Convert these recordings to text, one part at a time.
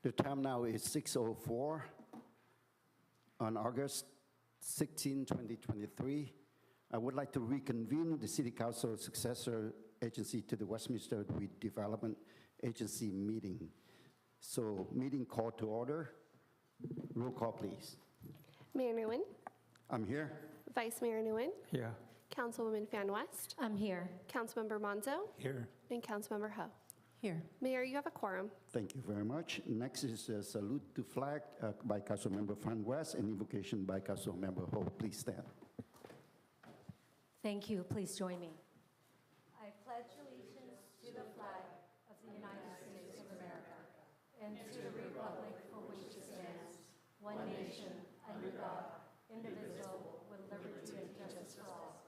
The time now is 6:04 on August 16, 2023. I would like to reconvene the City Council successor agency to the Westminster Redevelopment Agency meeting. So meeting called to order. Roll call, please. Mayor Nguyen, I'm here. Vice Mayor Nguyen, Here. Councilwoman Fan West, I'm here. Councilmember Monzo, Here. and Councilmember Ho. Here. Mayor, you have a quorum. Thank you very much. Next is a salute to flag by Councilmember Fan West and invocation by Councilmember Ho. Please stand. Thank you. Please join me. I pledge allegiance to the flag of the United States of America and to the republic for which it stands, one nation, under God, indivisible, with liberty and justice for all.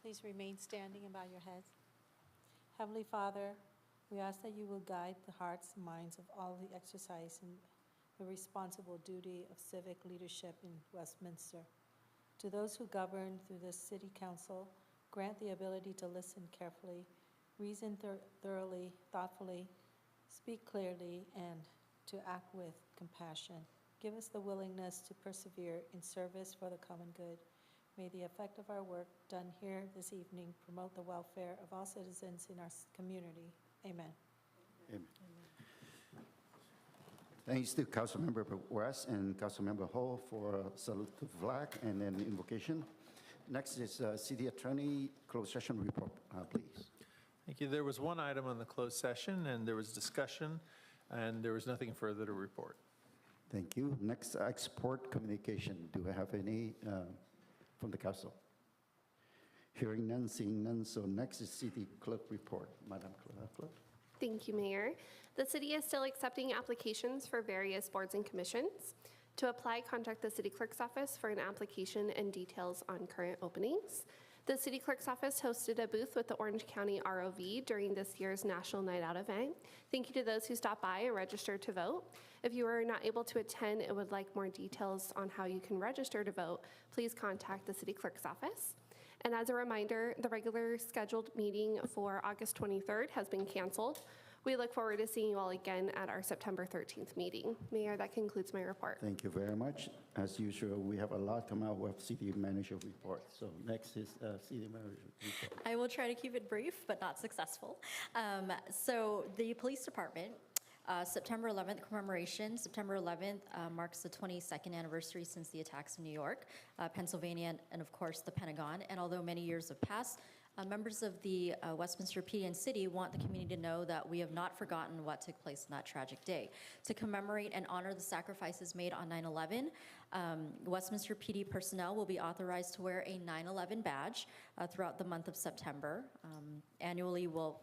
Please remain standing and bow your heads. Heavenly Father, we ask that you will guide the hearts and minds of all who exercise in the responsible duty of civic leadership in Westminster. To those who govern through this City Council, grant the ability to listen carefully, reason thoroughly, thoughtfully, speak clearly, and to act with compassion. Give us the willingness to persevere in service for the common good. May the effect of our work done here this evening promote the welfare of all citizens in our community. Amen. Amen. Thanks to Councilmember West and Councilmember Ho for salute to flag and then invocation. Next is City Attorney closed session report, please. Thank you. There was one item on the closed session, and there was discussion, and there was nothing further to report. Thank you. Next, export communication. Do I have any from the council? Hearing none, seeing none. So next is City Clerk report. Madam Clerk. Thank you, Mayor. The city is still accepting applications for various boards and commissions. To apply, contact the City Clerk's office for an application and details on current openings. The City Clerk's office hosted a booth with the Orange County ROV during this year's National Night Out event. Thank you to those who stopped by and registered to vote. If you were not able to attend and would like more details on how you can register to vote, please contact the City Clerk's office. And as a reminder, the regular scheduled meeting for August 23rd has been canceled. We look forward to seeing you all again at our September 13th meeting. Mayor, that concludes my report. Thank you very much. As usual, we have a lot come out with City Manager report. So next is City Manager report. I will try to keep it brief, but not successful. So the police department, September 11th commemoration. September 11th marks the 22nd anniversary since the attacks in New York, Pennsylvania, and of course the Pentagon. And although many years have passed, members of the Westminster PD and City want the community to know that we have not forgotten what took place on that tragic day. To commemorate and honor the sacrifices made on 9/11, Westminster PD personnel will be authorized to wear a 9/11 badge throughout the month of September. Annually, the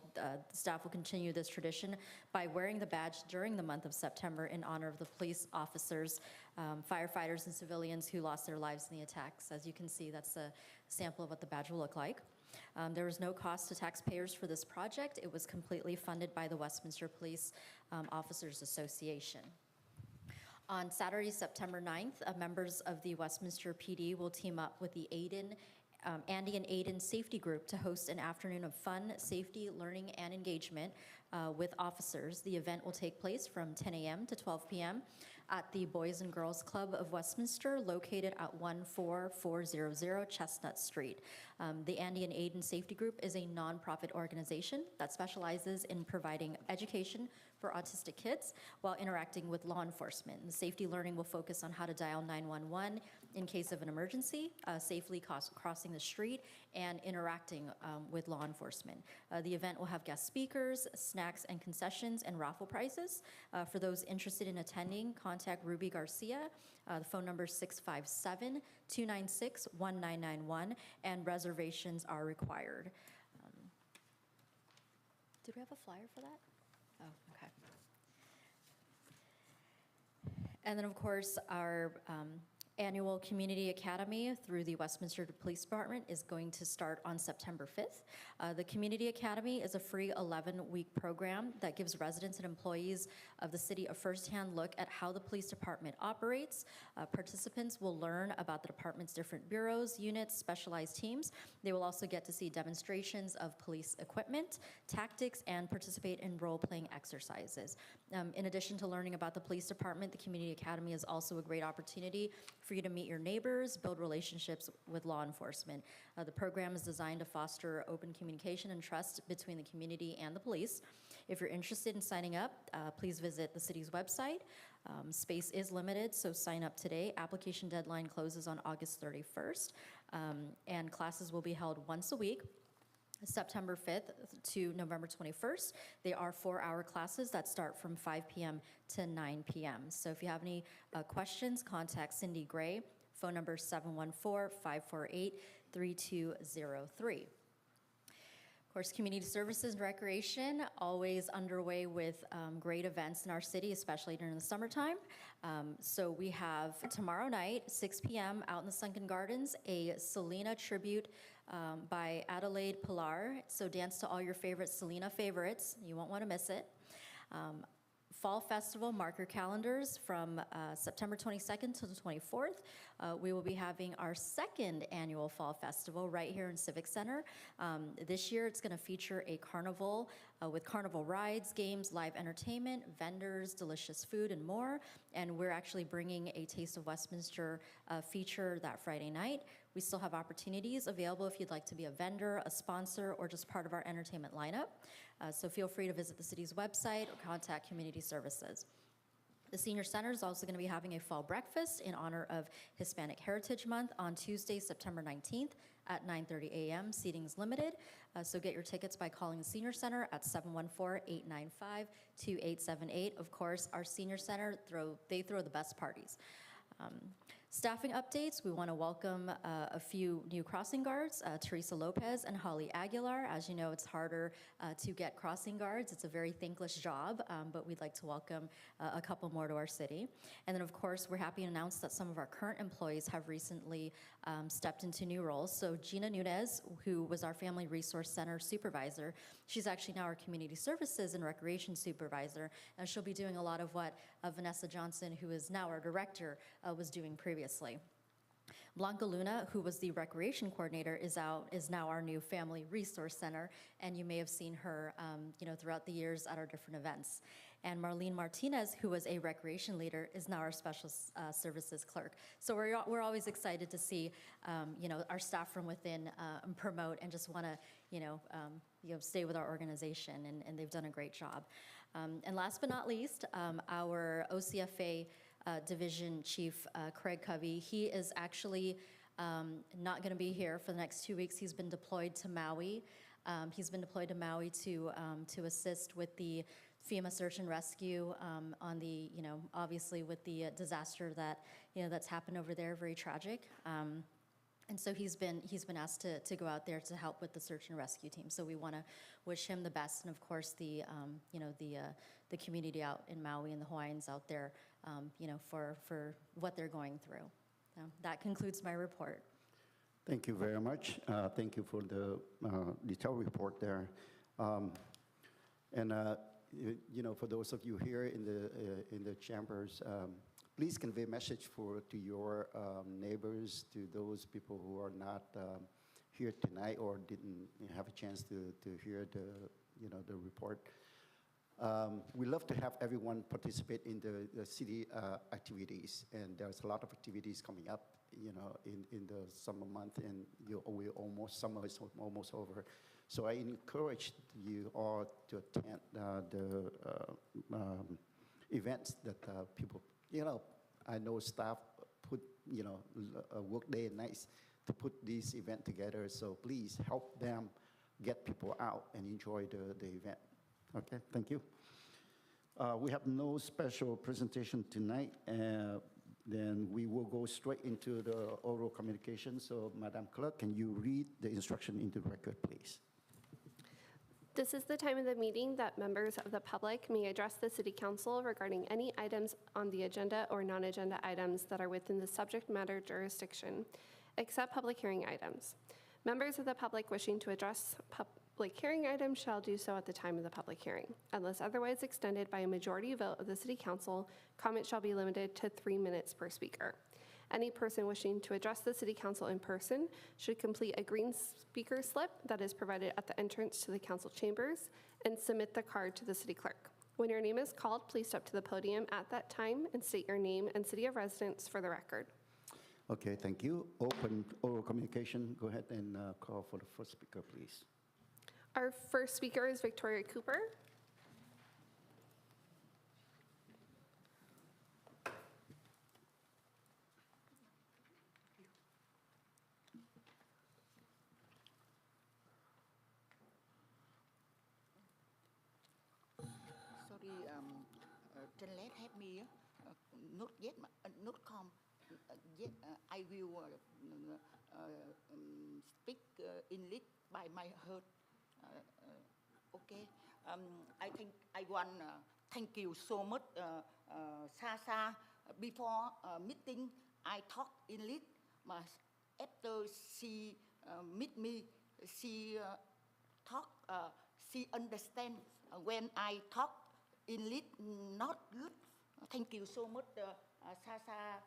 staff will continue this tradition by wearing the badge during the month of September in honor of the police officers, firefighters, and civilians who lost their lives in the attacks. As you can see, that's a sample of what the badge will look like. There was no cost to taxpayers for this project. It was completely funded by the Westminster Police Officers Association. On Saturday, September 9th, members of the Westminster PD will team up with the Andy and Aiden Safety Group to host an afternoon of fun, safety, learning, and engagement with officers. The event will take place from 10 a.m. to 12 p.m. at the Boys and Girls Club of Westminster, located at 14400 Chestnut Street. The Andy and Aiden Safety Group is a nonprofit organization that specializes in providing education for autistic kids while interacting with law enforcement. The safety learning will focus on how to dial 911 in case of an emergency, safely crossing the street, and interacting with law enforcement. The event will have guest speakers, snacks and concessions, and raffle prizes. For those interested in attending, contact Ruby Garcia. The phone number is 657-296-1991, and reservations are required. Did we have a flyer for that? Oh, okay. And then, of course, our Annual Community Academy through the Westminster Police Department is going to start on September 5th. The Community Academy is a free 11-week program that gives residents and employees of the city a firsthand look at how the police department operates. Participants will learn about the department's different bureaus, units, specialized teams. They will also get to see demonstrations of police equipment, tactics, and participate in role-playing exercises. In addition to learning about the police department, the Community Academy is also a great opportunity for you to meet your neighbors, build relationships with law enforcement. The program is designed to foster open communication and trust between the community and the police. If you're interested in signing up, please visit the city's website. Space is limited, so sign up today. Application deadline closes on August 31st, and classes will be held once a week, September 5th to November 21st. They are 4-hour classes that start from 5 p.m. to 9 p.m. So if you have any questions, contact Cindy Gray, phone number 714-548-3203. Of course, community services and recreation, always underway with great events in our city, especially during the summertime. So we have tomorrow night, 6 p.m., out in the Sunken Gardens, a Selena tribute by Adelaide Pilar. So dance to all your favorite Selena favorites. You won't want to miss it. Fall Festival, mark your calendars from September 22nd to the 24th. We will be having our second annual Fall Festival right here in Civic Center. This year it's going to feature a carnival with carnival rides, games, live entertainment, vendors, delicious food, and more. And we're actually bringing a Taste of Westminster feature that Friday night. We still have opportunities available if you'd like to be a vendor, a sponsor, or just part of our entertainment lineup. So feel free to visit the city's website or contact Community Services. The Senior Center is also going to be having a fall breakfast in honor of Hispanic Heritage Month on Tuesday, September 19th at 9:30 a.m. Seating's limited, so get your tickets by calling the Senior Center at 714-895-2878. Of course, our Senior Center, they throw the best parties. Staffing updates, we want to welcome a few new crossing guards, Teresa Lopez and Holly Aguilar. As you know, it's harder to get crossing guards. It's a very thankless job, but we'd like to welcome a couple more to our city. And then, of course, we're happy to announce that some of our current employees have recently stepped into new roles. So Gina Nunez, who was our Family Resource Center supervisor, she's actually now our Community Services and Recreation supervisor, and she'll be doing a lot of what Vanessa Johnson, who is now our director, was doing previously. Blanca Luna, who was the recreation coordinator, is now our new Family Resource Center, and you may have seen her throughout the years at our different events. And Marlene Martinez, who was a recreation leader, is now our special services clerk. So we're always excited to see our staff from within promote and just want to stay with our organization, and they've done a great job. And last but not least, our OCFA Division Chief Craig Covey. He is actually not going to be here for the next 2 weeks. He's been deployed to Maui. To assist with the FEMA search and rescue on the, obviously with the disaster that, that's happened over there, very tragic. And so he's been asked to go out there to help with the search and rescue team. So we want to wish him the best, and of course the community out in Maui and the Hawaiians out there, for what they're going through. So that concludes my report. Thank you very much. Thank you for the detailed report there. For those of you here in the chambers, please convey a message to your neighbors, to those people who are not here tonight or didn't have a chance to hear the report. We love to have everyone participate in the city activities, and there's a lot of activities coming up, in the summer month, and summer is almost over. So I encourage you all to attend the events that people, I know staff put, work day and nights to put this event together. So please help them get people out and enjoy the event. Okay, thank you. We have no special presentation tonight. Then we will go straight into the oral communication. So, Madam Clerk, can you read the instruction into the record, please? This is the time of the meeting that members of the public may address the City Council regarding any items on the agenda or non-agenda items that are within the subject matter jurisdiction, except public hearing items. Members of the public wishing to address public hearing items shall do so at the time of the public hearing. Unless otherwise extended by a majority vote of the City Council, comment shall be limited to 3 minutes per speaker. Any person wishing to address the City Council in person should complete a green speaker slip that is provided at the entrance to the council chambers and submit the card to the city clerk. When your name is called, please step to the podium at that time and state your name and city of residence for the record. Okay, thank you. Open oral communication. Go ahead and call for the first speaker, please. Our first speaker is Victoria Cooper. Sorry, Trần help me. Not yet, not come. Yet, I will speak English by my heart. Okay. I want thank you so much, Sasa. Before meeting, I talk English. But after she meet me, she talk. She understand when I talk English not good. Thank you so much, Sasa.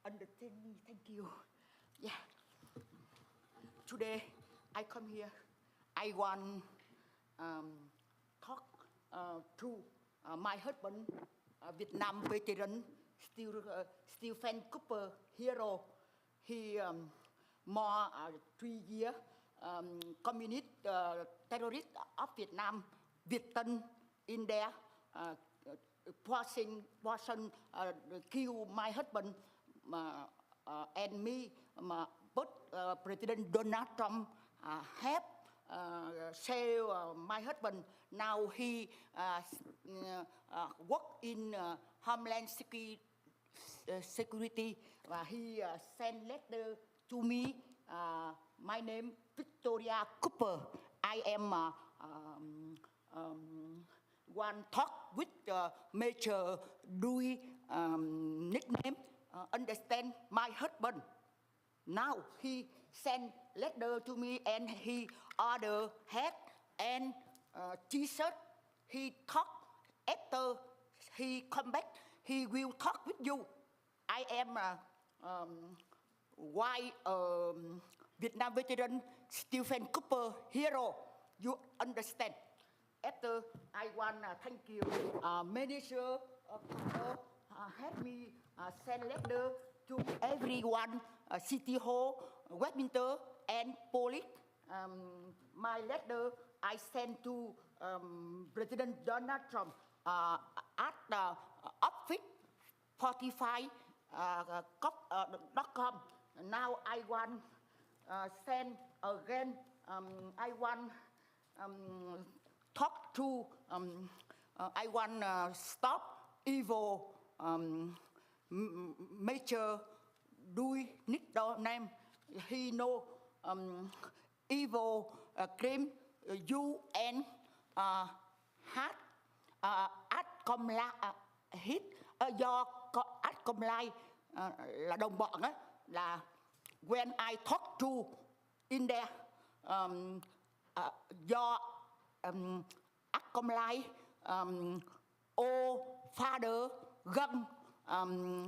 Understand me. Thank you. Yeah. Today I come here. I want talk to my husband, Vietnam veteran, Stephen Cooper, hero. He more 3 years communist terrorist of Vietnam, Vietnong in there. Wasn't kill my husband and me, but President Donald Trump have sell my husband. Now he work in Homeland Security. He send letter to me. My name Victoria Cooper. I am one talk with Major Dewey nickname. Understand my husband. Now he send letter to me and he order hat and T-shirt. He talk after he come back. He will talk with you. I am white Vietnam veteran Stephen Cooper hero. You understand? After I want thank you, manager Cooper help me send letter to everyone, City Hall, Westminster, and police. My letter I sent to President Donald Trump at office 45.com. Now I want send again. I want talk to. I want stop evil. Major Dewey nickname. He know evil claim UN hát hit do Comlai là đồng bọn á, là when I talk to in there do Comlai father gun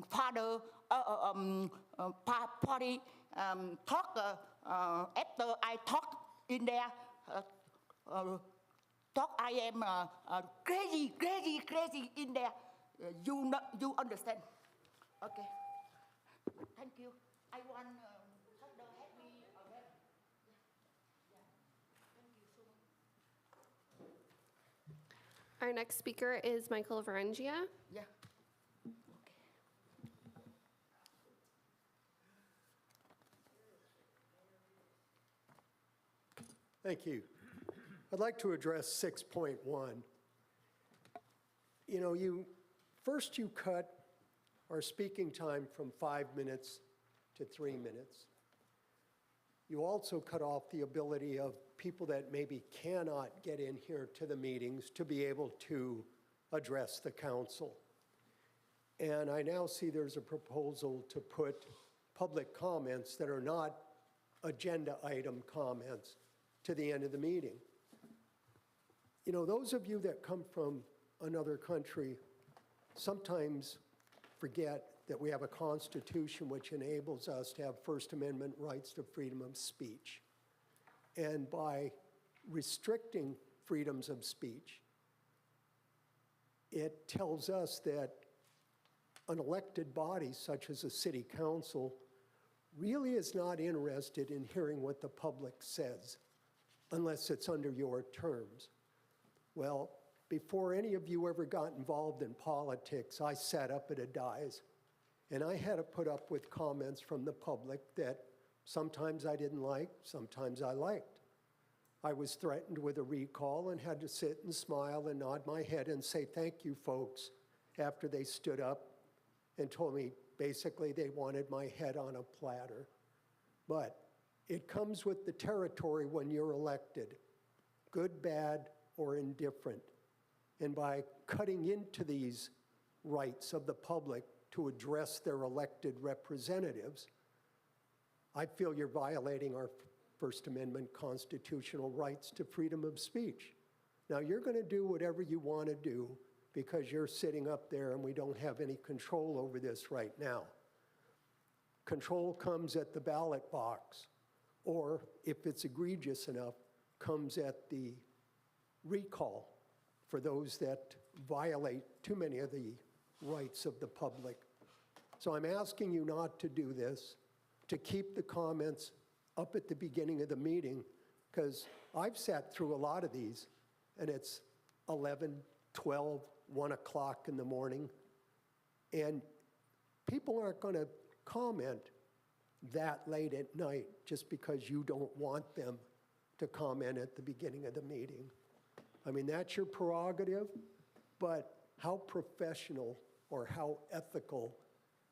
father party talk after I talk in there talk I am crazy in there. You understand? Okay. Thank you. I want help me again. Thank you so much. Our next speaker is Michael Varengia. Yeah. Thank you. I'd like to address 6.1. You cut our speaking time from 5 minutes to 3 minutes. You also cut off the ability of people that maybe cannot get in here to the meetings to be able to address the council. And I now see there's a proposal to put public comments that are not agenda item comments to the end of the meeting. You know, those of you that come from another country sometimes forget that we have a constitution which enables us to have First Amendment rights to freedom of speech. And by restricting freedoms of speech, it tells us that an elected body such as a city council really is not interested in hearing what the public says unless it's under your terms. Well, before any of you ever got involved in politics, I sat up at a dais and I had to put up with comments from the public that sometimes I didn't like, sometimes I liked. I was threatened with a recall and had to sit and smile and nod my head and say, thank you, folks, after they stood up and told me basically they wanted my head on a platter. But it comes with the territory when you're elected, good, bad, or indifferent. And by cutting into these rights of the public to address their elected representatives, I feel you're violating our First Amendment constitutional rights to freedom of speech. Now, you're going to do whatever you want to do because you're sitting up there and we don't have any control over this right now. Control comes at the ballot box, or if it's egregious enough, comes at the recall for those that violate too many of the rights of the public. So I'm asking you not to do this, to keep the comments up at the beginning of the meeting, because I've sat through a lot of these, and it's 11, 12, 1 o'clock in the morning, and people aren't going to comment that late at night just because you don't want them to comment at the beginning of the meeting. I mean, that's your prerogative, but how professional or how ethical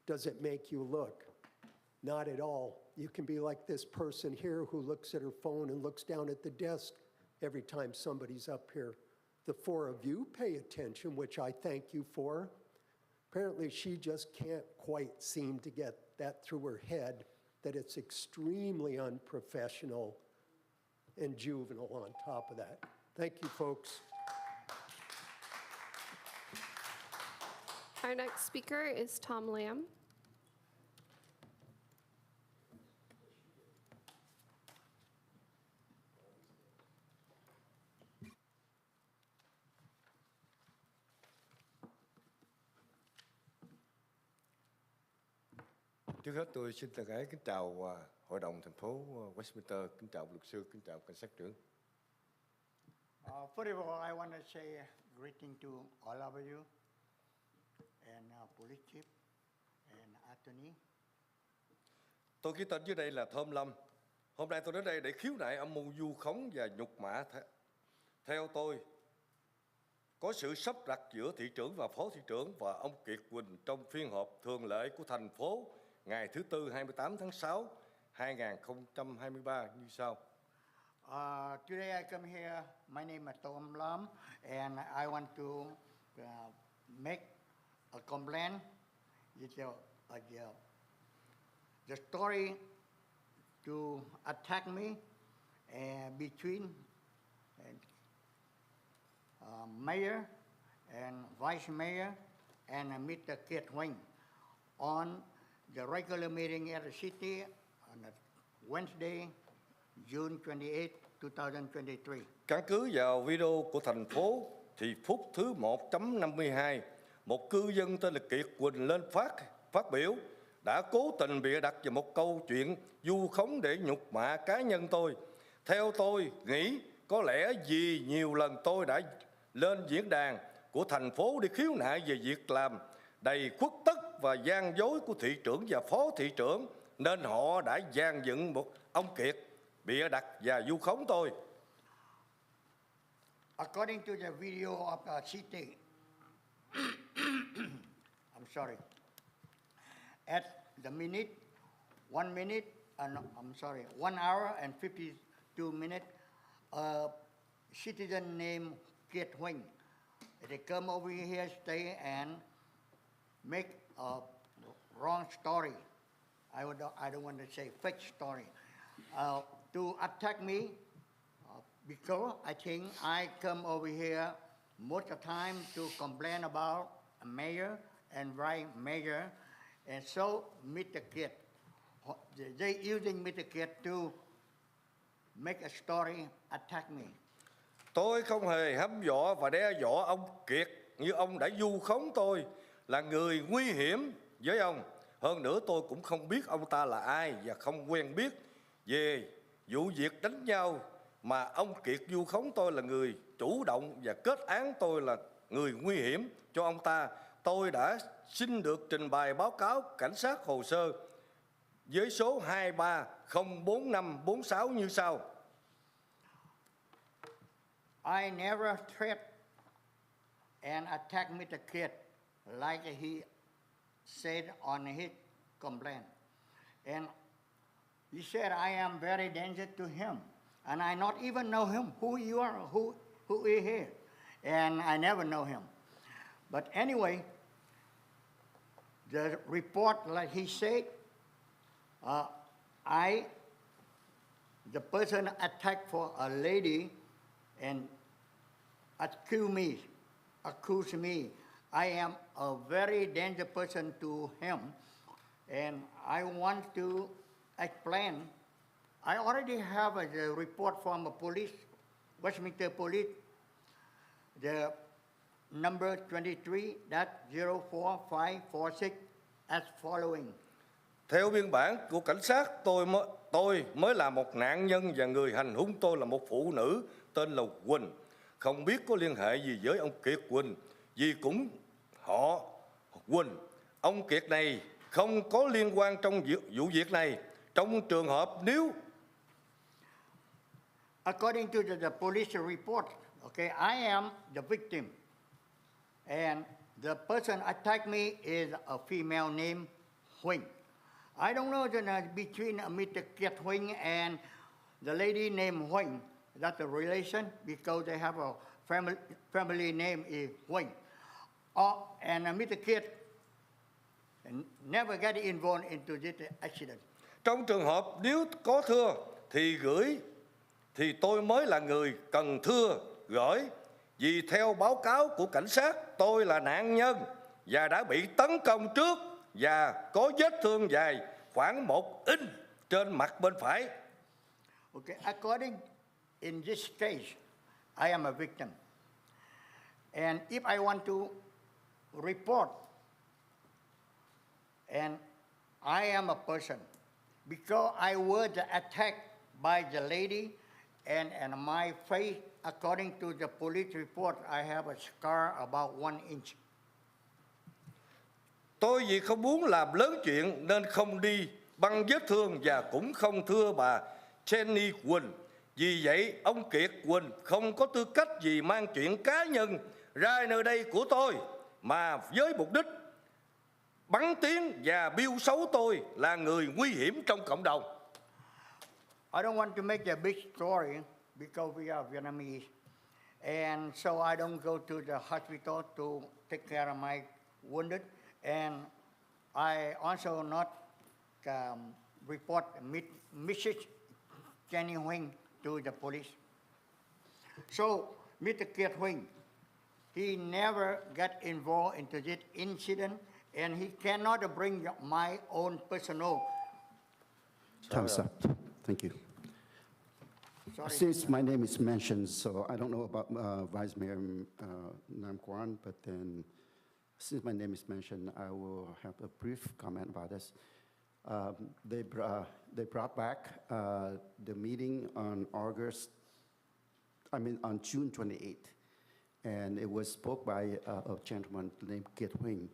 does it make you look? Not at all. You can be like this person here who looks at her phone and looks down at the desk every time somebody's up here. The four of you pay attention, which I thank you for. Apparently, she just can't quite seem to get that through her head, that it's extremely unprofessional and juvenile on top of that. Thank you, folks. Our next speaker is Tom Lamb. Trước hết tôi xin thân ái kính chào Hội đồng thành phố Westminster, kính chào luật sư, kính chào cảnh sát trưởng. First of all, I want to say greeting to all of you and police chief and attorney. Tôi ký tên dưới đây là Thơm Lâm. Hôm nay tôi đến đây để khiếu nại âm mưu vu khống và nhục mạ. Theo tôi, có sự sắp đặt giữa thị trưởng và phó thị trưởng và ông Kiệt Quỳnh trong phiên họp thường lệ của thành phố ngày thứ Tư 28 tháng 6, 2023 như sau. Today I come here, my name is Tom Lam, and I want to make a complaint. It's the story to attack me between mayor and vice mayor and Mr. Kiet Huỳnh on the regular meeting at the city on Wednesday, June 28, 2023. Căn cứ vào video của thành phố thì phút thứ 1.52, một cư dân tên là Kiệt Quỳnh lên phát biểu đã cố tình bịa đặt về một câu chuyện vu khống để nhục mạ cá nhân tôi. Theo tôi nghĩ có lẽ vì nhiều lần tôi đã lên diễn đàn của thành phố để khiếu nại về việc làm đầy khuất tất và gian dối của thị trưởng và phó thị trưởng, nên họ đã dàn dựng một ông Kiệt bịa đặt và vu khống tôi. According to the video of the city, I'm sorry, at the minute, 1 hour and 52 minutes, a citizen named Kiet Huỳnh. They come over here, stay, and make a wrong story. I don't want to say fake story. To attack me, because I think I come over here most of the time to complain about a mayor and vice mayor, and so Mr. Kiet, they using Mr. Kiet to make a story attack me. Tôi không hề hăm dọa và đe dọa ông Kiệt như ông đã vu khống tôi là người nguy hiểm với ông. Hơn nữa tôi cũng không biết ông ta là ai và không quen biết về vụ việc đánh nhau mà ông Kiệt vu khống tôi là người chủ động và kết án tôi là người nguy hiểm cho ông ta. Tôi đã xin được trình bày báo cáo cảnh sát hồ sơ với số 2304546 như sau. I never threat and attack Mr. Kiet like he said on his complaint. And he said I am very dangerous to him. And I not even know him, who you are, who is here. And I never know him. But anyway, the report, like he said, the person attacked for a lady and accuse me. I am a very dangerous person to him, and I want to explain. I already have a report from the police, Westminster Police, the number 23-04546 as following. Theo biên bản của cảnh sát, tôi mới là một nạn nhân và người hành hung tôi là một phụ nữ tên là Huỳnh. Không biết có liên hệ gì với ông Kiệt Huỳnh, vì cũng họ Huỳnh. Ông Kiệt này không có liên quan trong vụ việc này. Trong trường hợp nếu According to the police report, okay, I am the victim. And the person attacked me is a female named Huỳnh. I don't know between Mr. Kiet Huỳnh and the lady named Huỳnh, that's a relation because they have a family name is Huỳnh. And Mr. Kiet never got involved into this accident. trong trường hợp nếu có thưa thì tôi mới là người cần thưa gửi. Vì theo báo cáo của cảnh sát, tôi là nạn nhân và đã bị tấn công trước và có vết thương dài khoảng 1 inch trên mặt bên phải. Okay, according in this case, I am a victim. And if I want to report, and I am a person, because I was attacked by the lady, and my face, according to the police report, I have a scar about 1 inch. Tôi vì không muốn làm lớn chuyện nên không đi băng vết thương và cũng không thưa bà Jenny Huỳnh. Vì vậy, ông Kiệt Huỳnh không có tư cách gì mang chuyện cá nhân ra nơi đây của tôi, mà với mục đích bắn tiếng và biêu xấu tôi là người nguy hiểm trong cộng đồng. I don't want to make a big story because we are Vietnamese. And so I don't go to the hospital to take care of my wounded. And I also not report Mrs. Jenny Huỳnh to the police. So Mr. Kiet Huỳnh, he never got involved into this incident, and he cannot bring my own personal. Time's up. Thank you. Sorry. Since my name is mentioned, so I don't know about Vice Mayor Nam Quang, but then since my name is mentioned, I will have a brief comment about this. They brought back the meeting on on June 28th, and it was spoke by a gentleman named Kiet Huỳnh,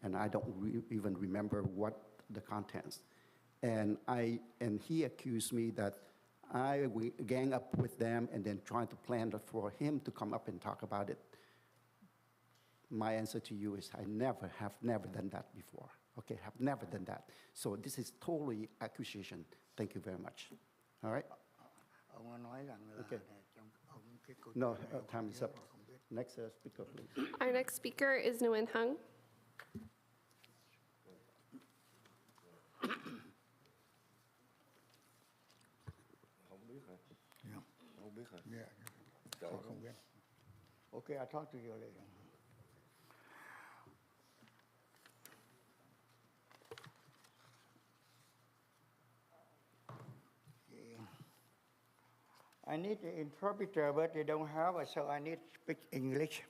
and I don't even remember what the contents. And he accused me that I gang up with them and then trying to plan for him to come up and talk about it. My answer to you is I have never done that before. Okay, have never done that. So this is totally accusation. Thank you very much. All right? Ông nói rằng là Okay. trong No, time is up. Next speaker, please. Our next speaker is Nguyen Hung. Không biết hả? Yeah. Không biết hả? Yeah. Trời ơi. Không biết. Okay, I'll talk to you later. I need an interpreter, but they don't have, so I need to speak English.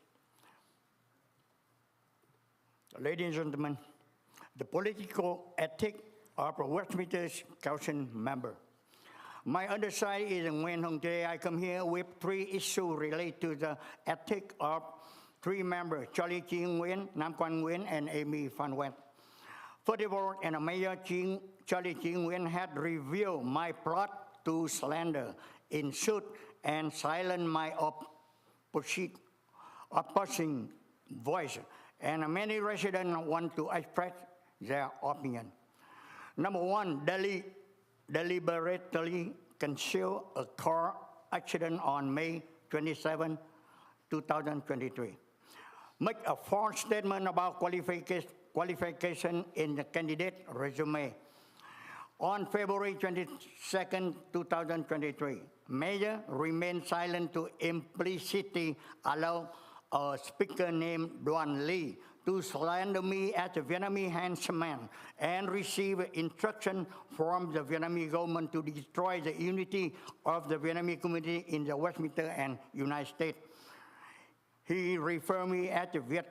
Ladies and gentlemen, the political ethics of a Westminster Council member. My underside is Nguyen Hung. Today I come here with 3 issues related to the ethics of 3 members, Charlie Chi Nguyen, Nam Quan Nguyen, and Amy Phan Nguyen. First of all, and Mayor Charlie Chi Nguyen had revealed my plot to slander, insult, and silence my opposing voice. And many residents want to express their opinion. Number 1, deliberately conceal a car accident on May 27, 2023. Make a false statement about qualification in the candidate resume. On February 22, 2023, Mayor remained silent to implicitly allow a speaker named Duan Lee to slander me as a Vietnamese henchman and receive instruction from the Vietnamese government to destroy the unity of the Vietnamese community in the Westminster and United States. He referred me as a Viet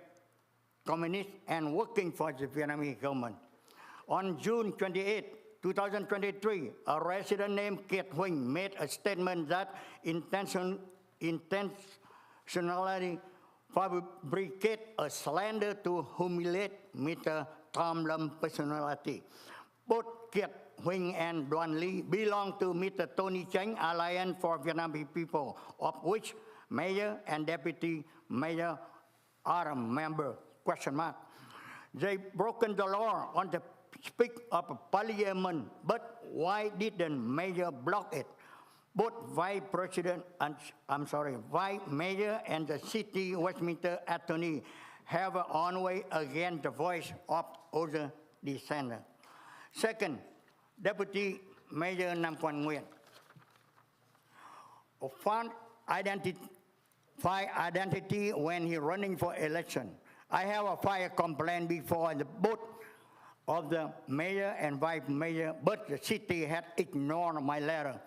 Communist and working for the Vietnamese government. On June 28, 2023, a resident named Kiet Huỳnh made a statement that intentionally fabricate a slander to humiliate Mr. Tom Lam personality. Both Kiet Huỳnh and Duan Lee belong to Mr. Tony Cheng Alliance for Vietnamese People, of which Mayor and Deputy Mayor are a member, ? They broken the law on the speak of parliament, but why didn't Mayor block it? Both Vice Mayor and the City Westminster Attorney have an way against the voice of other dissenters. Second, Deputy Mayor Nam Quan Nguyen found identity when he running for election. I have a fire complaint before the both of the mayor and vice mayor, but the city had ignored my letter.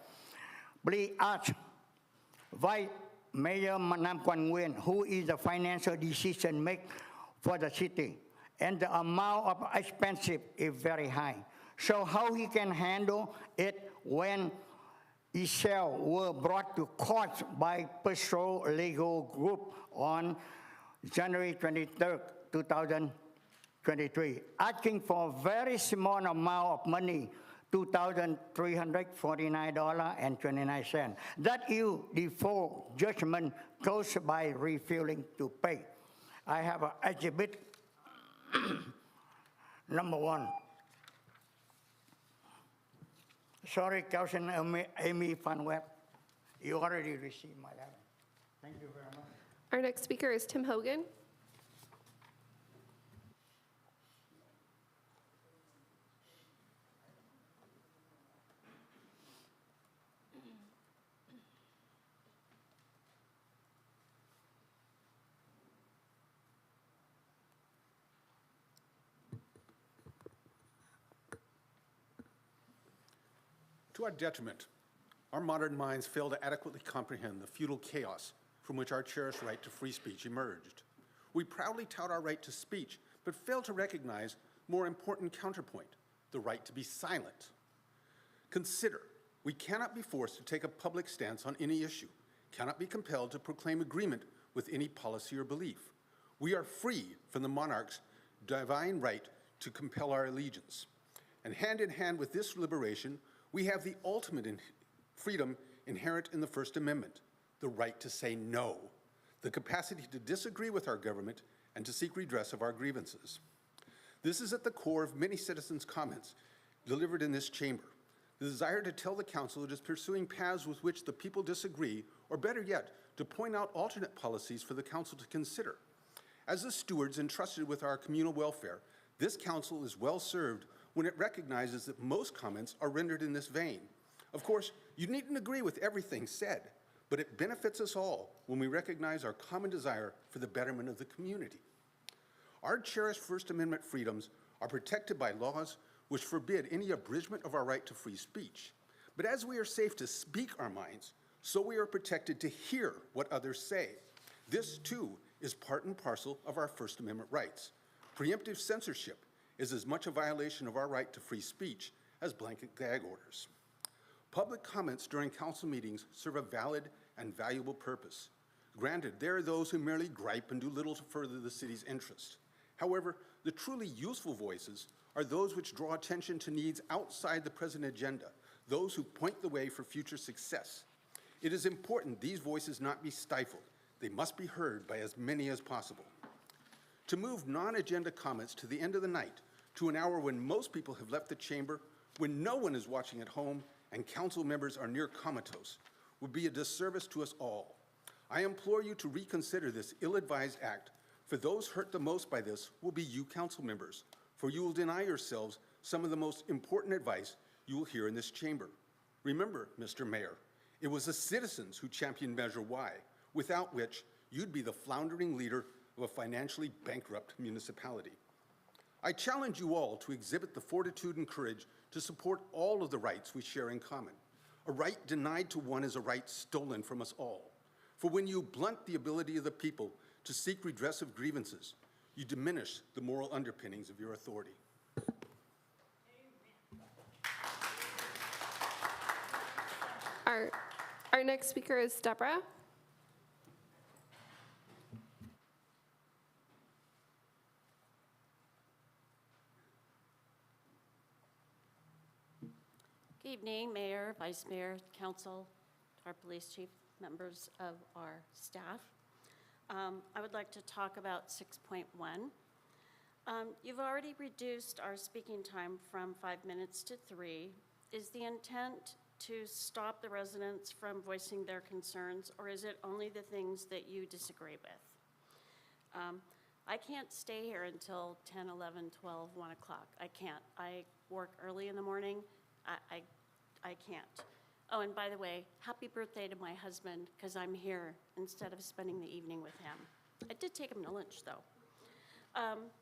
Please ask Vice Mayor Nam Quan Nguyen, who is the financial decision maker for the city, and the amount of expenses is very high. So how he can handle it when Israel were brought to court by Pastoral Legal Group on January 23, 2023, asking for a very small amount of money, $2,349.29, that you default judgment caused by refusing to pay. I have an exhibit number 1. Sorry, Cousin Amy Phan Nguyen, you already received my letter. Thank you very much. Our next speaker is Tim Hogan. To our detriment, our modern minds fail to adequately comprehend the feudal chaos from which our cherished right to free speech emerged. We proudly tout our right to speech, but fail to recognize more important counterpoint, the right to be silent. Consider, we cannot be forced to take a public stance on any issue, cannot be compelled to proclaim agreement with any policy or belief. We are free from the monarch's divine right to compel our allegiance. And hand in hand with this liberation, we have the ultimate freedom inherent in the First Amendment, the right to say no, the capacity to disagree with our government and to seek redress of our grievances. This is at the core of many citizens' comments delivered in this chamber, the desire to tell the council it is pursuing paths with which the people disagree, or better yet, to point out alternate policies for the council to consider. As the stewards entrusted with our communal welfare, this council is well served when it recognizes that most comments are rendered in this vein. Of course, you needn't agree with everything said, but it benefits us all when we recognize our common desire for the betterment of the community. Our cherished First Amendment freedoms are protected by laws which forbid any abridgment of our right to free speech. But as we are safe to speak our minds, so we are protected to hear what others say. This, too, is part and parcel of our First Amendment rights. Preemptive censorship is as much a violation of our right to free speech as blanket gag orders. Public comments during council meetings serve a valid and valuable purpose. Granted, there are those who merely gripe and do little to further the city's interests. However, the truly useful voices are those which draw attention to needs outside the present agenda, those who point the way for future success. It is important these voices not be stifled. They must be heard by as many as possible. To move non-agenda comments to the end of the night, to an hour when most people have left the chamber, when no one is watching at home, and council members are near comatose, would be a disservice to us all. I implore you to reconsider this ill-advised act, for those hurt the most by this will be you council members, for you will deny yourselves some of the most important advice you will hear in this chamber. Remember, Mr. Mayor, it was the citizens who championed Measure Y, without which you'd be the floundering leader of a financially bankrupt municipality. I challenge you all to exhibit the fortitude and courage to support all of the rights we share in common. A right denied to one is a right stolen from us all. For when you blunt the ability of the people to seek redress of grievances, you diminish the moral underpinnings of your authority. Our next speaker is Deborah. Good evening, Mayor, Vice Mayor, Council, our police chief, members of our staff. I would like to talk about 6.1. You've already reduced our speaking time from 5 minutes to 3. Is the intent to stop the residents from voicing their concerns, or is it only the things that you disagree with? I can't stay here until 10, 11, 12, 1 o'clock. I can't. I work early in the morning. I can't. Oh, and by the way, happy birthday to my husband, because I'm here instead of spending the evening with him. I did take him to lunch, though.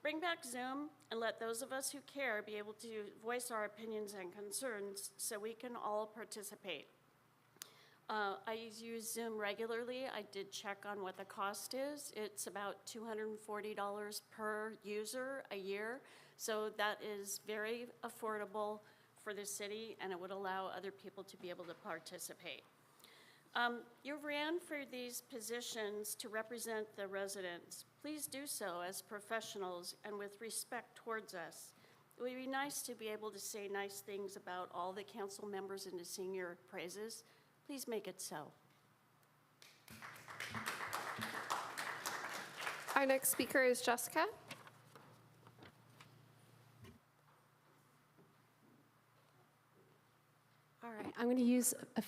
Bring back Zoom and let those of us who care be able to voice our opinions and concerns so we can all participate. I use Zoom regularly. I did check on what the cost is. It's about $240 per user a year, so that is very affordable for the city, and it would allow other people to be able to participate. You ran for these positions to represent the residents. Please do so as professionals and with respect towards us. It would be nice to be able to say nice things about all the council members and to sing your praises. Please make it so. Our next speaker is Jessica. All right, I'm going to use a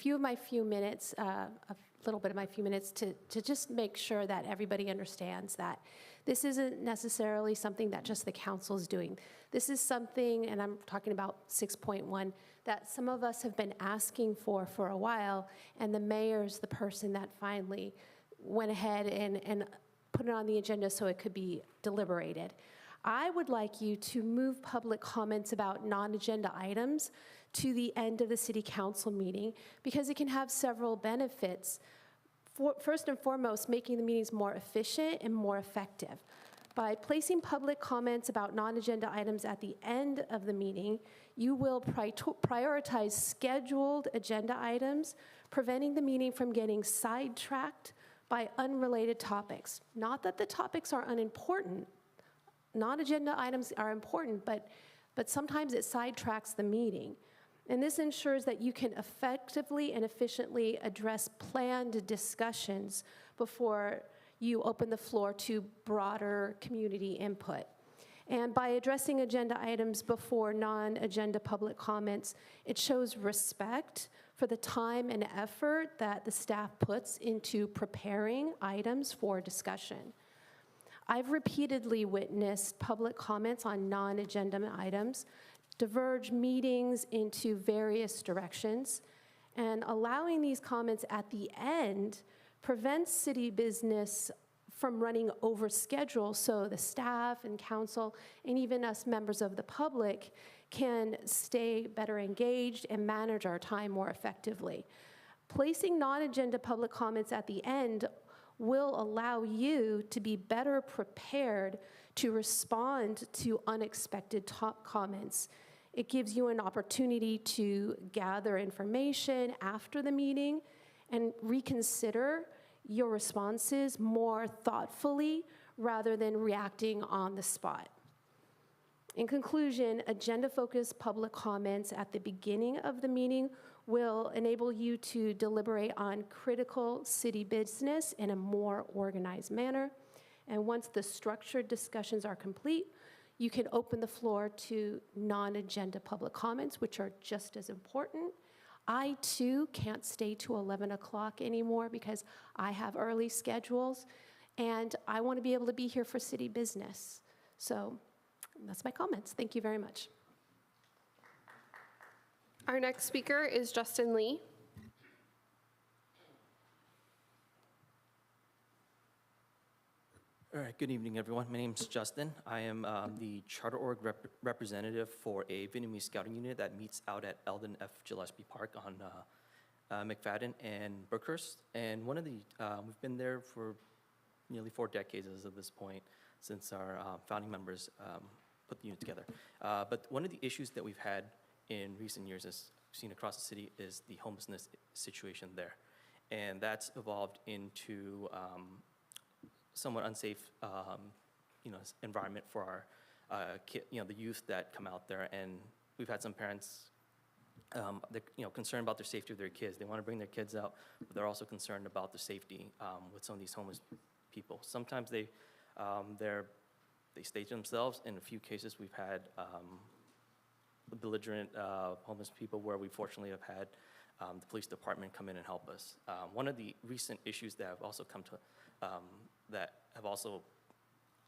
little bit of my few minutes to just make sure that everybody understands that this isn't necessarily something that just the council is doing. This is something, and I'm talking about 6.1, that some of us have been asking for a while, and the mayor's the person that finally went ahead and put it on the agenda so it could be deliberated. I would like you to move public comments about non-agenda items to the end of the city council meeting, because it can have several benefits. First and foremost, making the meetings more efficient and more effective. By placing public comments about non-agenda items at the end of the meeting, you will prioritize scheduled agenda items, preventing the meeting from getting sidetracked by unrelated topics. Not that the topics are unimportant. Non-agenda items are important, but sometimes it sidetracks the meeting. And this ensures that you can effectively and efficiently address planned discussions before you open the floor to broader community input. And by addressing agenda items before non-agenda public comments, it shows respect for the time and effort that the staff puts into preparing items for discussion. I've repeatedly witnessed public comments on non-agenda items diverge meetings into various directions, and allowing these comments at the end prevents city business from running over schedule, so the staff and council and even us members of the public can stay better engaged and manage our time more effectively. Placing non-agenda public comments at the end will allow you to be better prepared to respond to unexpected top comments. It gives you an opportunity to gather information after the meeting and reconsider your responses more thoughtfully rather than reacting on the spot. In conclusion, agenda-focused public comments at the beginning of the meeting will enable you to deliberate on critical city business in a more organized manner. And once the structured discussions are complete, you can open the floor to non-agenda public comments, which are just as important. I, too, can't stay to 11 o'clock anymore because I have early schedules, and I want to be able to be here for city business. So that's my comments. Thank you very much. Our next speaker is Justin Lee. All right, good evening, everyone. My name's Justin. I am the Charter Org representative for a Vietnamese scouting unit that meets out at Eldon F. Gillespie Park on McFadden and Brookhurst. And one of the, we've been there for nearly 4 decades as of this point, since our founding members put the unit together. But one of the issues that we've had in recent years, as seen across the city, is the homelessness situation there. And that's evolved into somewhat unsafe, environment for our the youth that come out there. And we've had some parents, concerned about their safety of their kids. They want to bring their kids out, but they're also concerned about the safety with some of these homeless people. Sometimes they stage themselves. In a few cases, we've had belligerent homeless people where we fortunately have had the police department come in and help us. One of the recent issues that have also come to that have also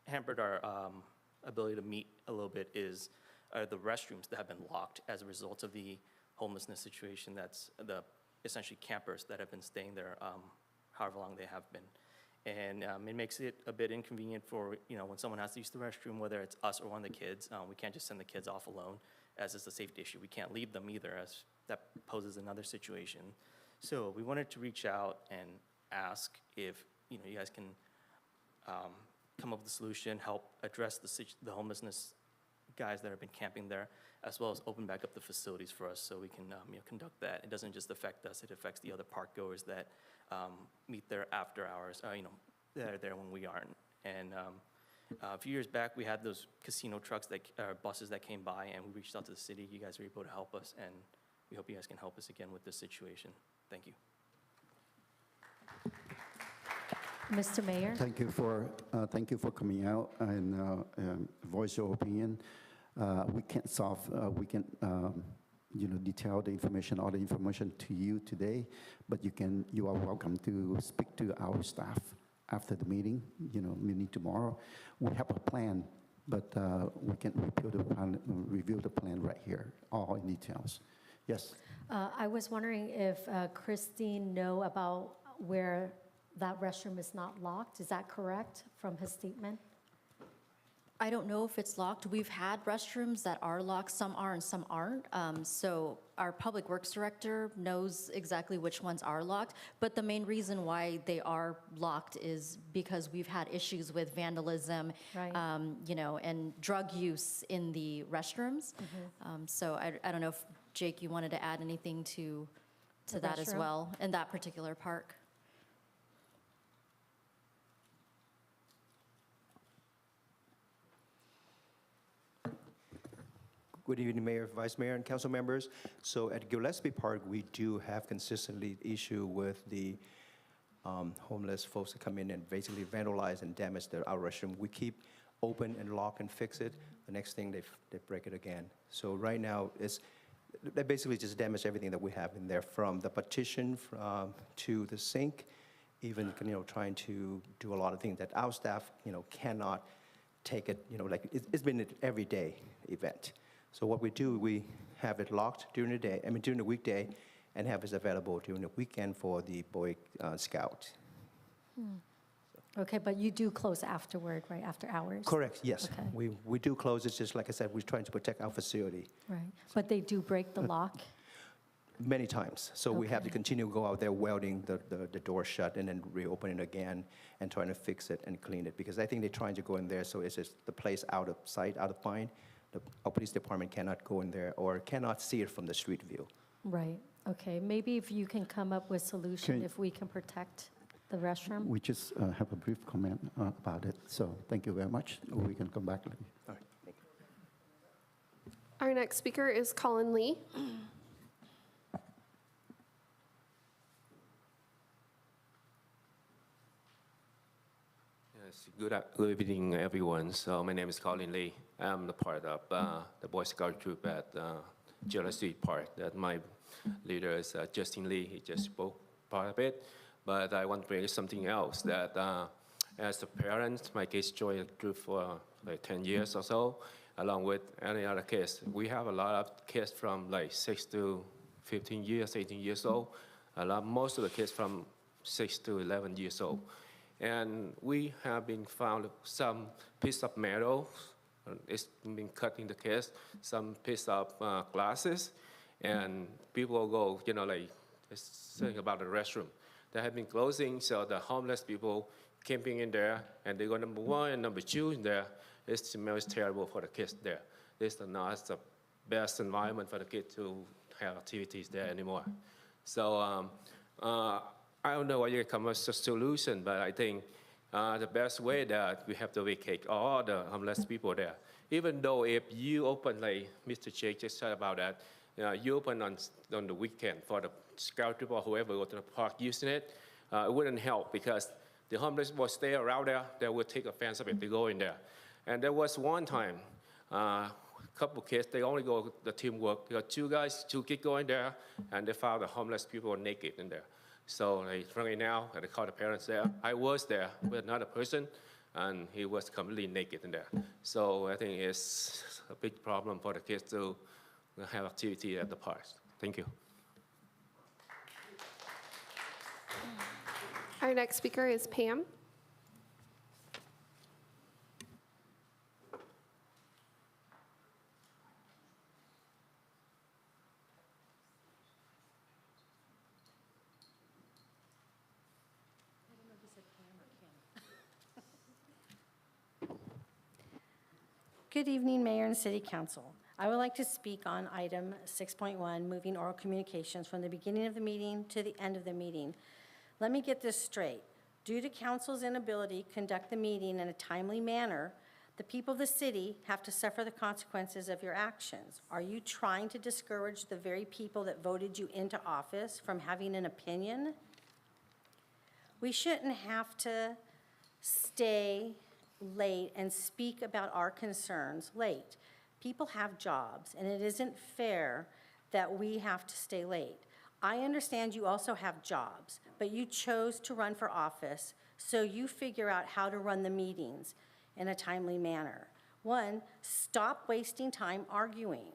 hampered our ability to meet a little bit is the restrooms that have been locked as a result of the homelessness situation. That's the essentially campers that have been staying there however long they have been. And it makes it a bit inconvenient for, when someone has to use the restroom, whether it's us or one of the kids. We can't just send the kids off alone, as it's a safety issue. We can't leave them either, as that poses another situation. So we wanted to reach out and ask if, you guys can come up with a solution, help address the homelessness guys that have been camping there, as well as open back up the facilities for us so we can conduct that. It doesn't just affect us, it affects the other park goers that meet there after hours, that are there when we aren't. And a few years back, we had those casino trucks, buses that came by, and we reached out to the city. You guys were able to help us, and we hope you guys can help us again with this situation. Thank you. Mr. Mayor? Thank you for coming out and voice your opinion. We can't solve, we can, detail the information, all the information to you today, but you are welcome to speak to our staff after the meeting, meeting tomorrow. We have a plan, but we can review the plan right here, all in details. Yes? I was wondering if Christine know about where that restroom is not locked. Is that correct from his statement? I don't know if it's locked. We've had restrooms that are locked. Some are and some aren't. So our public works director knows exactly which ones are locked. But the main reason why they are locked is because we've had issues with vandalism, Right. And drug use in the restrooms. So I don't know if, Jake, you wanted to add anything to The that as restroom? well in that particular park? Good evening, Mayor, Vice Mayor, and council members. So at Gillespie Park, we do have consistently issue with the homeless folks that come in and basically vandalize and damage our restroom. We keep open and lock and fix it. The next thing, they break it again. So right now, they basically just damage everything that we have in there, from the partition to the sink, even trying to do a lot of things that our staff cannot take it. Like it's been an everyday event. So what we do, we have it locked during the day. During the weekday, and have it available during the weekend for the Boy Scout. Okay, but you do close afterward, right, after hours? Correct, yes. Okay. We do close. It's just like I said, we're trying to protect our facility Right, but they do break the lock? many times. So we have to Okay. continue to go out there welding the door shut and then reopen it again and trying to fix it and clean it. Because I think they're trying to go in there, so it's just the place out of sight, out of mind. Our police department cannot go in there or cannot see it from the street view. Right, okay. Maybe if you can come up with solution, Okay. if we can protect the restroom? We just have a brief comment about it, so thank you very much. We can come back later. All right, thank you. Our next speaker is Colin Lee. Yes, good evening, everyone. So my name is Colin Lee. I'm the part of the Boy Scout troop at Gillette Street Park. That my leader is Justin Lee. He just spoke part of it. But I want to bring something else that as a parent, my kids joined the troop for like 10 years or so, along with any other kids. We have a lot of kids from like 6 to 15 years, 18 years old. Most of the kids from 6 to 11 years old. And we have been found some piece of metal. It's been cut in the case, some piece of glasses, and people go, like, saying about the restroom. They have been closing, so the homeless people camping in there, and they go number one and number two in there. It smells terrible for the kids there. This is not the best environment for the kids to have activities there anymore. So I don't know what you can come up with a solution, but I think the best way that we have to vacate all the homeless people there. Even though if you open, like Mr. Jake just said about that, you open on the weekend for the scout troop or whoever go to the park using it, it wouldn't help because the homeless will stay around there. They will take offense of it to go in there. And there was one time, a couple kids, they only go the teamwork. There got two kids go in there, and they found the homeless people naked in there. So they right now, they call the parents there. I was there with another person, and he was completely naked in there. So I think it's a big problem for the kids to have activity at the parks. Thank you. Our next speaker is Pam. Good evening, Mayor and City Council. I would like to speak on item 6.1, moving oral communications from the beginning of the meeting to the end of the meeting. Let me get this straight. Due to council's inability to conduct the meeting in a timely manner, the people of the city have to suffer the consequences of your actions. Are you trying to discourage the very people that voted you into office from having an opinion? We shouldn't have to stay late and speak about our concerns late. People have jobs, and it isn't fair that we have to stay late. I understand you also have jobs, but you chose to run for office, so you figure out how to run the meetings in a timely manner. One, stop wasting time arguing.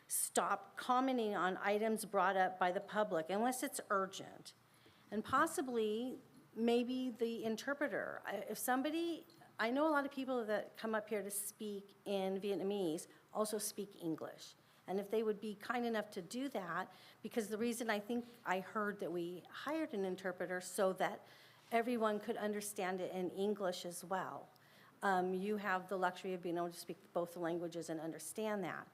Stop commenting on items brought up by the public unless it's urgent. And possibly, maybe the interpreter. If somebody, I know a lot of people that come up here to speak in Vietnamese also speak English. And if they would be kind enough to do that, because the reason I think I heard that we hired an interpreter so that everyone could understand it in English as well. You have the luxury of being able to speak both the languages and understand that.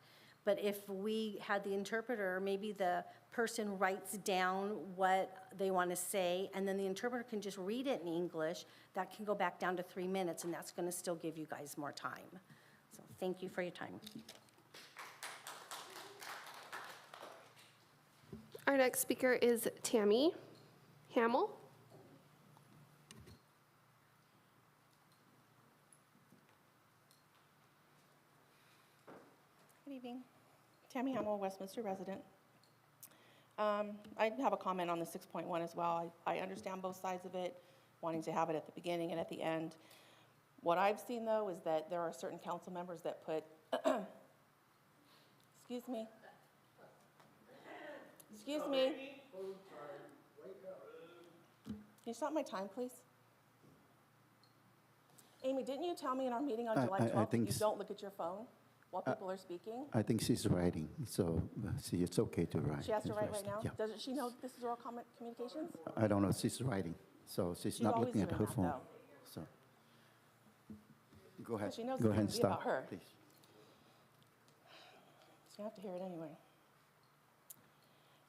But if we had the interpreter, maybe the person writes down what they want to say, and then the interpreter can just read it in English. That can go back down to 3 minutes, and that's going to still give you guys more time. So thank you for your time. Our next speaker is Tammy Hamill. Good evening. Tammy Hamill, Westminster resident. I have a comment on the 6.1 as well. I understand both sides of it, wanting to have it at the beginning and at the end. What I've seen, though, is that there are certain council members that put, excuse me. Excuse me. Can you stop my time, please? Amy, didn't you tell me in our meeting on July 12th that you don't look at your phone while people are speaking? I think she's writing, so see, it's okay to write. She has to write right now? Yeah. Doesn't she know this is oral communications? I don't know, she's writing, so she's not always looking at doing her that, phone. though. So, go ahead, She knows go it's ahead and gonna be about stop, her. please. She's gonna have to hear it anyway.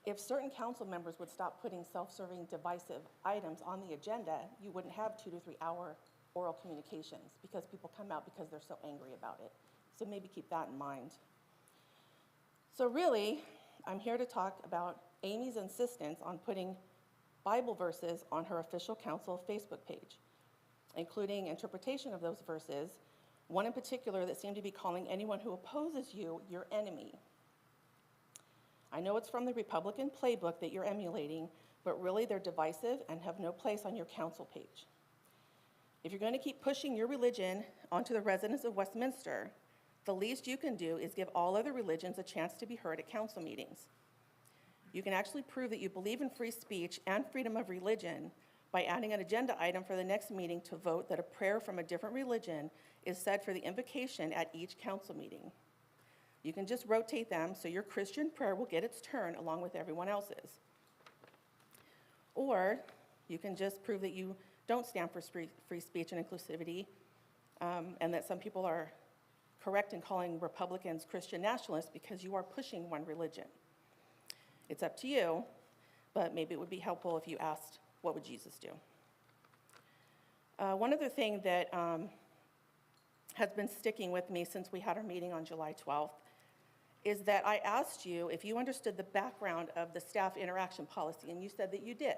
If certain council members would stop putting self-serving divisive items on the agenda, you wouldn't have 2 to 3 hour oral communications because people come out because they're so angry about it. So maybe keep that in mind. So really, I'm here to talk about Amy's insistence on putting Bible verses on her official council Facebook page, including interpretation of those verses, one in particular that seemed to be calling anyone who opposes you your enemy. I know it's from the Republican playbook that you're emulating, but really they're divisive and have no place on your council page. If you're going to keep pushing your religion onto the residents of Westminster, the least you can do is give all other religions a chance to be heard at council meetings. You can actually prove that you believe in free speech and freedom of religion by adding an agenda item for the next meeting to vote that a prayer from a different religion is said for the invocation at each council meeting. You can just rotate them so your Christian prayer will get its turn along with everyone else's. Or you can just prove that you don't stand for free speech and inclusivity, and that some people are correct in calling Republicans Christian nationalists because you are pushing one religion. It's up to you, but maybe it would be helpful if you asked, what would Jesus do? One other thing that has been sticking with me since we had our meeting on July 12th is that I asked you if you understood the background of the staff interaction policy, and you said that you did.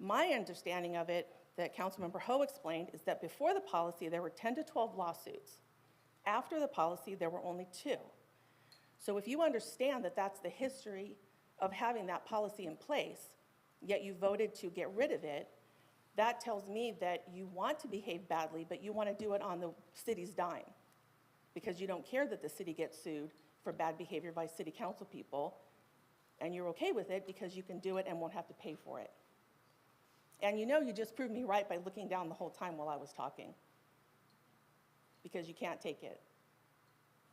My understanding of it, that Councilmember Ho explained, is that before the policy, there were 10 to 12 lawsuits. After the policy, there were only 2. So if you understand that that's the history of having that policy in place, yet you voted to get rid of it, that tells me that you want to behave badly, but you want to do it on the city's dime because you don't care that the city gets sued for bad behavior by city council people, and you're okay with it because you can do it and won't have to pay for it. And you know you just proved me right by looking down the whole time while I was talking, because you can't take it.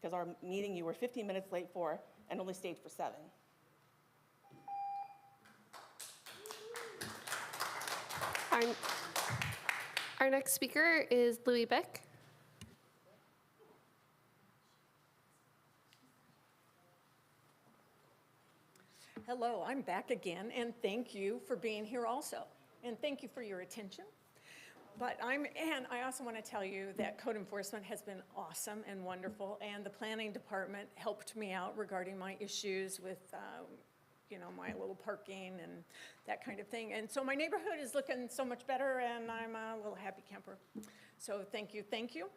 Because our meeting you were 15 minutes late for and only stayed for 7. Our next speaker is Louis Beck. Hello, I'm back again, and thank you for being here also. And thank you for your attention. And I also want to tell you that code enforcement has been awesome and wonderful, and the planning department helped me out regarding my issues with, my little parking and that kind of thing. And so my neighborhood is looking so much better, and I'm a little happy camper. So thank you, thank you.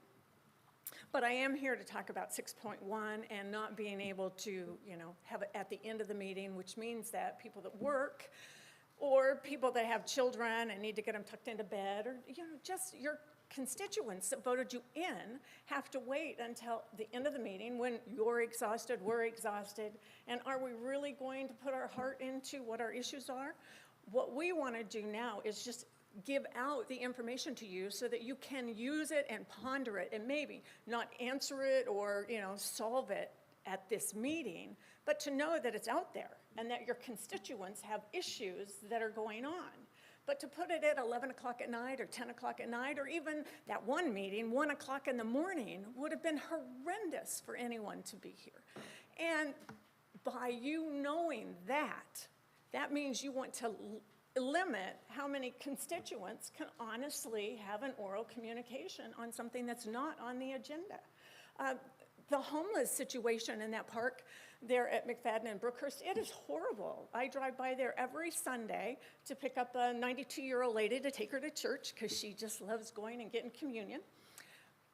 But I am here to talk about 6.1 and not being able to, have it at the end of the meeting, which means that people that work or people that have children and need to get them tucked into bed, or just your constituents that voted you in have to wait until the end of the meeting when you're exhausted, we're exhausted, and are we really going to put our heart into what our issues are? What we want to do now is just give out the information to you so that you can use it and ponder it and maybe not answer it or solve it at this meeting, but to know that it's out there and that your constituents have issues that are going on. But to put it at 11 o'clock at night or 10 o'clock at night, or even that one meeting, 1 o'clock in the morning, would have been horrendous for anyone to be here. And by you knowing that, that means you want to limit how many constituents can honestly have an oral communication on something that's not on the agenda. The homeless situation in that park there at McFadden and Brookhurst, it is horrible. I drive by there every Sunday to pick up a 92-year-old lady to take her to church because she just loves going and getting communion.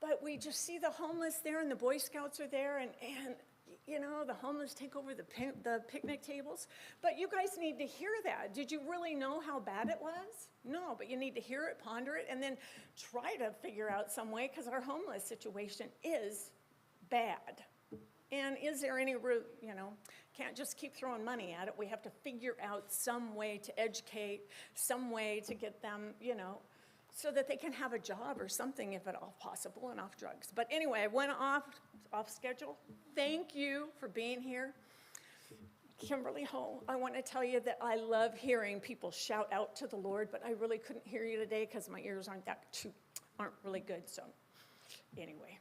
but we just see the homeless there, and the Boy Scouts are there, and you know, the homeless take over the picnic tables. But you guys need to hear that. Did you really know how bad it was? No, but you need to hear it, ponder it, and then try to figure out some way, because our homeless situation is bad. And is there any route, you know, can't just keep throwing money at it. We have to figure out some way to educate, some way to get them, you know, so that they can have a job or something, if at all possible, and off drugs. But anyway, I went off schedule. Thank you for being here. Kimberly Ho, I want to tell you that I love hearing people shout out to the Lord, but I really couldn't hear you today because my ears aren't really good. So anyway,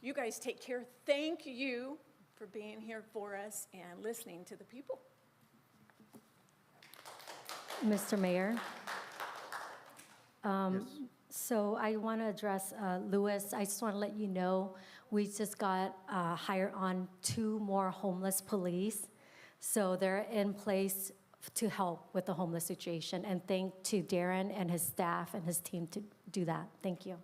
you guys take care. Thank you for being here for us and listening to the people. Mr. Mayor. So I want to address Lewis. I just want to let you know we just got hired on 2 more homeless police. So they're in place to help with the homeless situation. And thank to Darren and his staff and his team to do that. Thank you.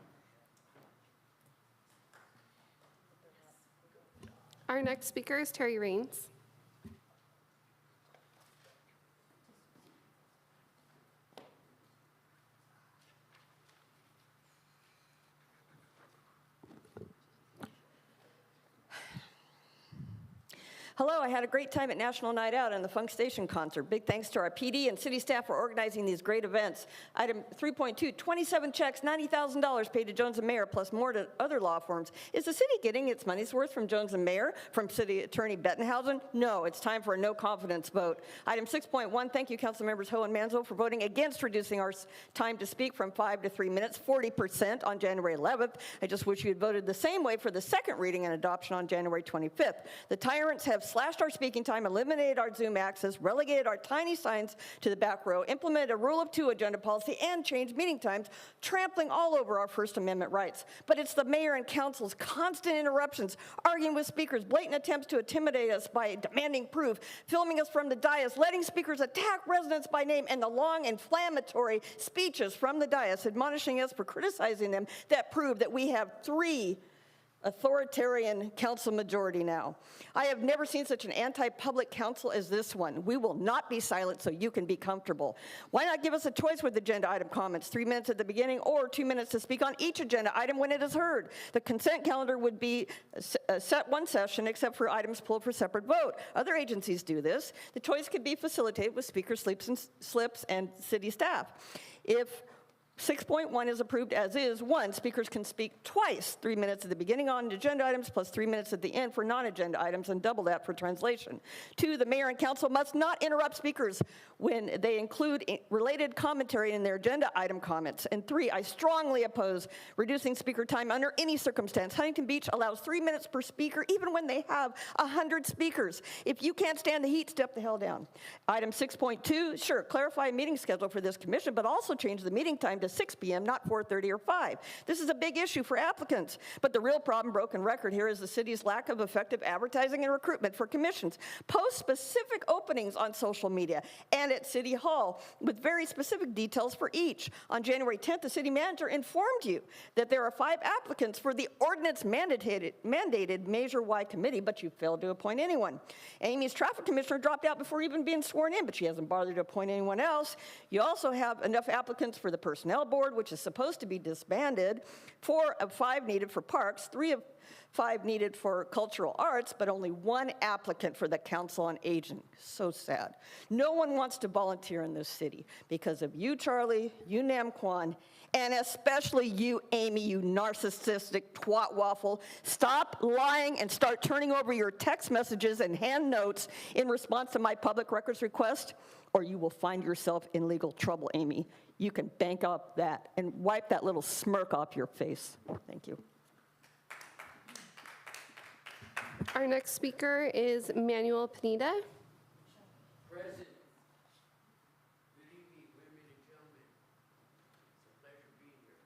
Our next speaker is Terry Raines. Hello, I had a great time at National Night Out and the Funk Station concert. Big thanks to our PD and city staff for organizing these great events. Item 3.2, 27 checks, $90,000 paid to Jones and Mayer, plus more to other law firms. Is the city getting its money's worth from Jones and Mayer, from City Attorney Bettenhausen? No, it's time for a no confidence vote. Item 6.1, thank you, Council Members Ho and Manzo, for voting against reducing our time to speak from 5 to 3 minutes, 40% on January 11th. I just wish you had voted the same way for the second reading and adoption on January 25th. The tyrants have slashed our speaking time, eliminated our Zoom access, relegated our tiny signs to the back row, implemented a rule of 2 agenda policy, and changed meeting times, trampling all over our First Amendment rights. But it's the mayor and council's constant interruptions, arguing with speakers, blatant attempts to intimidate us by demanding proof, filming us from the dais, letting speakers attack residents by name, and the long inflammatory speeches from the dais admonishing us for criticizing them that prove that we have 3 authoritarian council majority now. I have never seen such an anti-public council as this one. We will not be silent so you can be comfortable. Why not give us a choice with agenda item comments, 3 minutes at the beginning or 2 minutes to speak on each agenda item when it is heard? The consent calendar would be set one session except for items pulled for separate vote. Other agencies do this. The choice could be facilitated with speaker slips and city staff. If 6.1 is approved as is, 1, speakers can speak twice, 3 minutes at the beginning on agenda items plus 3 minutes at the end for non-agenda items and double that for translation. 2, the mayor and council must not interrupt speakers when they include related commentary in their agenda item comments. And 3, I strongly oppose reducing speaker time under any circumstance. Huntington Beach allows 3 minutes per speaker even when they have 100 speakers. If you can't stand the heat, step the hell down. Item 6.2, sure, clarify a meeting schedule for this commission, but also change the meeting time to 6 p.m., not 4:30 or 5. This is a big issue for applicants, but the real problem, broken record here, is the city's lack of effective advertising and recruitment for commissions. Post specific openings on social media and at City Hall with very specific details for each. On January 10th, the city manager informed you that there are 5 applicants for the ordinance mandated Measure Y committee, but you failed to appoint anyone. Amy's traffic commissioner dropped out before even being sworn in, but she hasn't bothered to appoint anyone else. You also have enough applicants for the personnel board, which is supposed to be disbanded, 4 of 5 needed for parks, 3 of 5 needed for cultural arts, but only 1 applicant for the Council on Aging. So sad. No one wants to volunteer in this city because of you, Charlie, you, Nam Kwan, and especially you, Amy, you narcissistic twat waffle. Stop lying and start turning over your text messages and hand notes in response to my public records request, or you will find yourself in legal trouble, Amy. You can bank up that and wipe that little smirk off your face. Thank you. Our next speaker is Manuel Pineda. President, good evening, women and gentlemen. It's a pleasure being here.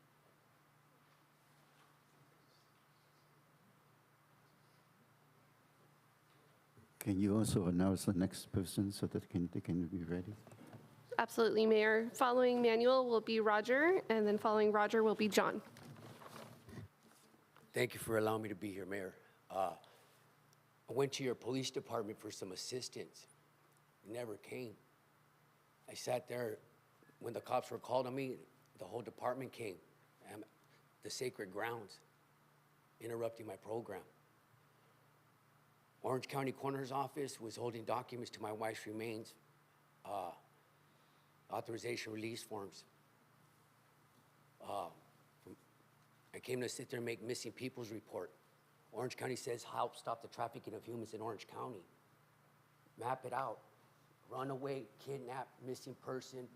Can you also announce the next person so that they can be ready? Absolutely, Mayor. Following Manuel will be Roger, and then following Roger will be John. Thank you for allowing me to be here, Mayor. I went to your police department for some assistance. It never came. I sat there when the cops were called on me. The whole department came. I'm the sacred grounds, interrupting my program. Orange County Coroner's Office was holding documents to my wife's remains, authorization release forms. I came to sit there and make missing people's report. Orange County says help stop the trafficking of humans in Orange County. Map it out. Runaway, kidnap, missing person,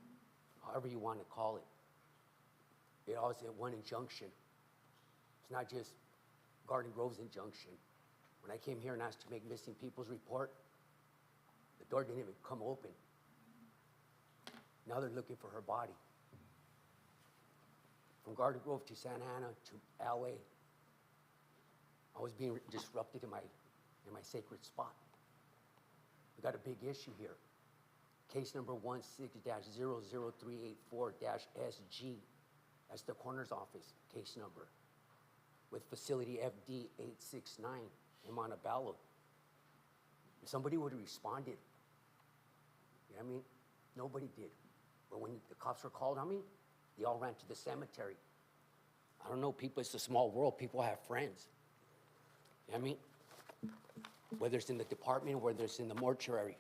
however you want to call it. It always at one injunction. It's not just Garden Grove's injunction. When I came here and asked to make missing people's report, the door didn't even come open. Now they're looking for her body. From Garden Grove to Santa Ana to LA, I was being disrupted in my sacred spot. We got a big issue here. Case number 16-00384-SG. That's the coroner's office case number with facility FD 869 in Montebello. If somebody would have responded, you know what I mean? Nobody did. But when the cops were called on me, they all ran to the cemetery. I don't know, people, it's a small world. People have friends. You know what I mean? Whether it's in the department, whether it's in the mortuary.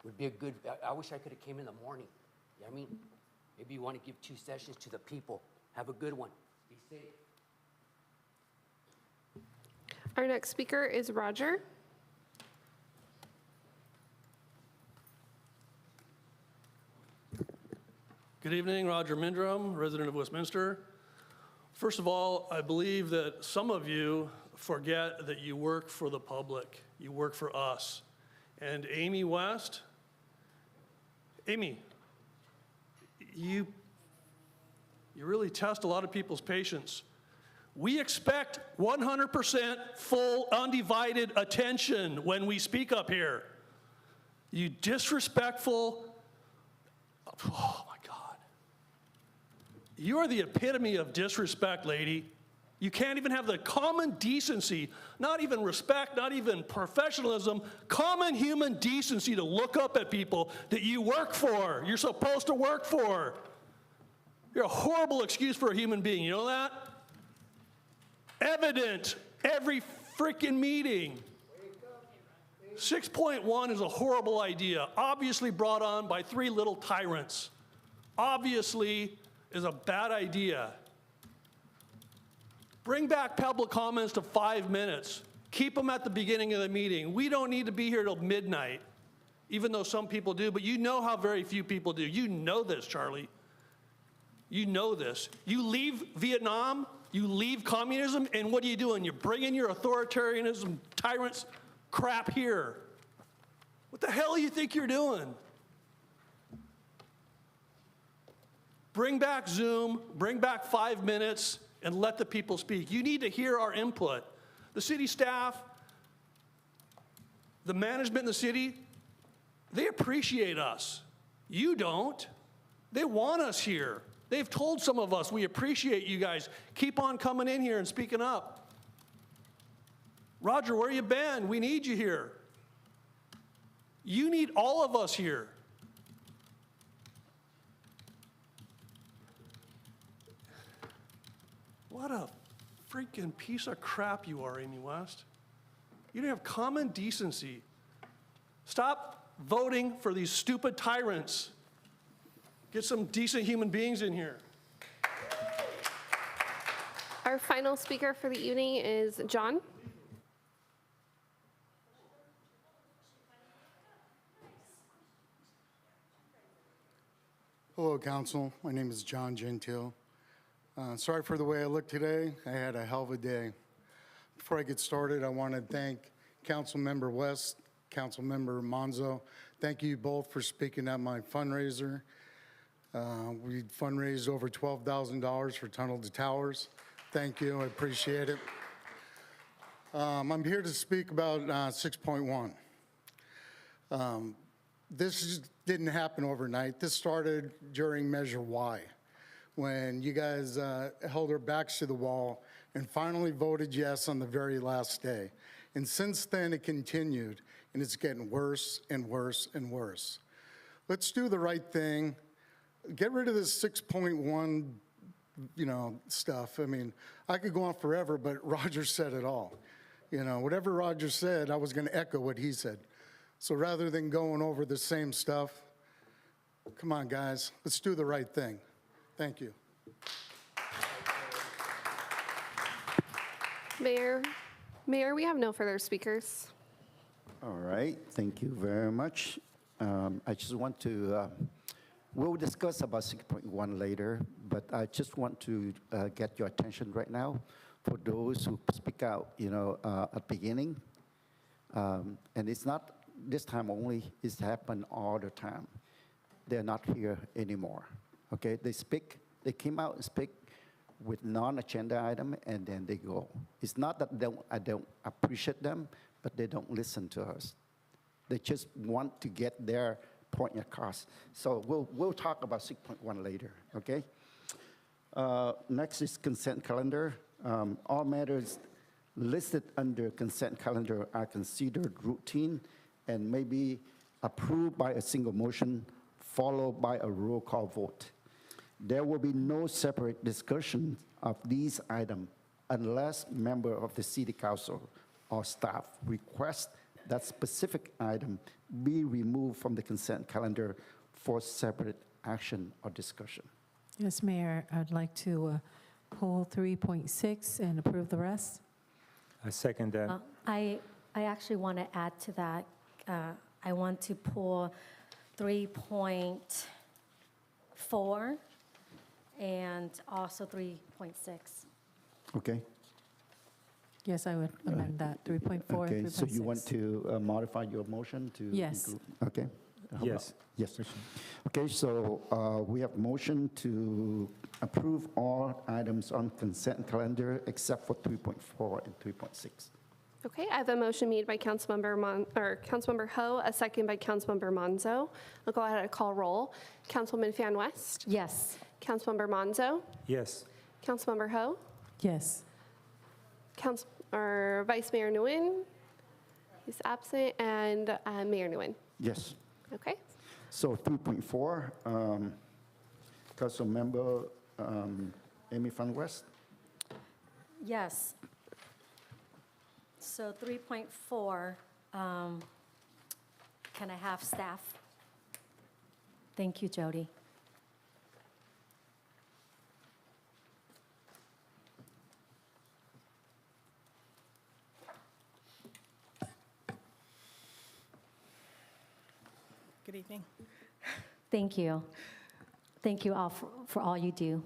Would be a good, I wish I could have came in the morning. You know what I mean? Maybe you want to give 2 sessions to the people. Have a good one. Be safe. Our next speaker is Roger. Good evening, Roger Mindrum, resident of Westminster. First of all, I believe that some of you forget that you work for the public. You work for us. And Amy West, Amy, you really test a lot of people's patience. We expect 100% full, undivided attention when we speak up here. You disrespectful, oh my God. You are the epitome of disrespect, lady. You can't even have the common decency, not even respect, not even professionalism, common human decency to look up at people that you work for, you're supposed to work for. You're a horrible excuse for a human being, you know that? Evident every freaking meeting. 6.1 is a horrible idea, obviously brought on by 3 little tyrants. Obviously is a bad idea. Bring back public comments to 5 minutes. Keep them at the beginning of the meeting. We don't need to be here till midnight, even though some people do, but you know how very few people do. You know this, Charlie. You know this. You leave Vietnam, you leave communism, and what are you doing? You're bringing your authoritarianism, tyrants crap here. What the hell do you think you're doing? Bring back Zoom, bring back 5 minutes, and let the people speak. You need to hear our input. The city staff, the management in the city, they appreciate us. You don't. They want us here. They've told some of us, we appreciate you guys. Keep on coming in here and speaking up. Roger, where you been? We need you here. You need all of us here. What a freaking piece of crap you are, Amy West. You don't have common decency. Stop voting for these stupid tyrants. Get some decent human beings in here. Our final speaker for the evening is John. Hello, Council. My name is John Gentile. Sorry for the way I look today. I had a hell of a day. Before I get started, I want to thank Councilmember West, Councilmember Monzo. Thank you both for speaking at my fundraiser. We fundraised over $12,000 for Tunnel to Towers. Thank you, I appreciate it. I'm here to speak about 6.1. This didn't happen overnight. This started during Measure Y, when you guys held our backs to the wall and finally voted yes on the very last day. And since then, it continued, and it's getting worse and worse and worse. Let's do the right thing. Get rid of this 6.1, stuff. I mean, I could go on forever, but Roger said it all. Whatever Roger said, I was going to echo what he said. So rather than going over the same stuff, come on, guys, let's do the right thing. Thank you. Mayor, we have no further speakers. All right, thank you very much. I just want to, we'll discuss about 6.1 later, but I just want to get your attention right now for those who speak out, at the beginning. And it's not this time only, it's happened all the time. They're not here anymore, okay? They came out and speak with non-agenda item, and then they go. It's not that I don't appreciate them, but they don't listen to us. They just want to get their point across. So we'll talk about 6.1 later, okay? Next is consent calendar. All matters listed under consent calendar are considered routine and may be approved by a single motion, followed by a roll call vote. There will be no separate discussion of these items unless member of the city council or staff request that specific item be removed from the consent calendar for separate action or discussion. Yes, Mayor, I'd like to pull 3.6 and approve the rest. I second that. I actually want to add to that. I want to pull 3.4 and also 3.6. Okay? Yes, I would amend that, 3.4, Okay, 3.6. so you want to modify your motion to? Yes. include- Okay. How Yes. about- Yes. Okay, so we have motion to approve all items on consent calendar except for 3.4 and 3.6. Okay, I have a motion made by Councilmember Ho, a second by Councilmember Monzo. I'll go ahead and call roll. Councilwoman Fan West? Yes. Councilmember Monzo? Yes. Councilmember Ho? Yes. Vice Mayor Nguyen? He's absent, and Mayor Nguyen. Yes. Okay. So 3.4, Councilmember Amy Fan West? Yes. So 3.4, can I have staff? Thank you, Jody. Good evening. Thank you. Thank you all for all you do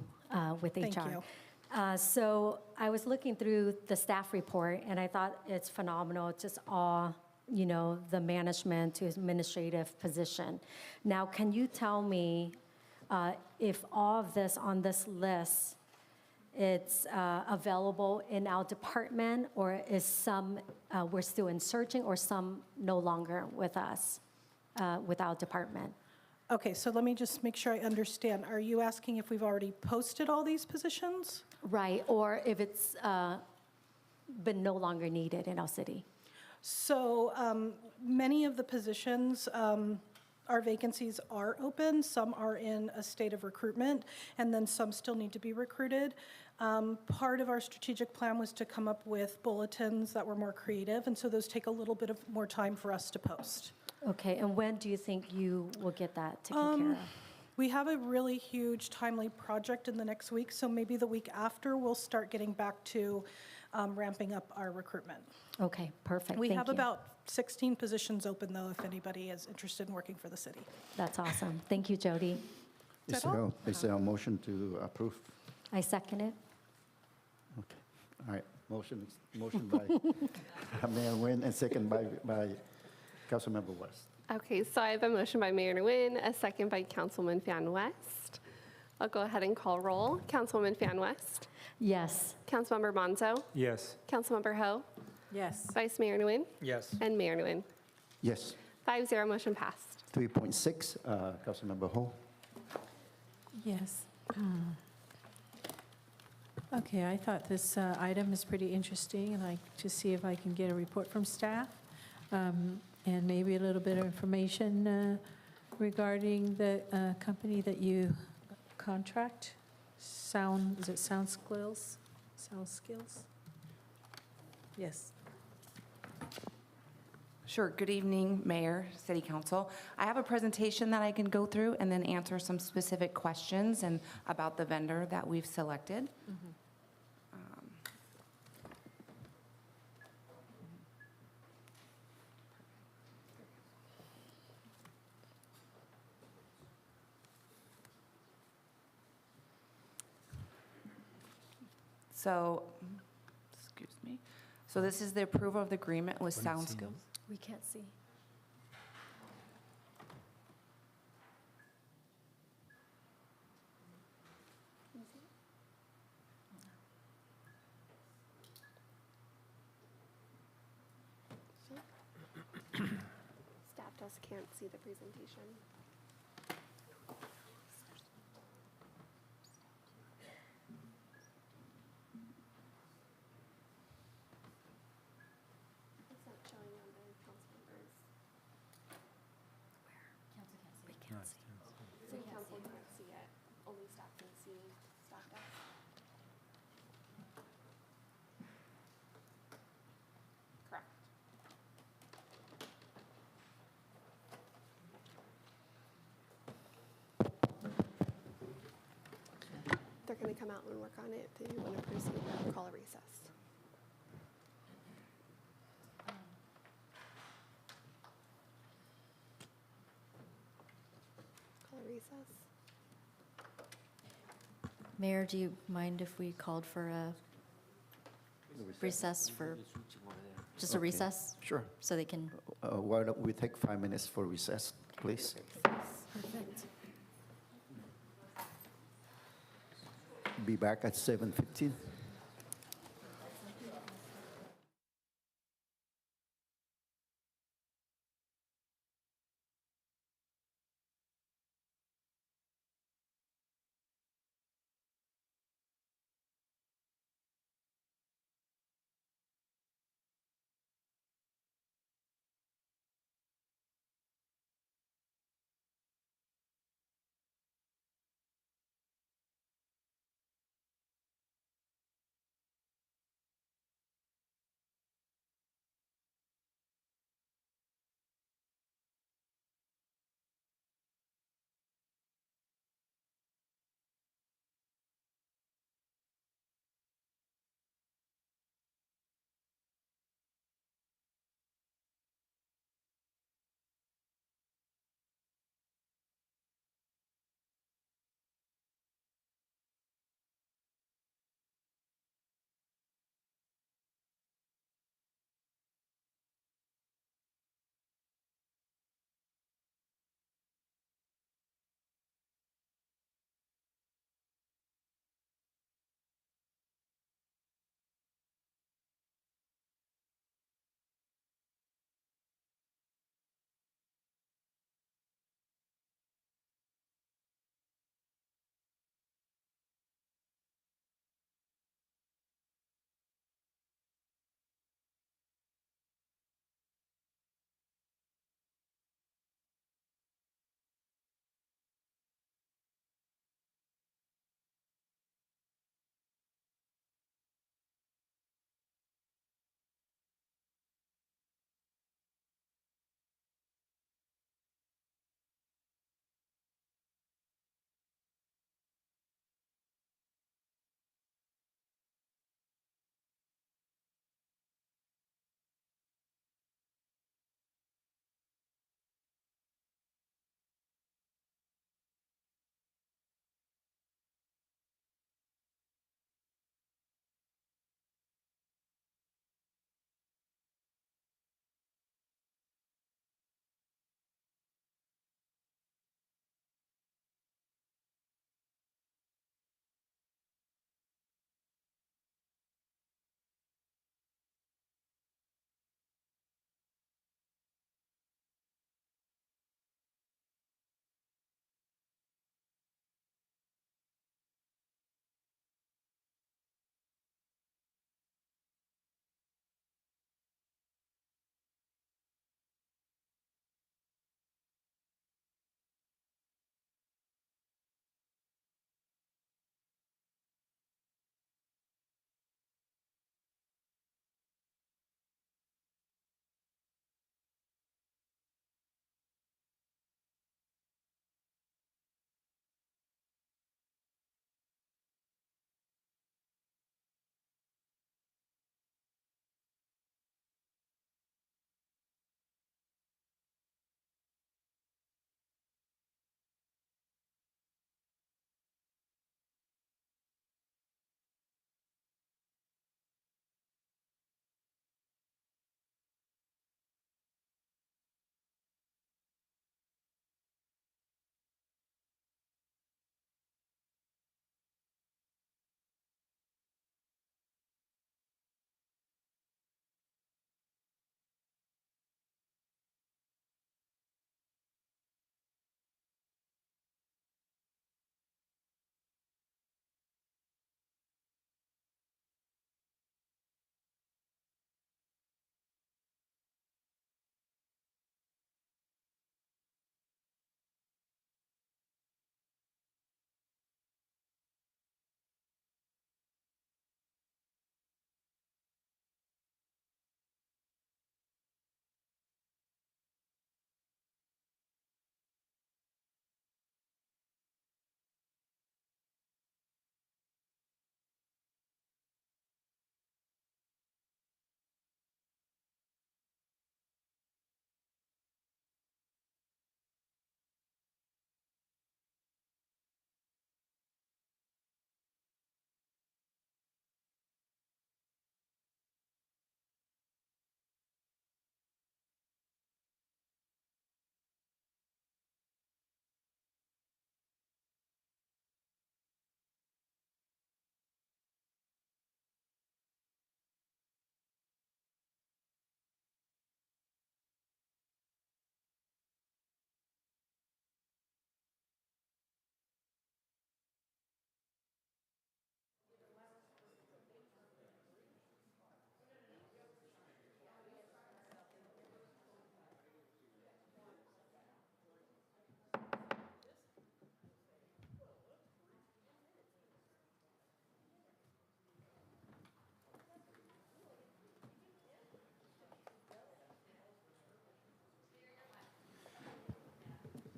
with HR. Thank you. So I was looking through the staff report, and I thought it's phenomenal, just all, the management to administrative position. Now, can you tell me if all of this on this list, it's available in our department, or is some we're still in searching, or some no longer with us, with our department? Okay, so let me just make sure I understand. Are you asking if we've already posted all these positions? Right, or if it's been no longer needed in our city? So many of the positions, our vacancies are open. Some are in a state of recruitment, and then some still need to be recruited. Part of our strategic plan was to come up with bulletins that were more creative, and so those take a little bit of more time for us to post. Okay, and when do you think you will get that taken care of? We have a really huge timely project in the next week, so maybe the week after, we'll start getting back to ramping up our recruitment. Okay, perfect. We Thank have you. about 16 positions open, though, if anybody is interested in working for the city. That's awesome. Thank you, Jody. Is there a motion to approve? I second it. Okay, all right, motion by Mayor Nguyen and second by Councilmember West. Okay, so I have a motion by Mayor Nguyen, a second by Councilwoman Fan West. I'll go ahead and call roll. Councilwoman Fan West? Yes. Councilmember Monzo? Yes. Councilmember Ho? Yes. Vice Mayor Nguyen? Yes. And Mayor Nguyen. Yes. 5-0, motion passed. 3.6, Councilmember Ho. Yes. Okay, I thought this item is pretty interesting, and I to see if I can get a report from staff, and maybe a little bit of information regarding the company that you contract. Is it Sound Skills? Sound Skills? Yes. Sure. Good evening, Mayor, City Council. I have a presentation that I can go through and then answer some specific questions and about the vendor that we've selected. So, excuse me. So this is the approval of the agreement with Sound Skills. We can't see. Staff just can't see the presentation. It's not showing on the council members. We can't see. City council can't see it, only staff can see staff does. Correct. They're going to come out and work on it. If you want to proceed, I'll call a recess. Call a recess. Mayor, do you mind if we called for a recess for, just a Okay. recess? Sure. So they can, Why don't we take 5 minutes for recess, please? perfect. Be back at 7:15.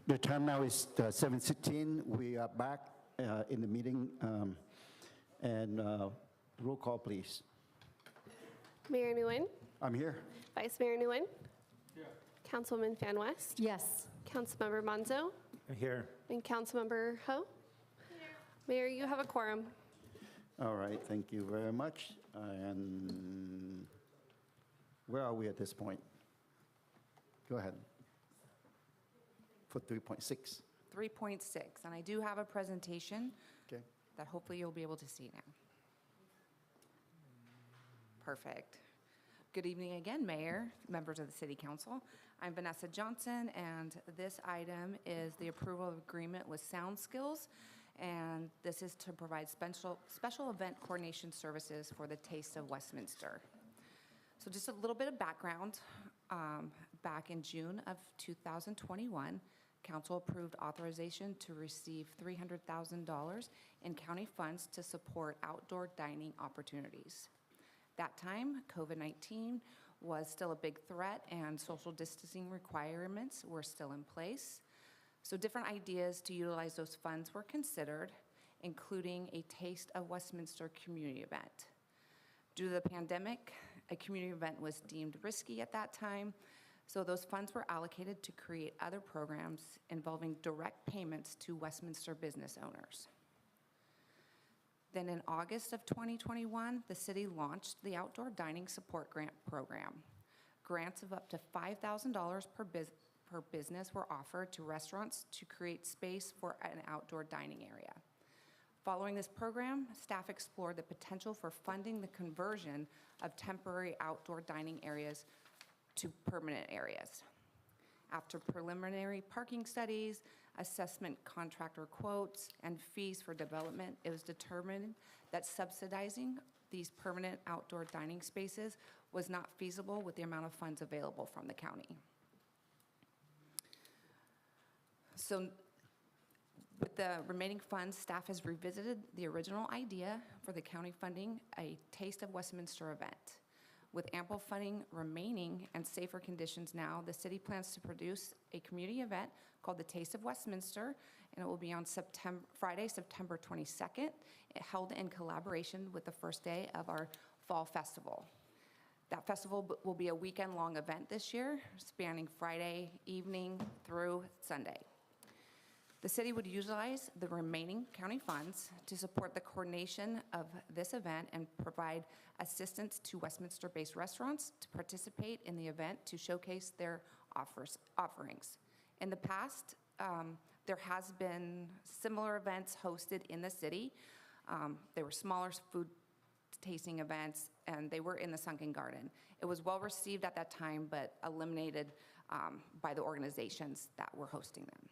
The time now is 7:16. We are back in the meeting. And roll call, please. Mayor Nguyen, I'm here. Vice Mayor Nguyen. Councilwoman Fan West. Yes. Councilmember Monzo. I'm here. And Councilmember Ho. Mayor, you have a quorum. All right, thank you very much. And where are we at this point? Go ahead. For 3.6. 3.6, and I do have a presentation Okay. that hopefully you'll be able to see now. Perfect. Good evening again, Mayor, members of the City Council. I'm Vanessa Johnson, and this item is the approval of agreement with Sound Skills, and this is to provide special event coordination services for the Taste of Westminster. So just a little bit of background. Back in June of 2021, Council approved authorization to receive $300,000 in county funds to support outdoor dining opportunities. That time, COVID-19 was still a big threat and social distancing requirements were still in place. So different ideas to utilize those funds were considered, including a Taste of Westminster community event. Due to the pandemic, a community event was deemed risky at that time, so those funds were allocated to create other programs involving direct payments to Westminster business owners. Then in August of 2021, the city launched the Outdoor Dining Support Grant Program. Grants of up to $5,000 per business were offered to restaurants to create space for an outdoor dining area. Following this program, staff explored the potential for funding the conversion of temporary outdoor dining areas to permanent areas. After preliminary parking studies, assessment contractor quotes, and fees for development, it was determined that subsidizing these permanent outdoor dining spaces was not feasible with the amount of funds available from the county. So with the remaining funds, staff has revisited the original idea for the county funding a Taste of Westminster event. With ample funding remaining and safer conditions now, the city plans to produce a community event called the Taste of Westminster, and it will be on Friday, September 22nd, held in collaboration with the first day of our fall festival. That festival will be a weekend-long event this year, spanning Friday evening through Sunday. The city would utilize the remaining county funds to support the coordination of this event and provide assistance to Westminster-based restaurants to participate in the event to showcase their offerings. In the past, there has been similar events hosted in the city. They were smaller food tasting events, and they were in the Sunken Garden. It was well received at that time, but eliminated by the organizations that were hosting them.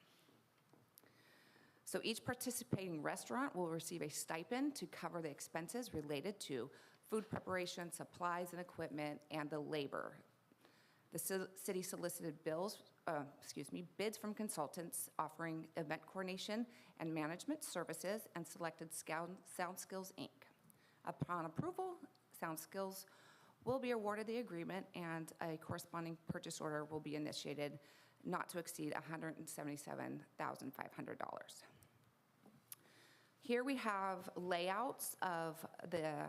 So each participating restaurant will receive a stipend to cover the expenses related to food preparation, supplies and equipment, and the labor. The city solicited bids from consultants offering event coordination and management services and selected Sound Skills, Inc. Upon approval, Sound Skills will be awarded the agreement and a corresponding purchase order will be initiated not to exceed $177,500. Here we have layouts of the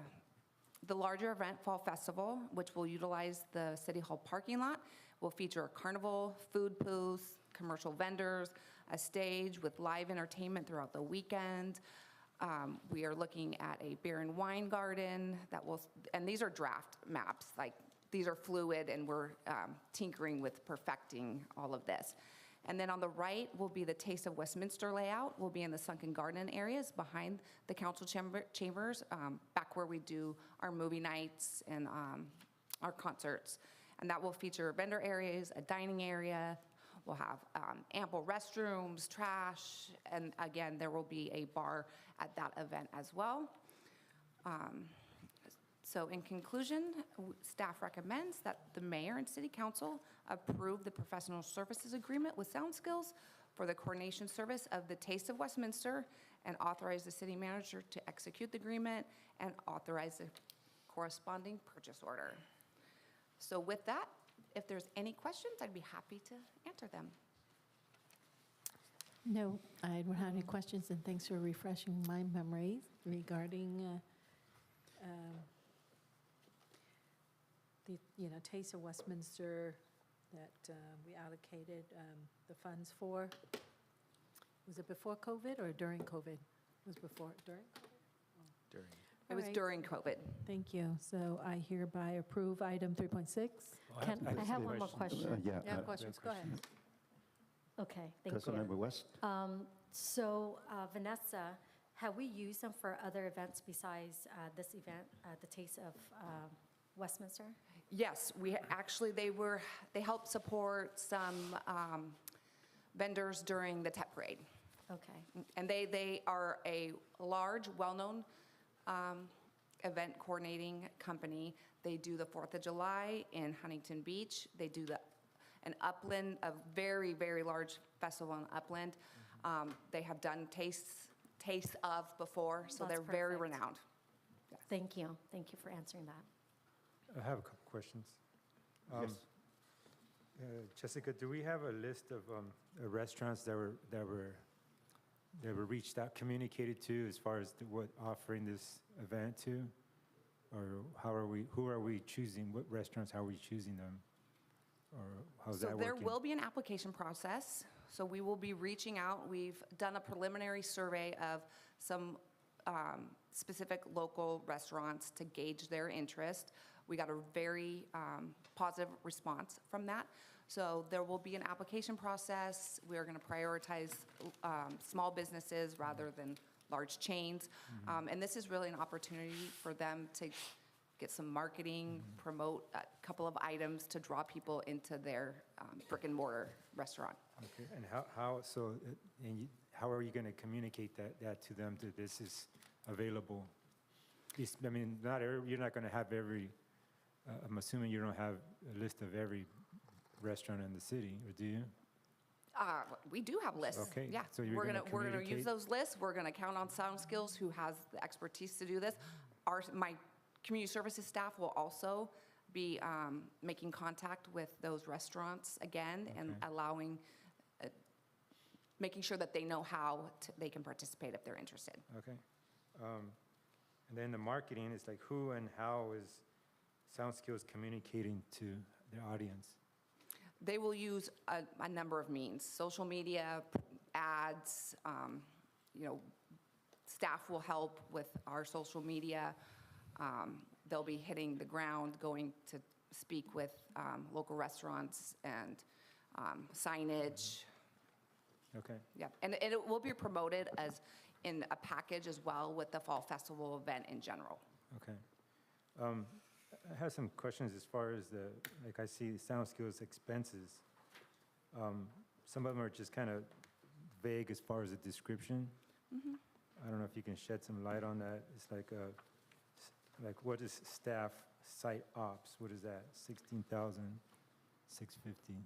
larger event, Fall Festival, which will utilize the City Hall parking lot. Will feature a carnival, food booths, commercial vendors, a stage with live entertainment throughout the weekend. We are looking at a beer and wine garden that will, and these are draft maps, like these are fluid and we're tinkering with perfecting all of this. And then on the right will be the Taste of Westminster layout. Will be in the Sunken Garden areas behind the council chambers, back where we do our movie nights and our concerts. And that will feature vendor areas, a dining area. We'll have ample restrooms, trash, and again, there will be a bar at that event as well. So in conclusion, staff recommends that the mayor and city council approve the professional services agreement with Sound Skills for the coordination service of the Taste of Westminster and authorize the city manager to execute the agreement and authorize the corresponding purchase order. So with that, if there's any questions, I'd be happy to answer them. No, I don't have any questions, and thanks for refreshing my memory regarding the, Taste of Westminster that we allocated the funds for. Was it before COVID or during COVID? It was before, during? During. It was All right. during COVID. Thank you. So I hereby approve item 3.6. I have one more question. Yeah, questions, go ahead. Okay, thank you. Councilmember West? So Vanessa, have we used them for other events besides this event, the Taste of Westminster? Yes, they helped support some vendors during the TEP parade. Okay. And they are a large, well-known event coordinating company. They do the 4th of July in Huntington Beach. They do an Upland, a very, very large festival in Upland. They have done tastes of before, so That's they're very perfect. renowned. Thank you. Thank you for answering that. I have a couple questions. Yes. Jessica, do we have a list of restaurants that were reached out, communicated to as far as what offering this event to? Or who are we choosing? What restaurants, how are we choosing them? Or how's that So working? there will be an application process. So we will be reaching out. We've done a preliminary survey of some specific local restaurants to gauge their interest. We got a very positive response from that. So there will be an application process. We are going to prioritize small businesses rather than large chains. And this is really an opportunity for them to get some marketing, promote a couple of items to draw people into their brick and mortar restaurant. Okay, and how are you going to communicate that to them, that this is available? I mean, you're not going to have every, I'm assuming you don't have a list of every restaurant in the city, or do you? We do have lists. Okay, Yeah, so you're we're gonna gonna use communicate? those lists. We're gonna count on Sound Skills, who has the expertise to do this. My community services staff will also be making contact with those restaurants again and allowing, making sure that they know how they can participate if they're interested. Okay. And then the marketing is like, who and how is Sound Skills communicating to their audience? They will use a number of means: social media, ads. Staff will help with our social media. They'll be hitting the ground, going to speak with local restaurants and signage. Okay. Yeah, and it will be promoted as in a package as well with the Fall Festival event in general. Okay. I have some questions as far as I see Sound Skills expenses. Some of them are just kind of vague as far as the description. I don't know if you can shed some light on that. It's like what is staff site ops? What is that? $16,650.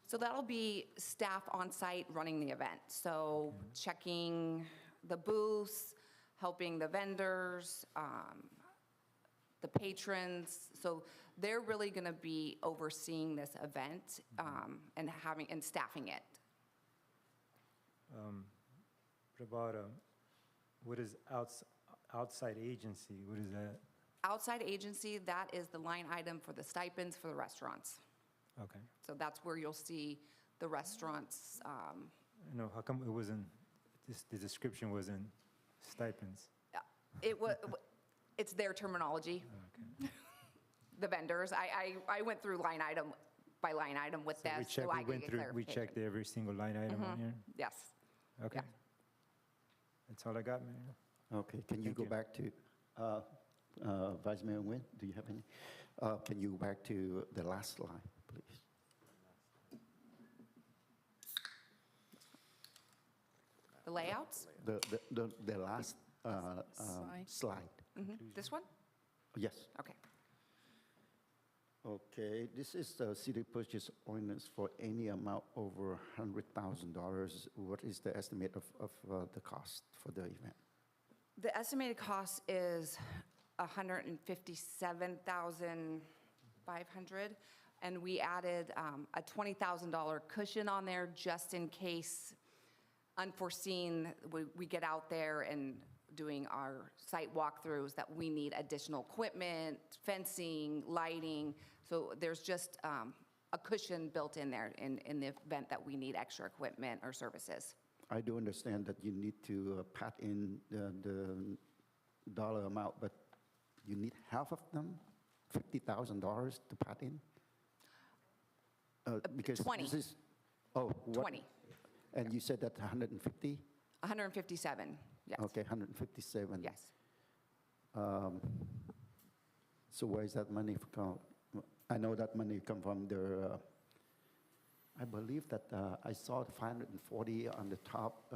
So that'll be staff on site running the event. So checking the booths, helping the vendors, the patrons. So they're really going to be overseeing this event and staffing it. What about what is outside agency? What is that? Outside agency, that is the line item for the stipends for the restaurants. Okay. So that's where you'll see the restaurants. No, how come it wasn't? The description wasn't stipends. It's their terminology. The vendors. I went through line item by line item with this, so I could get clarification. We checked every single line item on here? Yes. Okay. Yeah. That's all I got, Mayor. Okay, can you go back to, Vice Mayor Nguyen, do you have any? Can you go back to the last slide, please? The layouts? The last slide. This one? Yes. Okay. Okay, this is the city purchase ordinance for any amount over $100,000. What is the estimate of the cost for the event? The estimated cost is $157,500. And we added a $20,000 cushion on there just in case unforeseen, we get out there and doing our site walkthroughs that we need additional equipment, fencing, lighting. So there's just a cushion built in there in the event that we need extra equipment or services. I do understand that you need to pat in the dollar amount, but you need half of them, $50,000 to pat in? Because 20. This is, oh, what? 20. And you said that 150? 157, yes. Okay, 157. Yes. So where is that money come? I know that money come from the, I believe that I saw 540 on the top.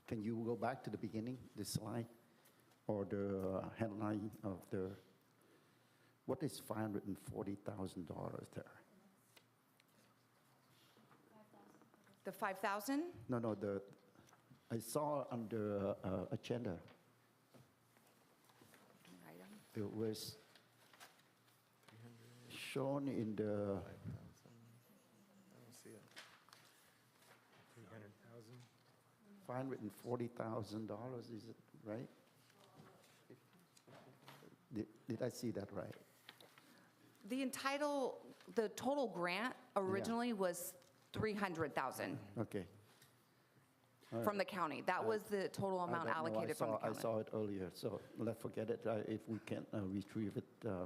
Can you go back to the beginning, the slide? Or the headline of the, what is $540,000 there? The 5,000? No, I saw under agenda. It was shown in the, I don't see it. 300,000? $540,000, is it right? Did I see that right? The total grant originally was 300,000 Okay. All from right. the county. That was the total amount I don't know. allocated from the I county. saw it earlier, so let's forget it if we can't retrieve it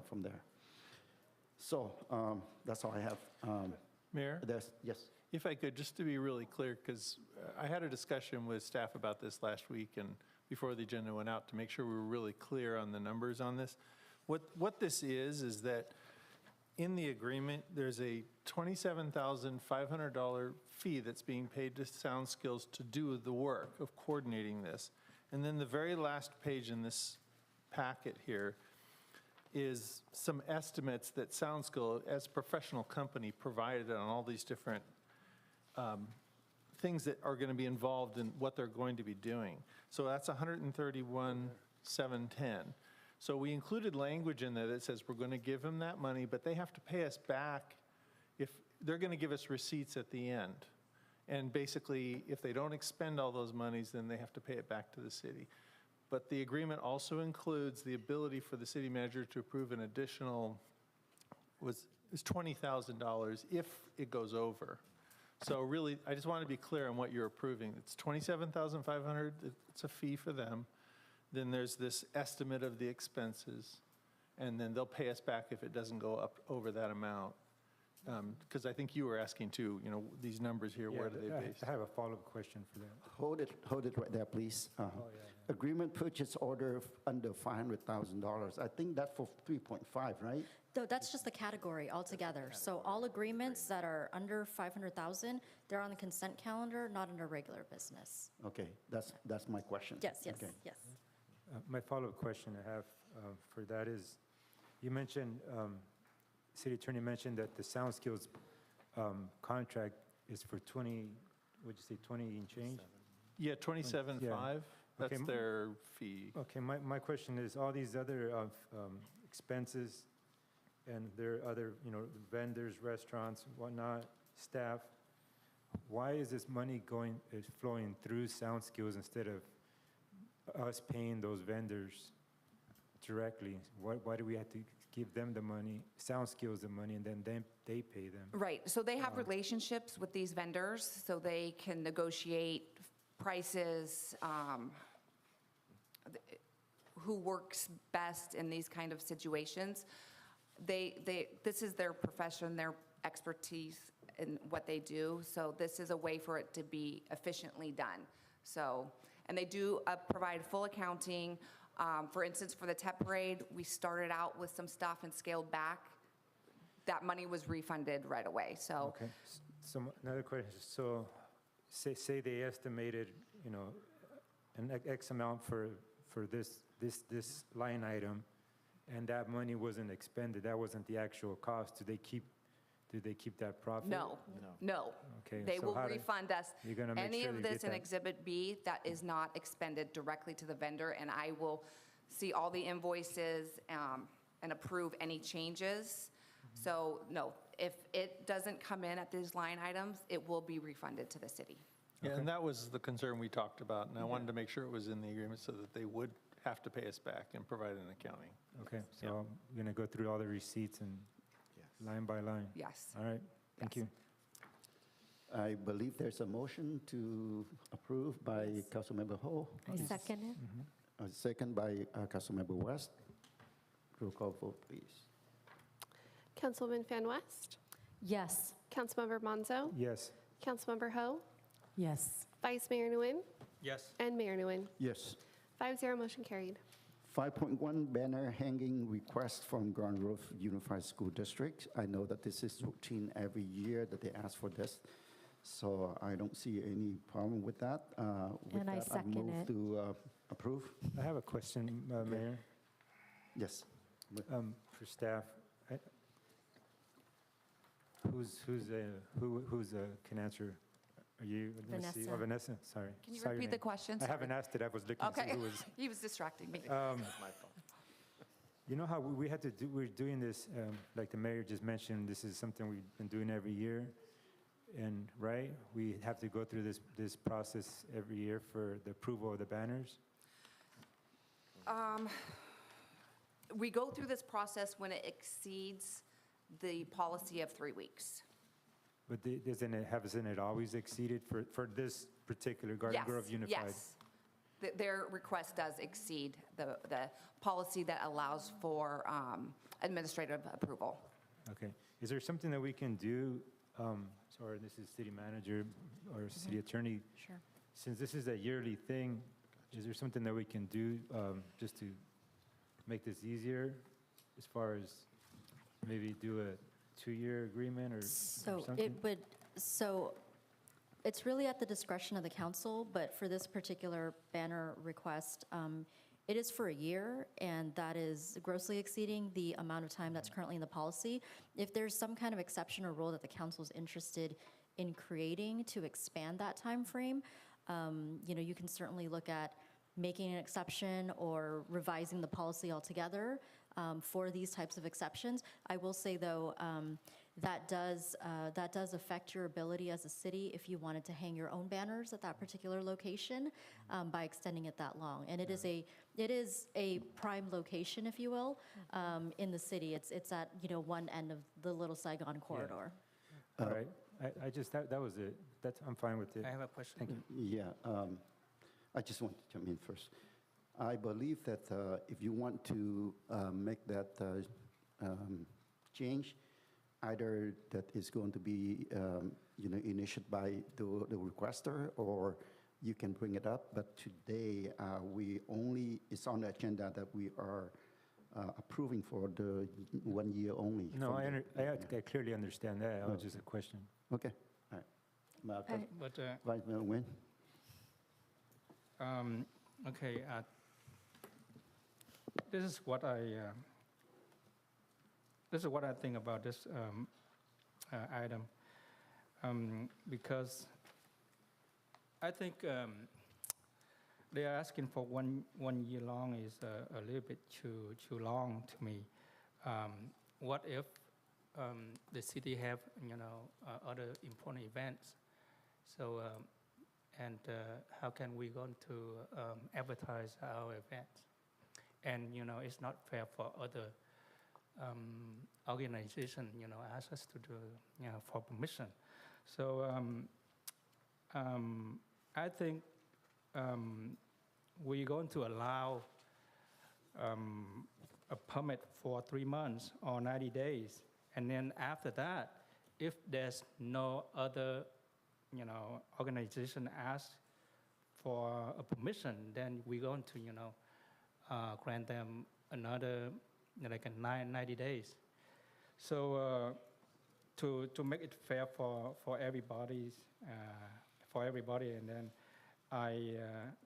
from there. So that's all I have. Mayor? Yes. If I could, just to be really clear, because I had a discussion with staff about this last week and before the agenda went out to make sure we were really clear on the numbers on this. What this is that in the agreement, there's a $27,500 fee that's being paid to Sound Skills to do the work of coordinating this. And then the very last page in this packet here is some estimates that Sound Skill, as a professional company, provided on all these different things that are going to be involved in what they're going to be doing. So that's $131,710. So we included language in there that says we're going to give them that money, but they have to pay us back if they're going to give us receipts at the end. And basically, if they don't expend all those monies, then they have to pay it back to the city. But the agreement also includes the ability for the city manager to approve an additional, is $20,000 if it goes over. So really, I just want to be clear on what you're approving. It's $27,500, it's a fee for them. Then there's this estimate of the expenses, and then they'll pay us back if it doesn't go up over that amount. Because I think you were asking too, these numbers here, where do they base? I have a follow-up question for that. Hold it right there, please. Agreement purchase order under $500,000. I think that's for 3.5, right? So that's just the category altogether. So all agreements that are under 500,000, they're on the consent calendar, not under regular business. Okay, that's my question. Yes. Okay. My follow-up question I have for that is, you mentioned, City Attorney mentioned that the Sound Skills contract is for 20, what'd you say, 20 and change? Yeah, 27.5, that's Okay. their fee. Okay, my question is, all these other expenses, and there are other, vendors, restaurants, whatnot, staff, why is this money flowing through Sound Skills instead of us paying those vendors directly? Why do we have to give them the money, Sound Skills the money, and then they pay them? Right, so they have relationships with these vendors, so they can negotiate prices, who works best in these kind of situations. This is their profession, their expertise in what they do, so this is a way for it to be efficiently done. So, and they do provide full accounting. For instance, for the TEP Parade, we started out with some stuff and scaled back. That money was refunded right away, so. Okay, so another question, so say they estimated, an X amount for this line item, and that money wasn't expended, that wasn't the actual cost, do they keep that profit? No. Okay. They so will how do- refund us You're gonna make any sure of they this get in that? Exhibit B that is not expended directly to the vendor, and I will see all the invoices and approve any changes. Mm-hmm. So, no, If it doesn't come in at these line items, it will be refunded to the city. Yeah, and that was the concern we talked about, and I wanted to make sure it was in the agreement so that they would have to pay us back and provide an accounting. Okay, so I'm going to go through all the receipts and line by line. Yes. All right, thank you. I believe there's a motion to approve by Councilmember Ho. I second it. A second by Councilmember West. Roll call vote, please. Councilwoman Fan West, Yes. Councilmember Monzo, Yes. Councilmember Ho, Yes. Vice Mayor Nguyen, Yes. and Mayor Nguyen. Yes. 5-0 motion carried. 5.1 banner hanging request from Grand Roof Unified School District. I know that this is routine every year that they ask for this, so I don't see any problem with that. With And I that, second move it. to approve. I have a question, Mayor, Yes. for staff. Who's can answer? Are you? Let me see. Vanessa. Oh, Vanessa, sorry. Can you Saw your repeat the name. question? I haven't asked it. I was looking to see Okay, who was. he was distracting me. You know how we had to do, we're doing this, like the mayor just mentioned, this is something we've been doing every year. And, right, we have to go through this process every year for the approval of the banners? We go through this process when it exceeds the policy of 3 weeks. But hasn't it always exceeded for this particular Garden Grove Unified? Yes. Their request does exceed the policy that allows for administrative approval. Okay. Is there something that we can do, sorry, this is city manager or city attorney? Sure. Since this is a yearly thing, is there something that we can do just to make this easier as far as maybe do a 2-year agreement or something? So it's really at the discretion of the council, but for this particular banner request, it is for a year, and that is grossly exceeding the amount of time that's currently in the policy. If there's some kind of exception or rule that the council is interested in creating to expand that time frame, you can certainly look at making an exception or revising the policy altogether for these types of exceptions. I will say, though, that does affect your ability as a city if you wanted to hang your own banners at that particular location by extending it that long. And it is a prime location, if you will, in the city. It's at one end of the Little Saigon corridor. All right. I just, that was it. I'm fine with it. I have a question. Thank you. Yeah, I just want to jump in first. I believe that if you want to make that change, either that is going to be initiated by the requester, or you can bring it up. But today, it's on the agenda that we are approving for the 1 year only. No, I clearly understand that. It was just a question. Okay, all right. But, Vice Mayor Nguyen? okay, this is what I think about this item, because I think they are asking for one year long is a little bit too long to me. What if the city have other important events? So how can we going to advertise our events? And it's not fair for other organization ask us to do for permission. So I think we're going to allow a permit for 3 months or 90 days, and then after that, if there's no other organization ask for a permission, then we're going to grant them another like 90 days. So to make it fair for everybody, and then I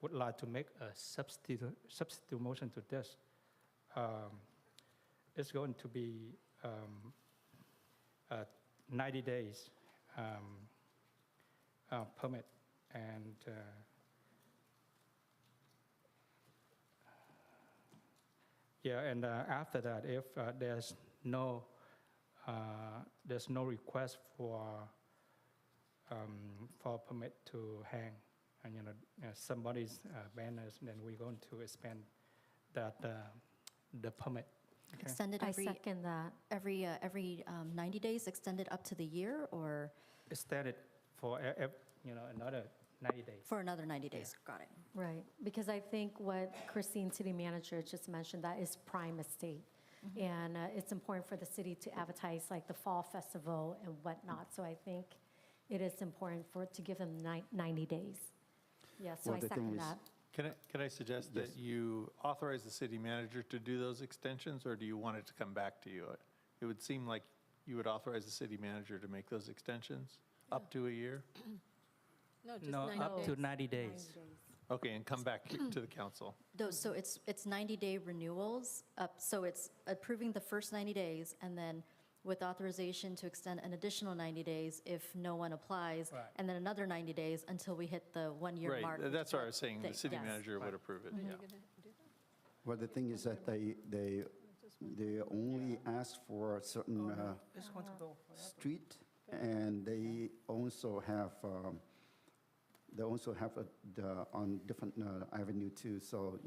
would like to make a substitute motion to this. It's going to be 90 days permit, and after that, if there's no there's no request for permit to hang, and somebody's banners, then we're going to expand that the permit. Okay. Extended I every, second that. every 90 days, extended up to the year, or Extended for another 90 days. for another 90 days? Got it. Right, because I think what Christine, city manager, just mentioned, that is prime estate. And it's important for the city to advertise like the fall festival and whatnot. So I think it is important to give them 90 days. Yeah, so Well, I the thing second is- that. Can I suggest that you authorize the city manager to do those extensions, or do you want it to come back to you? It would seem like you would authorize the city manager to make those extensions up to a year? No, up to 90 days. Okay, and come back to the council. So it's 90-day renewals, so it's approving the first 90 days, and then with authorization to extend an additional 90 days if no one applies, Right. and then another 90 days until we hit the one-year mark. Right, that's what I was saying, the thing, city yes. manager would approve it, yeah. Well, the thing is that they only ask for a certain street, and they also have on different avenue too. So,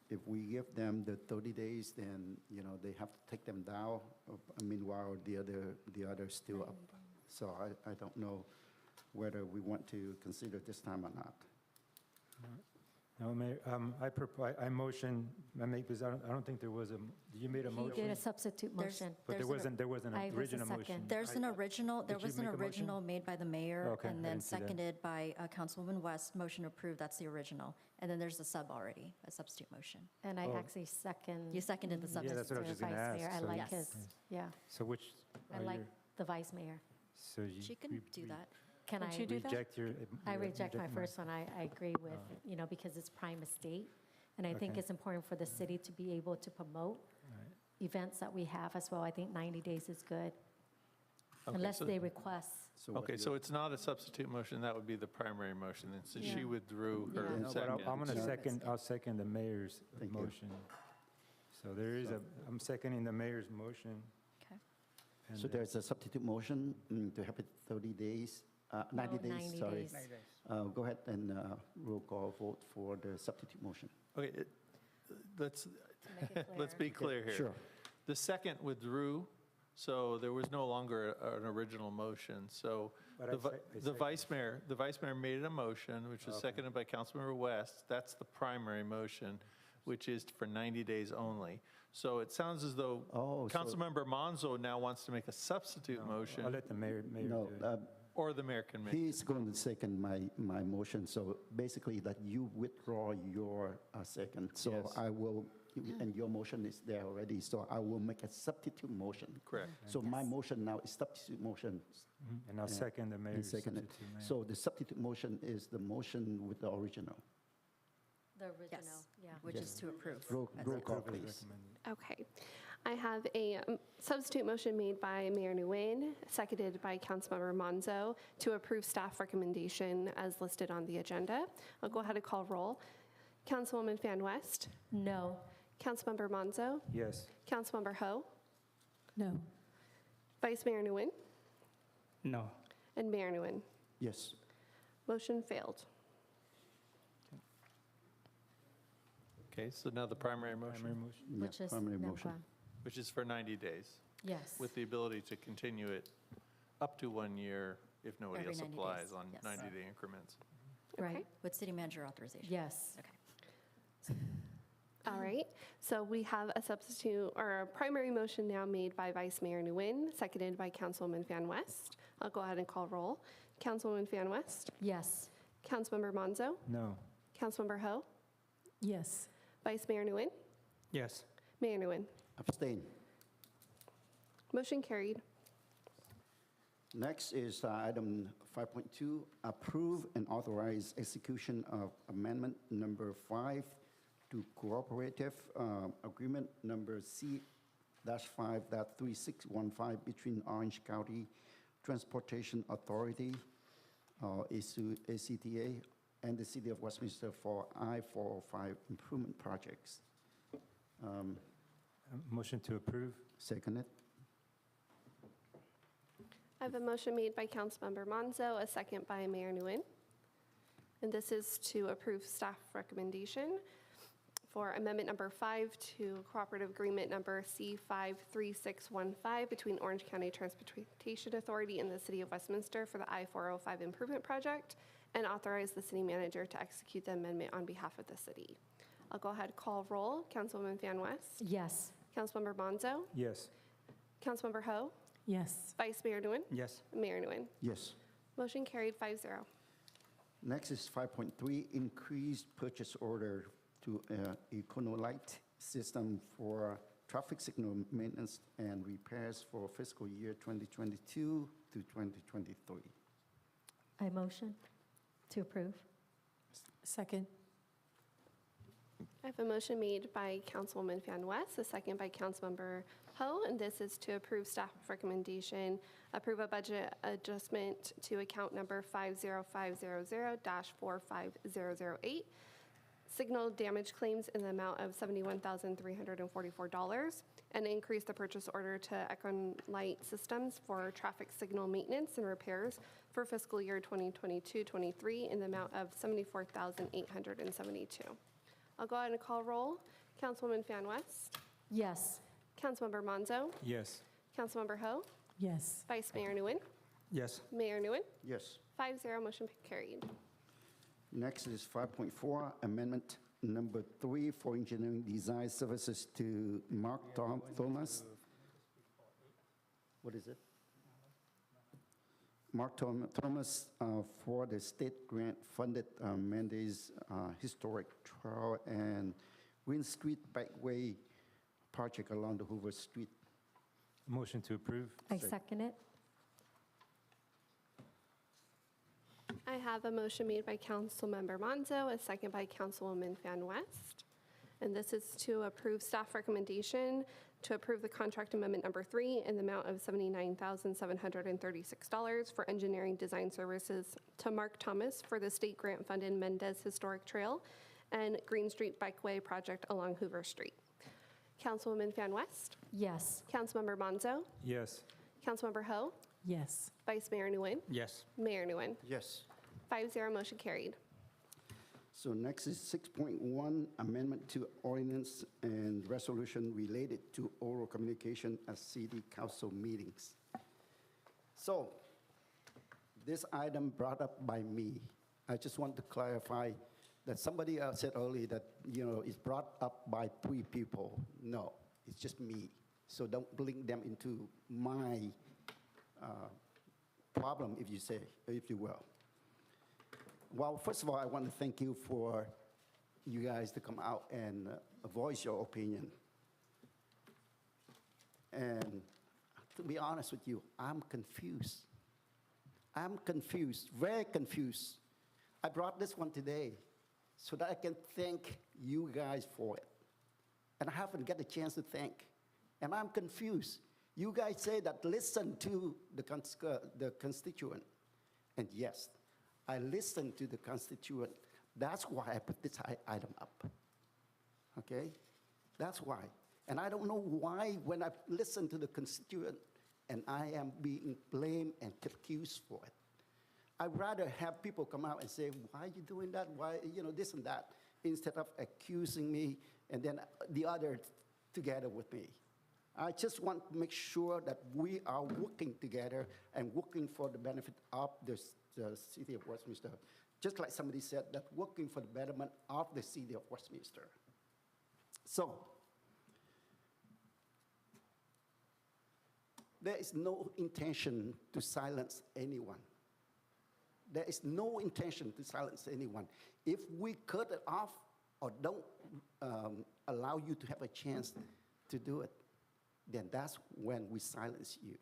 if we give them the 30 days, then, they have to take them down. Meanwhile, the other is still up. So I don't know whether we want to consider this time or not. No, Mayor, I motion, because I don't think there was you made a He motion? did a substitute motion. But there wasn't an I was a original second. motion. There was an make a motion? original made by the mayor, Okay, I and then didn't see that. seconded by Councilwoman West, motion approved, that's the original. And then there's a sub already, a substitute motion. And I Oh. actually second. You seconded the Yeah, substitute. that's what I was just going to Vice Mayor. ask. I so- like Yes. his, yeah, So which I are like your, the vice mayor. so you She can do that. Can I? Would you do that? reject your? I your- reject my mine? first one. I agree with, because it's prime estate. And I think Okay. it's important for the city to be able to promote Right. events that we have as well. I think 90 days is good, Okay, unless so- they request. So what Okay, do so you- it's not a substitute motion, that would be the primary motion, and since she Yeah. withdrew Yeah. her No, but second. I'm going to Second. I'll second the mayor's Thank you. motion. So there is I'm seconding the mayor's motion. Okay. and So then- there's a substitute motion to have it 30 days, 90 No, days, 90 sorry. days. Go ahead and roll call vote for the substitute motion. Okay, let's, make it let's be clear here. Sure. The second withdrew, so there was no longer an original motion. So But the I vi- sec- I the vice mayor made a motion, which was Okay. seconded by Councilmember West. That's the primary motion, which is for 90 days only. So it sounds as though Oh, so- Councilmember Monzo now wants to make a substitute I'll motion, let the mayor No, do it. or the mayor can make it. he's going to second my motion, so basically that you withdraw your second. So Yes. I will, and your motion is there already, so I will make a substitute motion. Correct. So my motion now is substitute motion. Mhm, And I'll Yeah. second the and mayor's second it. substitute mayor. So the substitute motion is the motion with the original. The original, Yes. yeah. Which is to approve. Roll as roll a- call, Approve as please. recommended. Okay. I have a substitute motion made by Mayor Nguyen, seconded by Councilmember Monzo, to approve staff recommendation as listed on the agenda. I'll go ahead and call roll. Councilwoman Fan West, No, Councilmember Monzo, Yes. Councilmember Ho, No. Vice Mayor Nguyen, No. and Mayor Nguyen. Yes. Motion failed. Okay, so now the primary Primary motion, motion. Yeah, which is, primary no, motion. go on. which is for 90 days, Yes. with the ability to continue it up to 1 year if nobody Every else 90 applies days, on yes. 90-day increments. Right, With city manager authorization. yes. Okay. All right, so we have a substitute, or a primary motion now made by Vice Mayor Nguyen, seconded by Councilwoman Fan West. I'll go ahead and call roll. Councilwoman Fan West, Yes. Councilmember Monzo, No. Councilmember Ho, Yes. Vice Mayor Nguyen, Yes. Mayor Nguyen. Abstain. Motion carried. Next is item 5.2, approve and authorize execution of amendment number 5 to cooperative agreement number C-5.3615 between Orange County Transportation Authority, ACTA, and the City of Westminster for I-405 improvement projects. Motion to approve? Second it. I have a motion made by Councilmember Monzo, a second by Mayor Nguyen. And this is to approve staff recommendation for amendment number 5 to cooperative agreement number C53615 between Orange County Transportation Authority and the City of Westminster for the I-405 improvement project, and authorize the city manager to execute the amendment on behalf of the city. I'll go ahead and call roll. Councilwoman Fan West. Yes. Councilmember Monzo. Yes. Councilmember Ho. Yes. Vice Mayor Nguyen. Yes. Mayor Nguyen. Yes. Motion carried 5-0. Next is 5.3, increased purchase order to Econolite system for traffic signal maintenance and repairs for fiscal year 2022 to 2023. I motion to approve. Second. I have a motion made by Councilwoman Fan West, a second by Councilmember Ho, and this is to approve staff recommendation, approve a budget adjustment to account number 50500-45008, signal damage claims in the amount of $71,344, and increase the purchase order to Econolite Systems for traffic signal maintenance and repairs for fiscal year 2022-23 in the amount of $74,872. I'll go ahead and call roll. Councilwoman Fan West. Yes. Councilmember Monzo. Yes. Councilmember Ho. Yes. Vice Mayor Nguyen. Yes. Mayor Nguyen. Yes. 5-0, motion carried. Next is 5.4, amendment number 3 for engineering design services to Mark Thomas. What is it? Mark Thomas for the state grant-funded Mendes Historic Trail and Green Street Bikeway project along the Hoover Street. Motion to approve? I second it. I have a motion made by Councilmember Monzo, a second by Councilwoman Fan West. And this is to approve staff recommendation to approve the contract amendment number 3 in the amount of $79,736 for engineering design services to Mark Thomas for the state grant-funded Mendez Historic Trail and Green Street Bikeway project along Hoover Street. Councilwoman Fan West. Yes. Councilmember Monzo. Yes. Councilmember Ho. Yes. Vice Mayor Nguyen. Yes. Mayor Nguyen. Yes. 5-0, motion carried. So next is 6.1, amendment to ordinance and resolution related to oral communication at city council meetings. So this item brought up by me, I just want to clarify that somebody else said earlier that, it's brought up by 3 people. No, it's just me. So don't link them into my problem, if you will. Well, first of all, I want to thank you for you guys to come out and voice your opinion. And to be honest with you, I'm confused. I'm confused, very confused. I brought this one today so that I can thank you guys for it. And I haven't got a chance to thank. And I'm confused. You guys say that listen to the constituent. And yes, I listened to the constituent. That's why I put this item up. Okay? That's why. And I don't know why when I listen to the constituent and I am being blamed and accused for it. I'd rather have people come out and say, why are you doing that? Why, this and that, instead of accusing me and then the other together with me. I just want to make sure that we are working together and working for the benefit of the city of Westminster. Just like somebody said, that working for the betterment of the city of Westminster. So, there is no intention to silence anyone. There is no intention to silence anyone. If we cut it off or don't allow you to have a chance to do it, then that's when we silence you.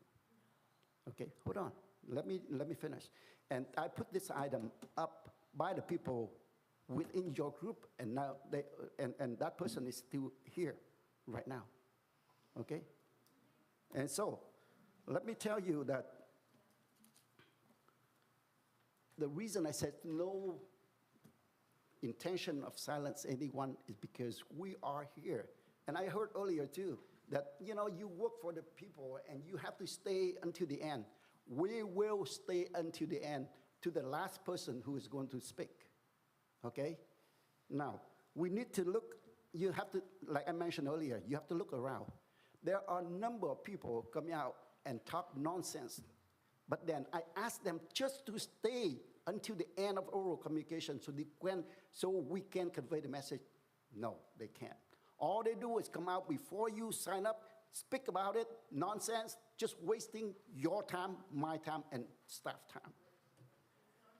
Okay, hold on. Let me finish. And I put this item up by the people within your group, and now and that person is still here right now. Okay? And so, let me tell you that the reason I said no intention of silence anyone is because we are here. And I heard earlier too, that, you know, you work for the people and you have to stay until the end. We will stay until the end to the last person who is going to speak, okay? Now, we need to look, you have to, like I mentioned earlier, you have to look around. There are a number of people coming out and talk nonsense, but then I ask them just to stay until the end of oral communication so we can convey the message. No, they can't. All they do is come out before you sign up, speak about it, nonsense, just wasting your time, my time, and staff time.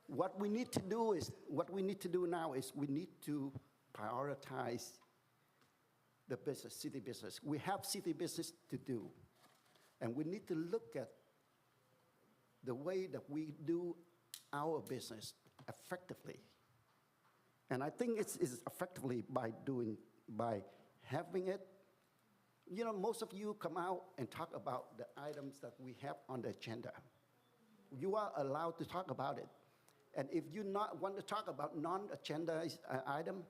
What we need to do now is we need to prioritize the business, city business. We have city business to do, and we need to look at the way that we do our business effectively. And I think it's effectively by having it. You know, most of you come out and talk about the items that we have on the agenda. You are allowed to talk about it. And if you not want to talk about non-agenda item,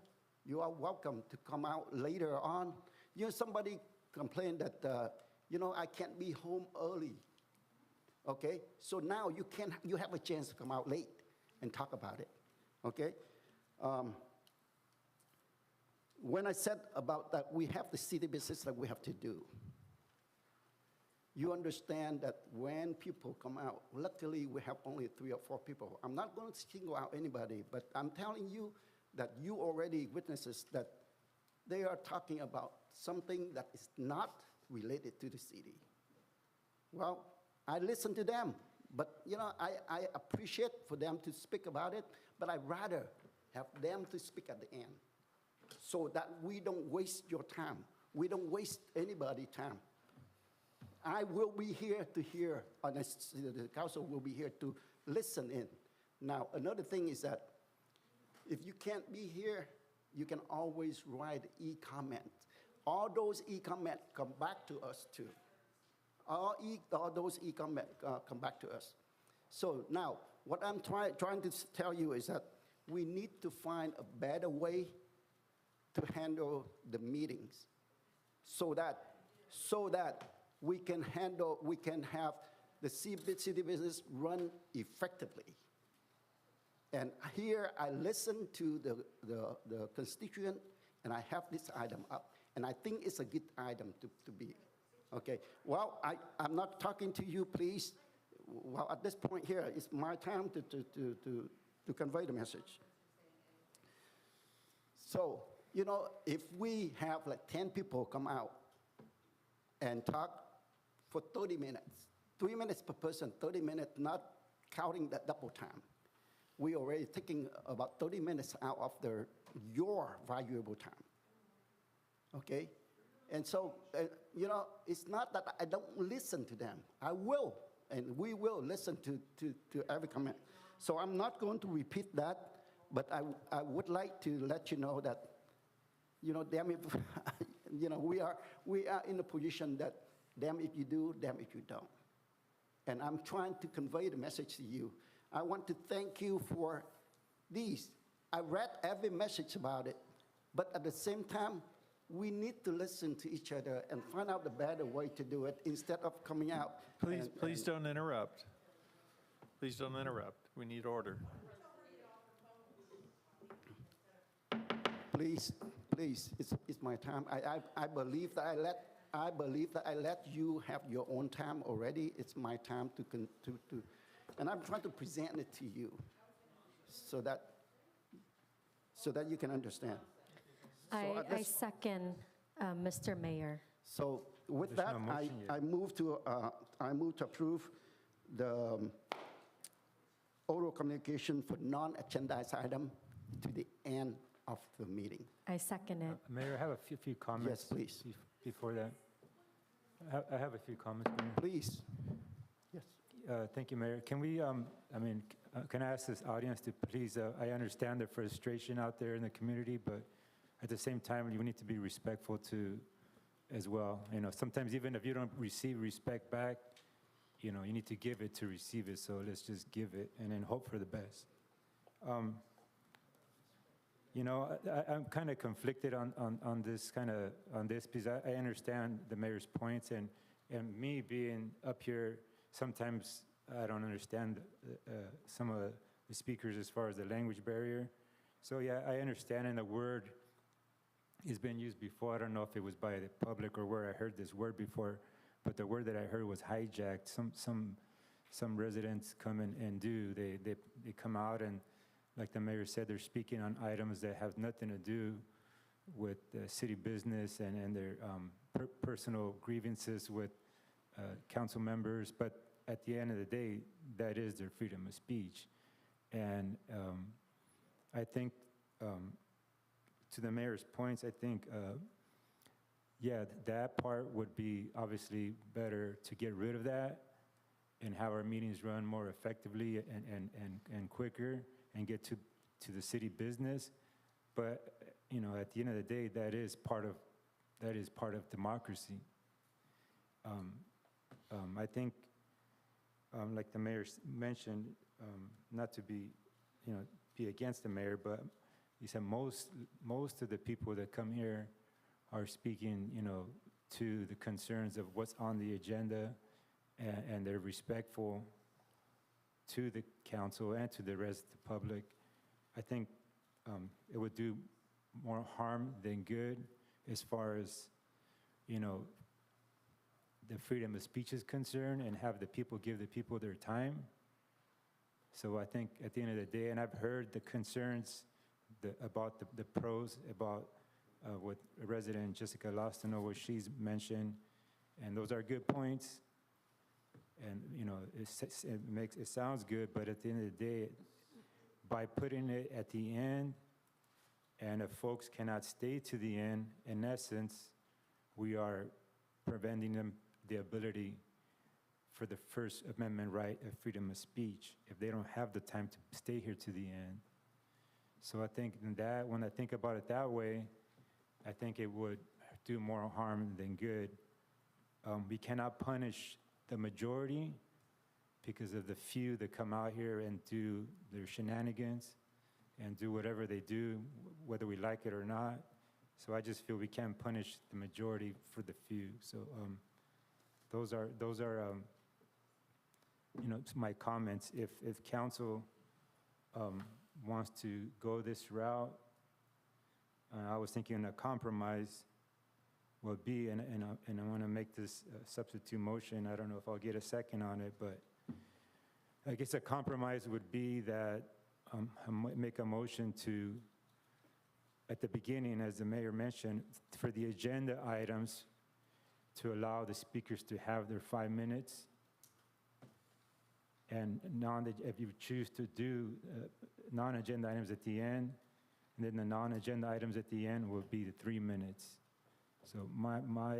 you are welcome to come out later on. You know, somebody complained that, you know, I can't be home early. Okay, so now you have a chance to come out late and talk about it. Okay. When I said about that, we have the city business that we have to do. You understand that when people come out, luckily we have only 3 or 4 people. I'm not going to single out anybody, but I'm telling you that you already witnesses that they are talking about something that is not related to the city. Well, I listen to them, but you know, I appreciate for them to speak about it, but I'd rather have them to speak at the end so that we don't waste your time. We don't waste anybody's time. I will be here to hear, the council will be here to listen in. Now, another thing is that if you can't be here, you can always write e-comment. All those e-comment come back to us too. All those e-comment come back to us. So now, what I'm trying to tell you is that we need to find a better way to handle the meetings so that we can have the city business run effectively. And here I listen to the constituent, and I have this item up, and I think it's a good item to be. Okay, well, I'm not talking to you, please. Well, at this point here, it's my time to convey the message. So, you know, if we have like 10 people come out and talk for 30 minutes, 3 minutes per person, 30 minutes, not counting that double time, we already taking about 30 minutes out of your valuable time, okay? And so, you know, it's not that I don't listen to them. I will, and we will listen to every comment. So I'm not going to repeat that, but I would like to let you know that, you know, damn if, you know, we are in a position that damn if you do, damn if you don't. And I'm trying to convey the message to you. I want to thank you for these. I read every message about it, but at the same time, we need to listen to each other and find out the better way to do it instead of coming out. Please don't interrupt. Please don't interrupt. We need order. Please, it's my time. I believe that I let you have your own time already. It's my time to and I'm trying to present it to you so that you can understand. I second Mr. Mayor. So with There's that, no motion yet. I move to approve the oral communication for non-agendized item to the end of the meeting. I second it. Mayor, I have a few comments. Yes, please. Before that. I have a few comments, Mayor. Please. Yes. Thank you, Mayor. Can we, can I ask this audience to please, I understand the frustration out there in the community, but at the same time, you need to be respectful to as well. You know, sometimes even if you don't receive respect back, you know, you need to give it to receive it. So let's just give it and then hope for the best. You know, I'm kind of conflicted on this because I understand the mayor's points, and me being up here, sometimes I don't understand some of the speakers as far as the language barrier. So yeah, I understand, and the word has been used before. I don't know if it was by the public or where I heard this word before, but the word that I heard was hijacked. Some residents come in and they come out, and like the mayor said, they're speaking on items that have nothing to do with city business and their personal grievances with council members. But at the end of the day, that is their freedom of speech. And I think, to the mayor's points, I think, yeah, that part would be obviously better to get rid of that and have our meetings run more effectively and quicker and get to the city business. But, you know, at the end of the day, that is part of democracy. I think, like the mayor mentioned, not to be, you know, be against the mayor, but he said most of the people that come here are speaking, you know, to the concerns of what's on the agenda, and they're respectful to the council and to the rest of the public. I think it would do more harm than good as far as, you know, the freedom of speech is concerned, and have the people give the people their time. So I think at the end of the day, and I've heard the concerns about the pros, about what resident Jessica Lostino, what she's mentioned, and those are good points. And, you know, it sounds good, but at the end of the day, by putting it at the end, and if folks cannot stay to the end, in essence, we are preventing them the ability for the First Amendment right of freedom of speech if they don't have the time to stay here to the end. So I think that when I think about it that way, I think it would do more harm than good. We cannot punish the majority because of the few that come out here and do their shenanigans and do whatever they do, whether we like it or not. So I just feel we can't punish the majority for the few. So those are you know, my comments. If council wants to go this route, I was thinking a compromise would be, and I want to make this substitute motion. I don't know if I'll get a second on it, but I guess a compromise would be that make a motion to, at the beginning, as the mayor mentioned, for the agenda items, to allow the speakers to have their 5 minutes. And if you choose to do non-agenda items at the end, and then the non-agenda items at the end will be the 3 minutes. So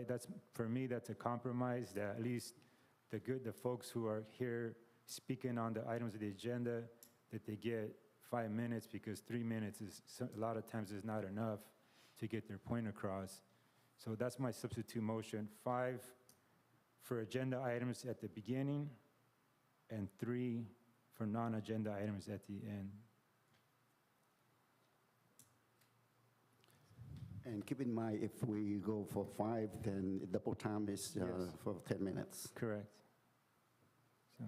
that's, for me, that's a compromise, that at least the folks who are here speaking on the items of the agenda, that they get 5 minutes, because 3 minutes is, a lot of times is not enough to get their point across. So that's my substitute motion: 5 for agenda items at the beginning, and 3 for non-agenda items at the end. And keep in mind, if we go for 5, then double time is Yes. for 10 minutes. Correct. So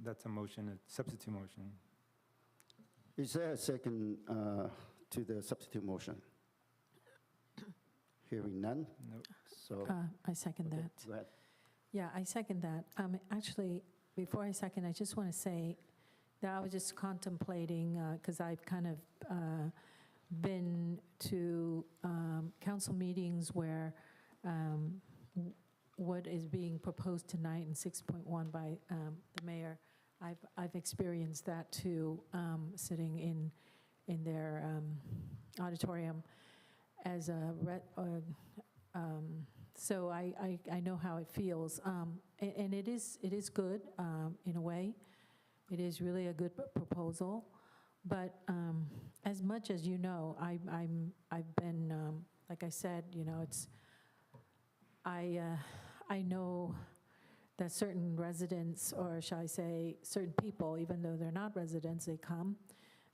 that's a motion, a substitute motion. Is there a second to the substitute motion? Hearing none? No. So, I second that. go ahead. Yeah, I second that. Actually, before I second, I just want to say that I was just contemplating, because I've kind of been to council meetings where what is being proposed tonight in 6.1 by the mayor, I've experienced that too, sitting in their auditorium as a so I know how it feels, and it is good in a way. It is really a good proposal, but as much as you know, I've been like I said, you know, I know that certain residents, or shall I say, certain people, even though they're not residents, they come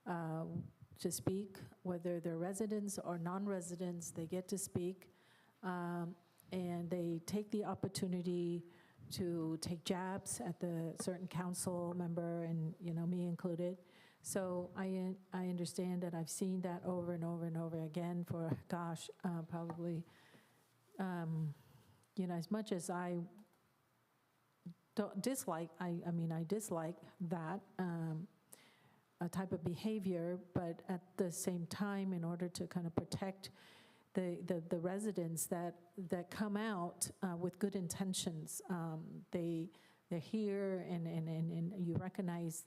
to speak, whether they're residents or non-residents, they get to speak. And they take the opportunity to take jabs at the certain council member and, me included. So I understand that I've seen that over and over and over again for, probably, as much as I don't dislike, I dislike that a type of behavior, but at the same time, in order to kind of protect the residents that come out with good intentions, they're here and you recognize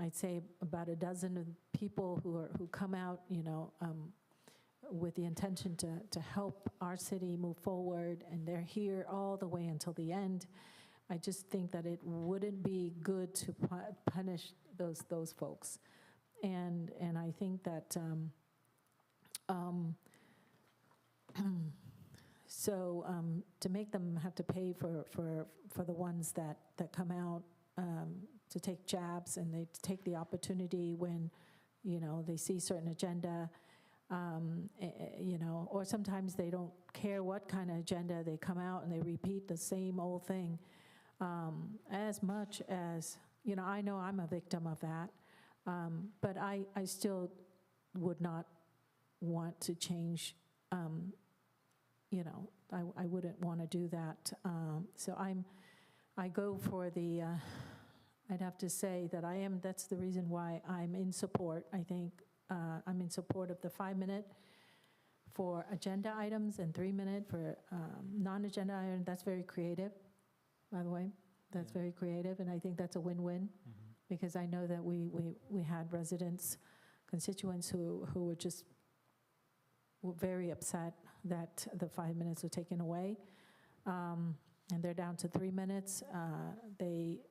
I'd say about a dozen of people who come out, with the intention to help our city move forward, and they're here all the way until the end. I just think that it wouldn't be good to punish those folks, and I think that to make them have to pay for the ones that come out to take jabs, and they take the opportunity when they see certain agenda. Or sometimes they don't care what kind of agenda, they come out and they repeat the same old thing. As much as, I know I'm a victim of that, but I still would not want to change, I wouldn't want to do that. So I go for the, I'd have to say that that's the reason why I'm in support, I think. I'm in support of the 5-minute for agenda items and 3-minute for non-agenda items. That's very creative, by the way. That's very creative, and I think that's a win-win, because I know that we had residents, constituents who were just very upset that the 5 minutes were taken away, and they're down to 3 minutes. They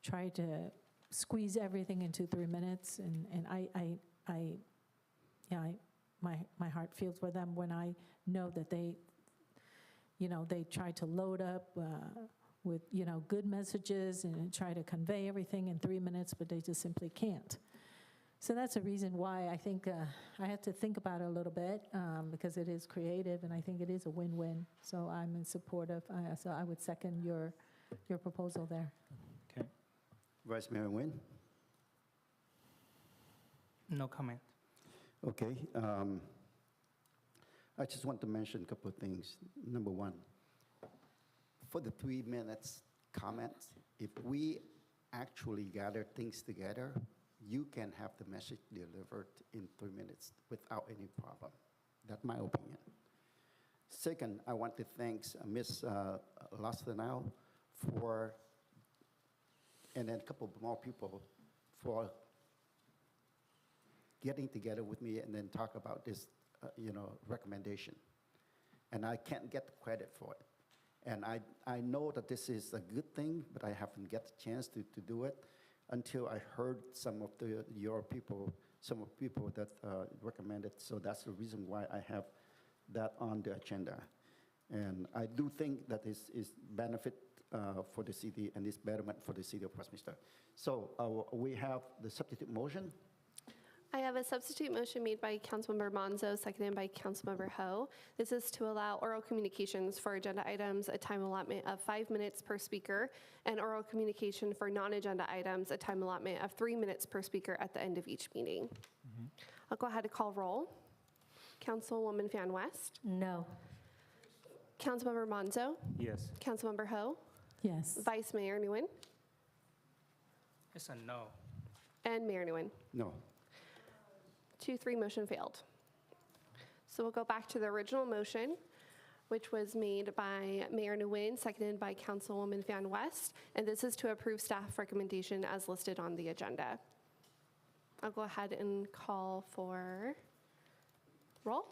try to squeeze everything into 3 minutes, and my heart feels for them when I know that they try to load up with good messages and try to convey everything in 3 minutes, but they just simply can't. So that's a reason why I think I have to think about it a little bit, because it is creative, and I think it is a win-win. So I'm in support of. So I would second your proposal there. Vice Mayor Nguyen? No comment. Okay. I just want to mention a couple of things. Number one, for the 3 minutes comments, if we actually gather things together, you can have the message delivered in 3 minutes without any problem. That's my opinion. Second, I want to thank Ms. Lastenau for, and then a couple more people for getting together with me and then talk about this, recommendation. And I can't get the credit for it. And I know that this is a good thing, but I haven't get the chance to do it until I heard some of your people, some of the people that recommended. So that's the reason why I have that on the agenda. And I do think that is benefit for the city and is betterment for the city of Westminster. So we have the substitute motion. I have a substitute motion made by Councilmember Monzo, seconded by Councilmember Ho. This is to allow oral communications for agenda items, a time allotment of 5 minutes per speaker, and oral communication for non-agenda items, a time allotment of 3 minutes per speaker at the end of each meeting. I'll go ahead and call roll. Councilwoman Fan West? No. Councilmember Monzo? Yes. Councilmember Ho? Yes. Vice Mayor Nguyen? It's a no. And Mayor Nguyen? No. 2-3, motion failed. So we'll go back to the original motion, which was made by Mayor Nguyen, seconded by Councilwoman Fan West, and this is to approve staff recommendation as listed on the agenda. I'll go ahead and call for roll.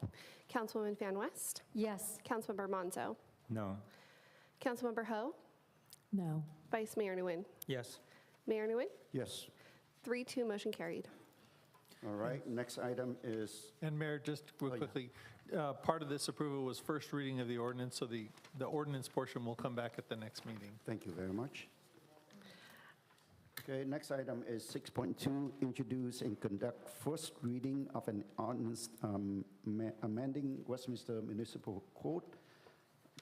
Councilwoman Fan West? Yes. Councilmember Monzo? No. Councilmember Ho? No. Vice Mayor Nguyen? Yes. Mayor Nguyen? Yes. 3-2, motion carried. All right, next item is, And Mayor, just real quickly, part of this approval was first reading of the ordinance, so the ordinance portion will come back at the next meeting. thank you very much. Okay, next item is 6.2, introduce and conduct first reading of an ordinance amending Westminster Municipal Code,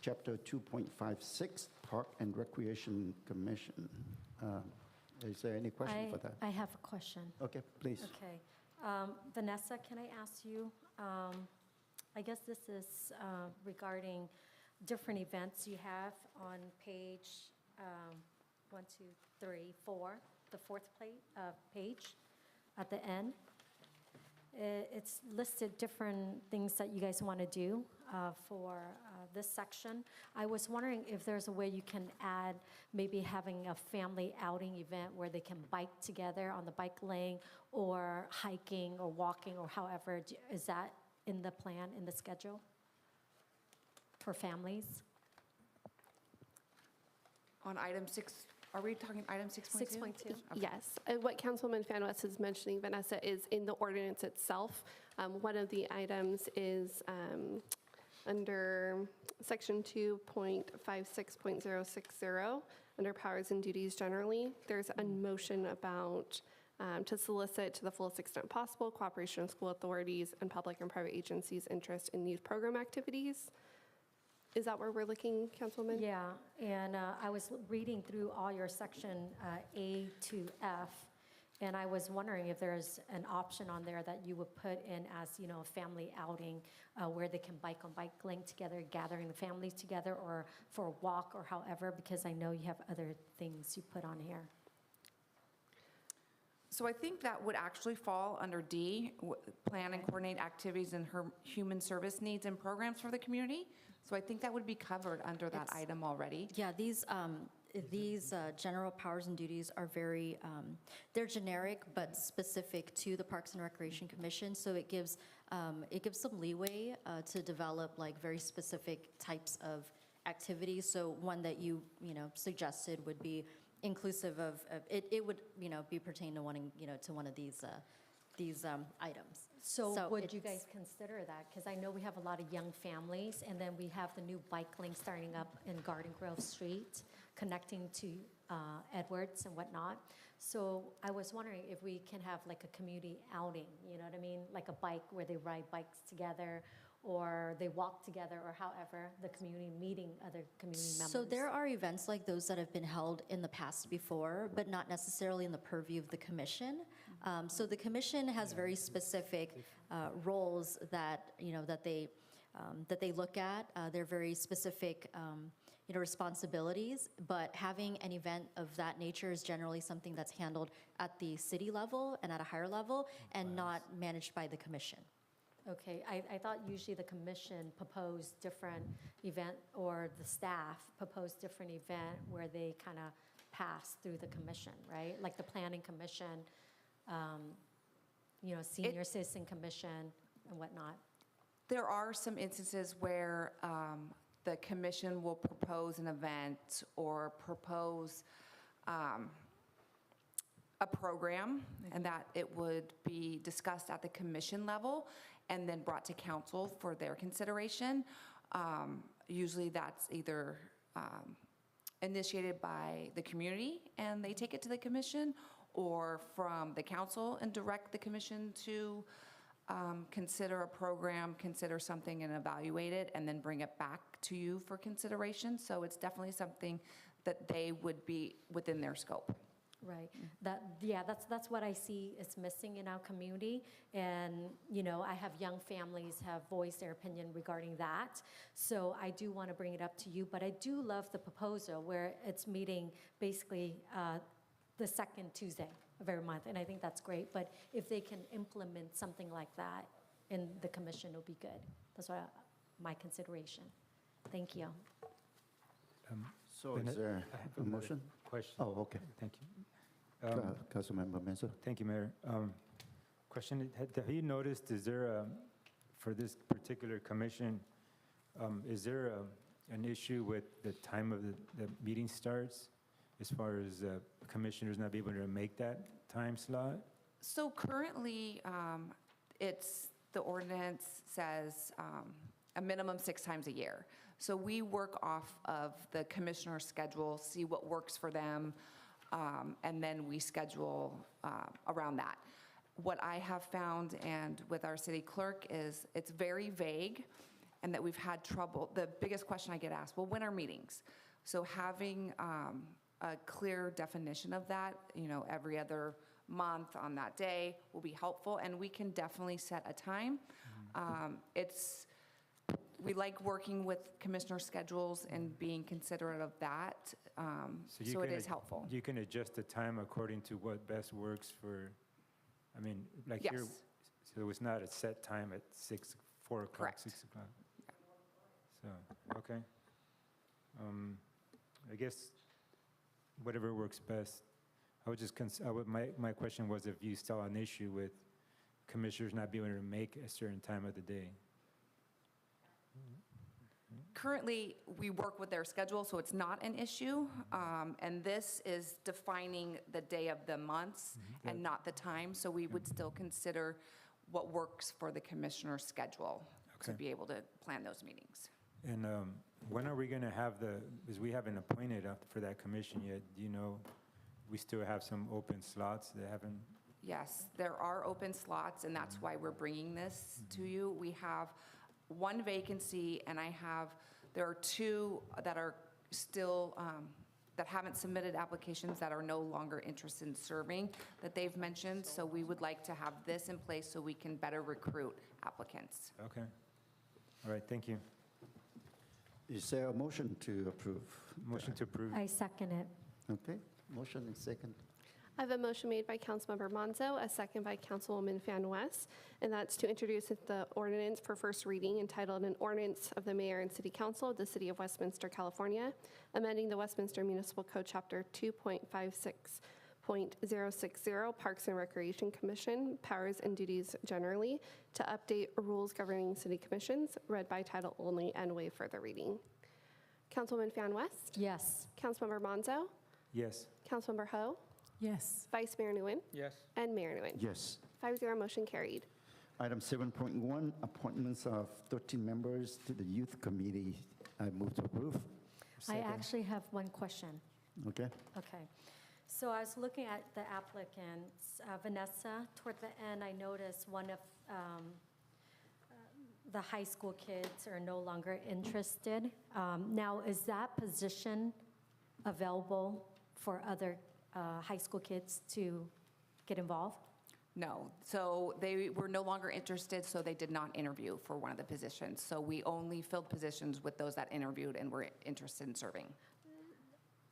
Chapter 2.56, Park and Recreation Commission. Is there any question for that? I have a question. Okay, please. Okay. Vanessa, can I ask you, I guess this is regarding different events you have on page 1, 2, 3, 4, the fourth page at the end. It's listed different things that you guys want to do for this section. I was wondering if there's a way you can add maybe having a family outing event where they can bike together on the bike lane or hiking or walking or however. Is that in the plan, in the schedule for families? On item 6, are we talking item 6.2? 6.2, yes. What Councilwoman Fan West is mentioning, Vanessa, is in the ordinance itself. One of the items is under section 2.56.060, under powers and duties generally. There's a motion about to solicit to the fullest extent possible cooperation of school authorities and public and private agencies' interest in youth program activities. Is that where we're looking, Councilwoman? Yeah, and I was reading through all your section A to F, and I was wondering if there's an option on there that you would put in as, you know, a family outing where they can bike on bike lane together, gathering the families together, or for a walk or however, because I know you have other things you put on here. So I think that would actually fall under D, plan and coordinate activities and human service needs and programs for the community. So I think that would be covered under that item already. Yeah, these general powers and duties are very, they're generic but specific to the Parks and Recreation Commission. So it gives some leeway to develop like very specific types of activities. So one that you suggested would be inclusive of it would be pertaining to one to one of these items. So would you guys consider that? Because I know we have a lot of young families, and then we have the new bike lane starting up in Garden Grove Street, connecting to Edwards and whatnot. So I was wondering if we can have like a community outing, you know what I mean? Like a bike where they ride bikes together, or they walk together, or however, the community meeting other community members. So there are events like those that have been held in the past before, but not necessarily in the purview of the commission. So the commission has very specific roles that they look at. They're very specific responsibilities, but having an event of that nature is generally something that's handled at the city level and at a higher level, and not managed by the commission. Okay, I thought usually the commission proposed different event, or the staff proposed different event where they kind of pass through the commission, right? Like the planning commission, senior citizen commission and whatnot. There are some instances where the commission will propose an event or propose a program, and that it would be discussed at the commission level and then brought to council for their consideration. Usually that's either initiated by the community and they take it to the commission, or from the council and direct the commission to consider a program, consider something and evaluate it, and then bring it back to you for consideration. So it's definitely something that they would be within their scope. Right. That's what I see is missing in our community. And, I have young families have voiced their opinion regarding that. So I do want to bring it up to you. But I do love the proposal where it's meeting basically the second Tuesday of every month. And I think that's great. But if they can implement something like that in the commission, it'll be good. That's my consideration. Thank you. So is there a motion? Question. Oh, okay. Thank you. Councilmember Mensah. Thank you, Mayor. Question, have you noticed, is there, for this particular commission, is there an issue with the time of the meeting starts, as far as commissioners not being able to make that time slot? So currently, the ordinance says a minimum 6 times a year. So we work off of the commissioner's schedule, see what works for them. and then we schedule around that. What I have found, and with our city clerk, is it's very vague, and that we've had trouble. The biggest question I get asked, well, when are meetings? So having a clear definition of that, every other month on that day will be helpful, and we can definitely set a time. We like working with commissioner schedules and being considerate of that, so it is helpful. You can adjust the time according to what best works for, like here, Yes. so it's not a set time at 4 o'clock, Correct. 6 o'clock. So, okay. I guess whatever works best. I would just, my question was if you saw an issue with commissioners not being able to make a certain time of the day. Currently, we work with their schedule, so it's not an issue. And this is defining the day of the months and not the time. So we would still consider what works for the commissioner's schedule to Okay. be able to plan those meetings. And when are we going to have because we haven't appointed for that commission yet, do you know, we still have some open slots that haven't, Yes, there are open slots, and that's why we're bringing this to you. We have one vacancy, and there are two that are still, that haven't submitted applications that are no longer interested in serving that they've mentioned. So we would like to have this in place so we can better recruit applicants. okay. All right, thank you. Is there a motion to approve? Motion to approve. I second it. Okay, motion and second. I have a motion made by Councilmember Monzo, a second by Councilwoman Fan West, and that's to introduce the ordinance for first reading entitled An Ordinance of the Mayor and City Council of the City of Westminster, California, amending the Westminster Municipal Code Chapter 2.56.060 Parks and Recreation Commission, Powers and Duties Generally, to update rules governing city commissions, read by title only and waive further reading. Councilwoman Fan West? Yes. Councilmember Monzo? Yes. Councilmember Ho? Yes. Vice Mayor Nguyen? Yes. And Mayor Nguyen. Yes. 5-0 motion carried. Item 7.1, appointments of 13 members to the Youth Committee. I move to approve. I actually have one question. Okay. Okay. So I was looking at the applicants, Vanessa, toward the end, I noticed one of the high school kids are no longer interested. Now, is that position available for other high school kids to get involved? No, so they were no longer interested, so they did not interview for one of the positions. So we only filled positions with those that interviewed and were interested in serving.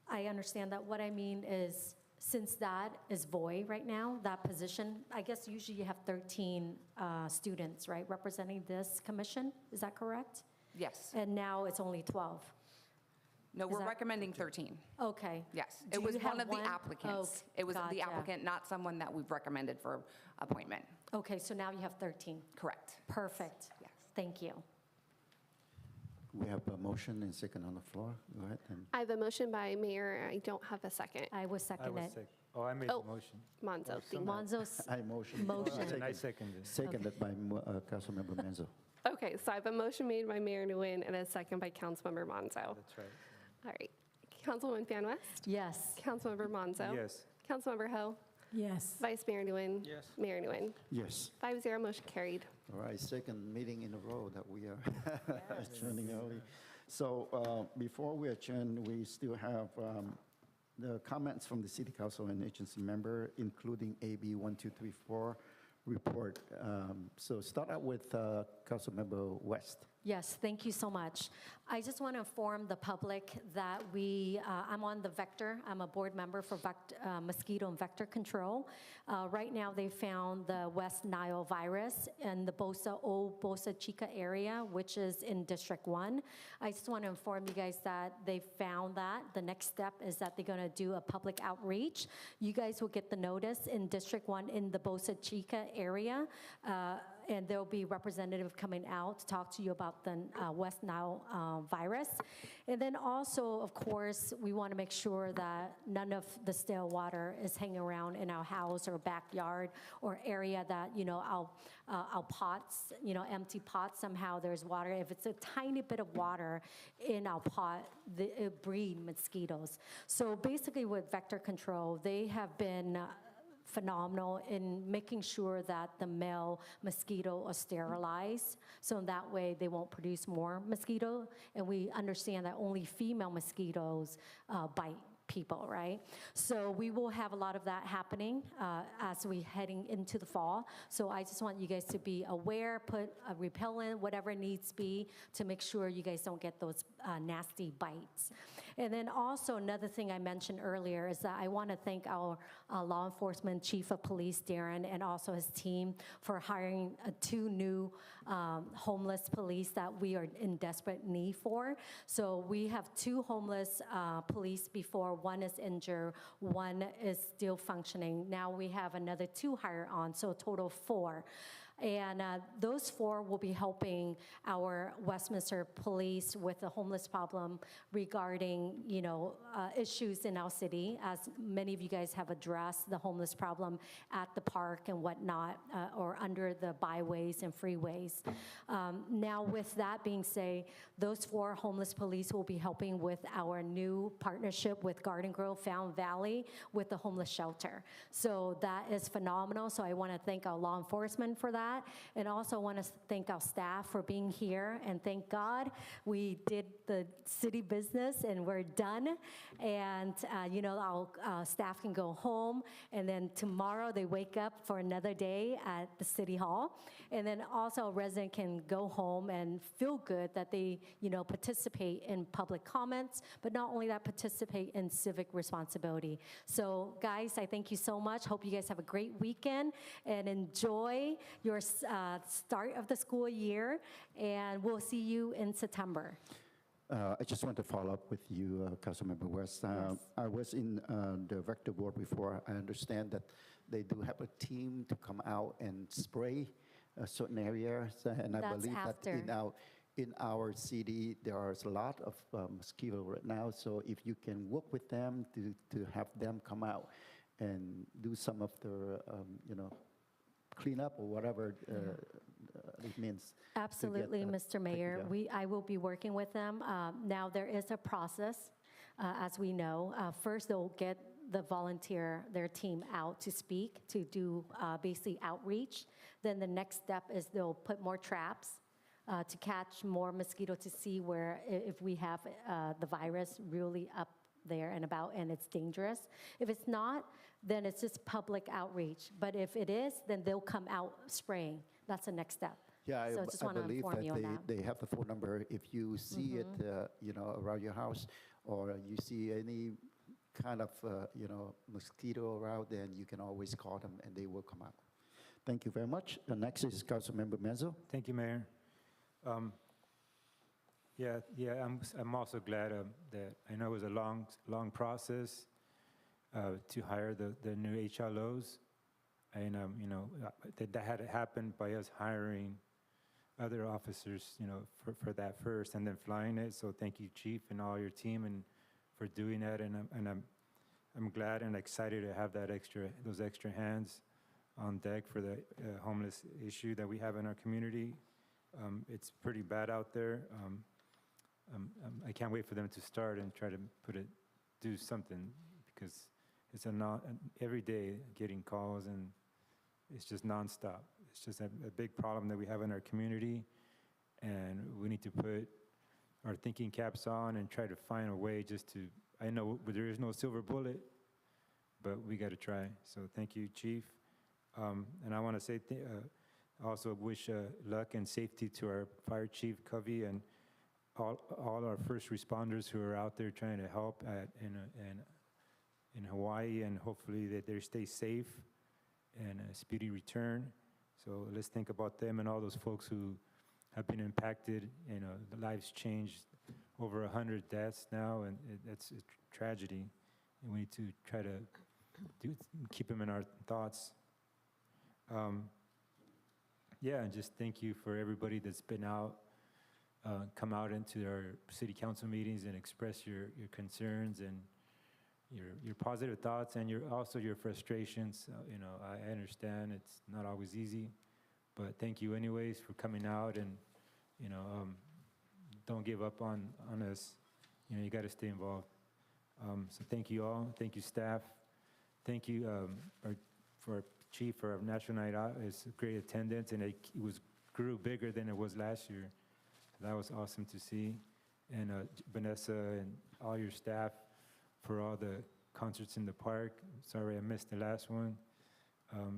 I understand that. What I mean is, since that is void right now, that position, I guess usually you have 13 students, right, representing this commission? Is that correct? Yes. And now it's only 12? No, Is we're that- recommending 13. Okay. Yes, Do it was you one have of the one? applicants. Oh, It was the gotcha. applicant, not someone that we've recommended for appointment. Okay, so now you have 13. Correct. Perfect. Yes. Thank you. We have a motion and second on the floor. Go ahead. And I have a motion by Mayor. I don't have a second. I will I second was it. sick. Oh, I made the Oh. motion. Monzo, thank you. Monzo's I motion. motion. And I seconded. Seconded by Councilmember Menzo. Okay, so I have a motion made by Mayor Nguyen and a second by Councilmember Monzo. That's right. All right. Councilwoman Fan West? Yes. Councilmember Monzo? Yes. Councilmember Ho? Yes. Vice Mayor Nguyen? Yes. Mayor Nguyen? Yes. 5-0 motion carried. All right, second meeting in a row that we are adjourning early. So before we adjourn, we still have the comments from the City Council and agency member, including AB 1234 report. So start out with Councilmember West. Yes, thank you so much. I just want to inform the public that I'm on the Vector. I'm a board member for mosquito and vector control. Right now, they found the West Nile virus in the Old Boca Chica area, which is in District 1. I just want to inform you guys that they found that. The next step is that they're going to do a public outreach. You guys will get the notice in District 1 in the Boca Chica area. and there'll be representative coming out to talk to you about the West Nile virus. And then also, of course, we want to make sure that none of the stale water is hanging around in our house or backyard or area that, our pots, empty pots, somehow there's water. If it's a tiny bit of water in our pot, it breeds mosquitoes. So basically with vector control, they have been phenomenal in making sure that the male mosquito are sterilized, so that way they won't produce more mosquito. And we understand that only female mosquitoes bite people, right? So we will have a lot of that happening as we heading into the fall. So I just want you guys to be aware, put a repellent, whatever it needs to be, to make sure you guys don't get those nasty bites. And then also another thing I mentioned earlier is that I want to thank our law enforcement chief of police, Darren, and also his team for hiring 2 new homeless police that we are in desperate need for. So we have 2 homeless police before. One is injured, one is still functioning. Now we have another 2 hired on, so a total of 4. And those 4 will be helping our Westminster police with the homeless problem regarding, issues in our city, as many of you guys have addressed the homeless problem at the park and whatnot, or under the byways and freeways. Now, with that being said, those 4 homeless police will be helping with our new partnership with Garden Grove Fountain Valley with the homeless shelter. So that is phenomenal. So I want to thank our law enforcement for that. And also want to thank our staff for being here. And thank God we did the city business and we're done. And, our staff can go home. And then tomorrow they wake up for another day at the city hall. And then also a resident can go home and feel good that they, participate in public comments, but not only that, participate in civic responsibility. So guys, I thank you so much. Hope you guys have a great weekend and enjoy your start of the school year, and we'll see you in September. I just want to follow up with you, Councilmember West. Yes. I was in the Vector Board before. I understand that they do have a team to come out and spray certain areas, and I That's believe after. that in our city, there are a lot of mosquito right now, so if you can work with them to have them come out and do some of their, clean up or whatever it means. Absolutely, Mr. Mayor. I will be working with them. Now, there is a process, as we know. First, they'll get their team out to speak, to do basically outreach. Then the next step is they'll put more traps to catch more mosquito, to see where, if we have the virus really up there and about and it's dangerous. If it's not, then it's just public outreach. But if it is, then they'll come out spraying. That's the next step. Yeah, So I just I want to believe inform you on that that. they have the phone number. If you see it, around your house, or you see any kind of, mosquito around, then you can always call them and they will come out. Thank you very much. The next is Councilmember Menzo. Thank you, Mayor. I'm also glad that I know it was a long process to hire the new HLOs, and that had to happen by us hiring other officers, for that first, and then flying it. So thank you, Chief, and all your team, and for doing that. And I'm glad and excited to have those extra hands on deck for the homeless issue that we have in our community. It's pretty bad out there. I can't wait for them to start and try to do something, because it's every day getting calls, and it's just nonstop. It's just a big problem that we have in our community, and we need to put our thinking caps on and try to find a way I know there is no silver bullet, but we got to try. So thank you, Chief. And I want to say, also wish luck and safety to our Fire Chief Covey and all our first responders who are out there trying to help in Hawaii, and hopefully that they stay safe and a speedy return. So let's think about them and all those folks who have been impacted. The lives changed, over 100 deaths now, and that's a tragedy. And we need to try to keep them in our thoughts. Yeah, and just thank you for everybody that's been out, come out into our city council meetings and express your concerns and your positive thoughts and also your frustrations. You know, I understand it's not always easy, but thank you anyways for coming out and, you know, don't give up on us. You know, you got to stay involved. So thank you all. Thank you, staff. Thank you for our chief for our National Night Out. It's a great attendance, and it grew bigger than it was last year. That was awesome to see. And Vanessa and all your staff for all the concerts in the park. Sorry I missed the last one.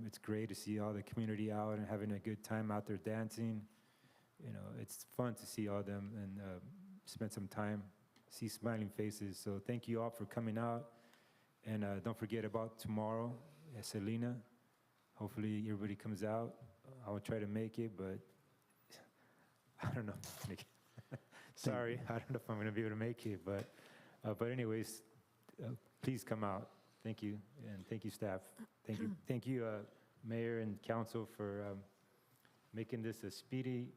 It's great to see all the community out and having a good time out there dancing. You know, it's fun to see all them and spend some time, see smiling faces. So thank you all for coming out. And don't forget about tomorrow at Selena. Hopefully everybody comes out. I will try to make it, but I don't know if I'm gonna make it. Sorry, I don't know if I'm going to be able to make it, but anyways, please come out. Thank you, and thank you, staff. Thank you, Mayor and Council for making this a speedy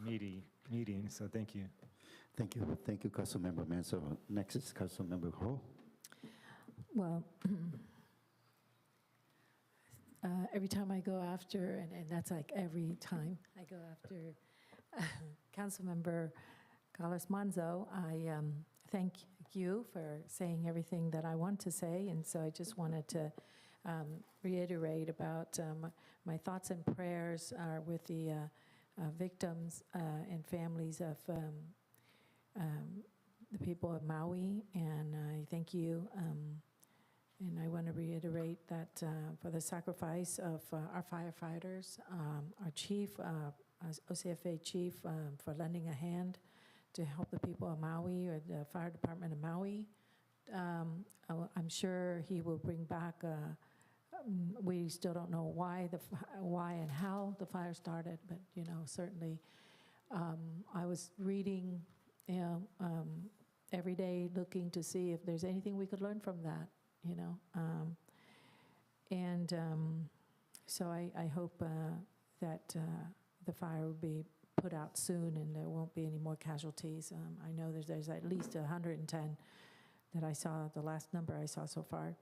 meeting. So thank you. Thank you, Councilmember Manso. Next is Councilmember Ho. Well, every time I go after, and that's like every time I go after Councilmember Carlos Manzo, I thank you for saying everything that I want to say, and so I just wanted to reiterate about my thoughts and prayers are with the victims and families of the people of Maui, and I thank you. And I want to reiterate that for the sacrifice of our firefighters, our chief, OCFA chief, for lending a hand to help the people of Maui, or the fire department of Maui. I'm sure he will bring back. We still don't know why and how the fire started, but you know, certainly, I was reading, every day, looking to see if there's anything we could learn from that. You know, so I hope that the fire will be put out soon and there won't be any more casualties. I know there's at least 110 that I saw, the last number I saw so far.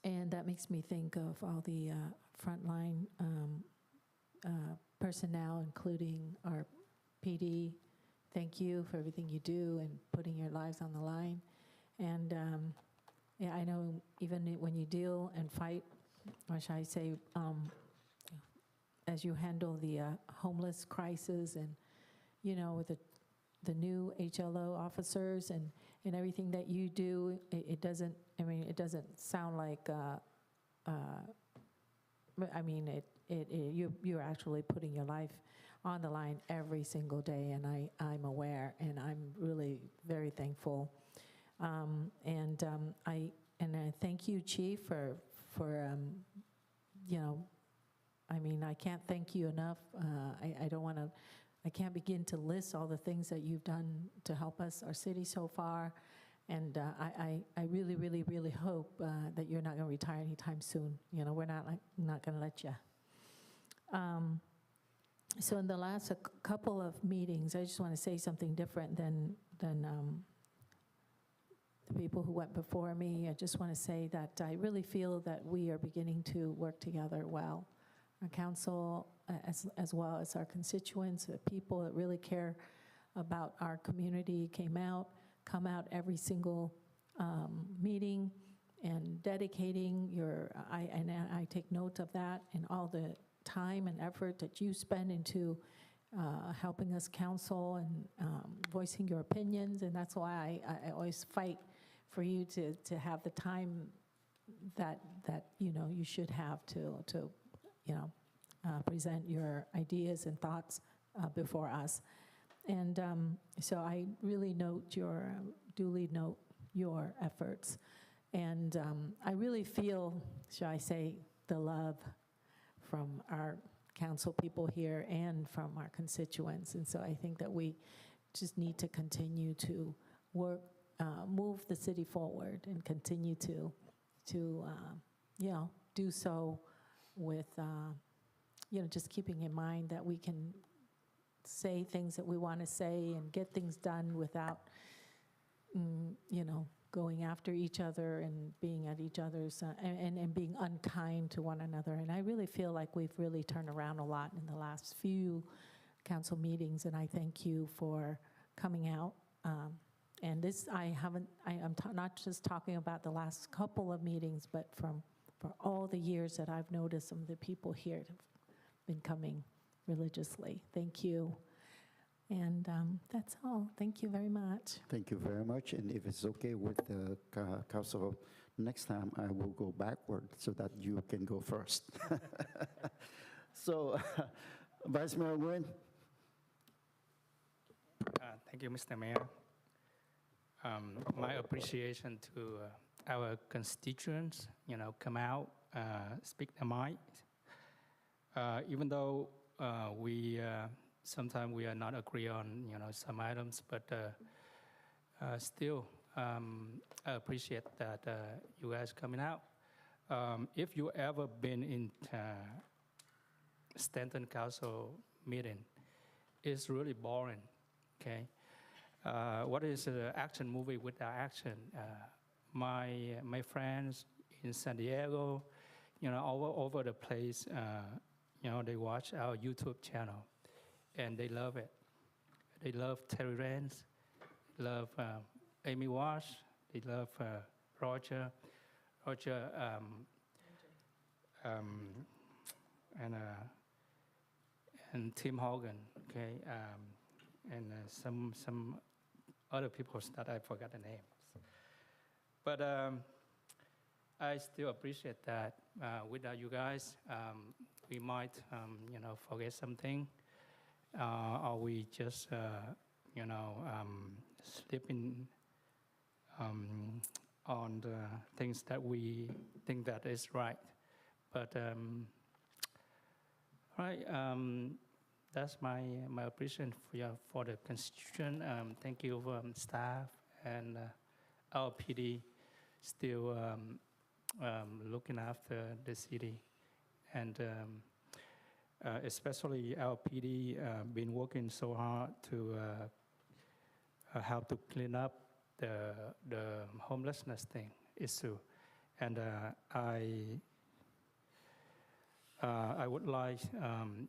And that makes me think of all the frontline personnel, including our PD. Thank you for everything you do and putting your lives on the line. And yeah, I know even when you deal and fight, or should I say, as you handle the homeless crisis, and you know, with the new HLO officers and everything that you do, it doesn't. I mean, it doesn't sound like. I mean, you're actually putting your life on the line every single day, and I'm aware, and I'm really very thankful. I thank you, Chief, for you know, I mean, I can't thank you enough. I can't begin to list all the things that you've done to help us, our city so far. And I really, really, really hope that you're not going to retire anytime soon. You know, we're not going to let you. So in the last couple of meetings, I just want to say something different than the people who went before me. I just want to say that I really feel that we are beginning to work together well. Our council, as well as our constituents, the people that really care about our community, come out every single meeting and dedicating I take note of that, and all the time and effort that you spend into helping us counsel and voicing your opinions. And that's why I always fight for you to have the time that you know you should have to you know present your ideas and thoughts before us. And so I really duly note your efforts. And I really feel, shall I say, the love from our council people here and from our constituents. And so I think that we just need to continue to work, move the city forward, and continue to you know, do so with just keeping in mind that we can say things that we want to say and get things done without, going after each other and being at each other's, and being unkind to one another. And I really feel like we've really turned around a lot in the last few council meetings, and I thank you for coming out. And this, I'm not just talking about the last couple of meetings, but for all the years that I've noticed some of the people here have been coming religiously. Thank you. And that's all. Thank you very much. Thank you very much. And if it's okay with the council, next time I will go backward so that you can go first. So, Vice Mayor Nguyen. Thank you, Mr. Mayor. My appreciation to our constituents, come out, speak their mind. Even though sometimes we are not agree on, some items, but still, I appreciate that you guys coming out. If you ever been in Stanton Council meeting, it's really boring, okay? What is an action movie without action? My friends in San Diego, all over the place, they watch our YouTube channel, and they love it. They love Terry Rance, they love Amy Walsh, they love Roger, and Tim Hogan, okay, and some other people that I forgot the names. But I still appreciate that. Without you guys, we might, forget something, or we just, slipping on the things that we think that is right. But that's my appreciation for the Constitution. Thank you, staff and our PD still looking after the city, and especially our PD been working so hard to help to clean up the homelessness issue, and I would like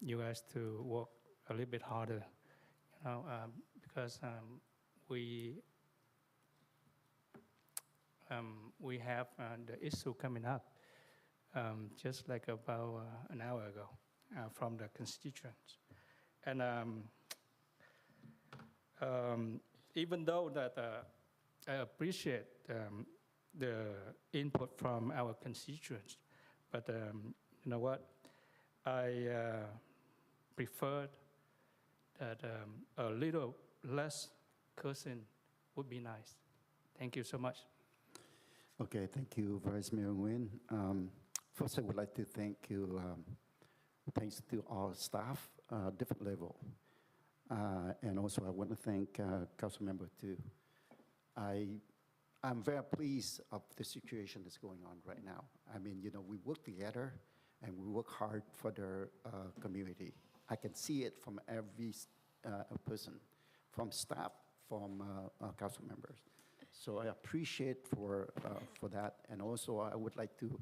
you guys to work a little bit harder, because we have the issue coming up just like about an hour ago from the constituents. And even though that I appreciate the input from our constituents, but you know what? I preferred that a little less cursing would be nice. Thank you so much. Okay, thank you, Vice Mayor Nguyen. First, I would like to thank you, thanks to all staff, different level. And also, I want to thank Council Member too. I'm very pleased of the situation that's going on right now. I mean, we work together and we work hard for the community. I can see it from every person, from staff, from council members. So I appreciate for that. And also, I would like to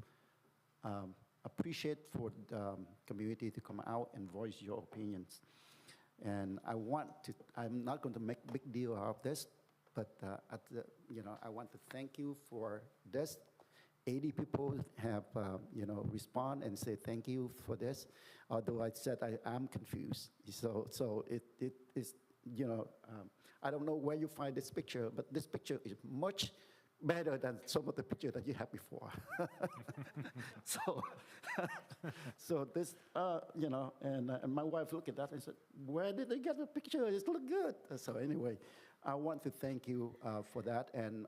appreciate for the community to come out and voice your opinions. And I'm not going to make a big deal out of this, but I want to thank you for this. 80 people have, respond and say thank you for this. Although I said I'm confused. So it is, I don't know where you find this picture, but this picture is much better than some of the pictures that you had before. So this, and my wife looked at that and said, where did they get the picture? It looks good. So anyway, I want to thank you for that. And,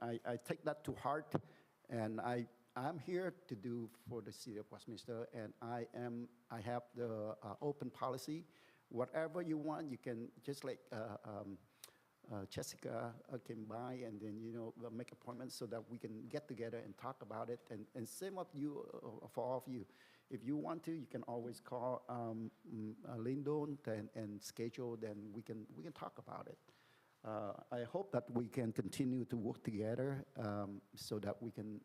I take that to heart. And I'm here to do for the city of Westminster. And I have the open policy. Whatever you want, you can just like Jessica came by and then, we'll make appointments so that we can get together and talk about it. And same of you, for all of you, If you want to, you can always call Lyndon and schedule, then we can talk about it. I hope that we can continue to work together so that we can,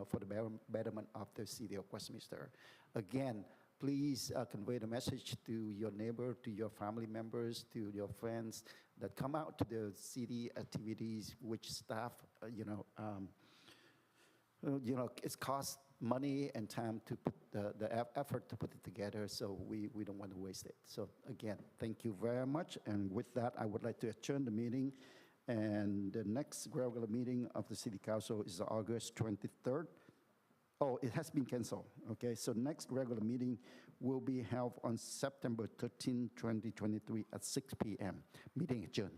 for the betterment of the city of Westminster. Again, please convey the message to your neighbor, to your family members, to your friends that come out to the city activities, which staff, it costs money and time to put the effort to put it together, so we don't want to waste it. So again, thank you very much. And with that, I would like to adjourn the meeting. And the next regular meeting of the City Council is August 23rd. Oh, it has been canceled. Okay, so next regular meeting will be held on September 13, 2023 at 6 p.m. Meeting adjourned.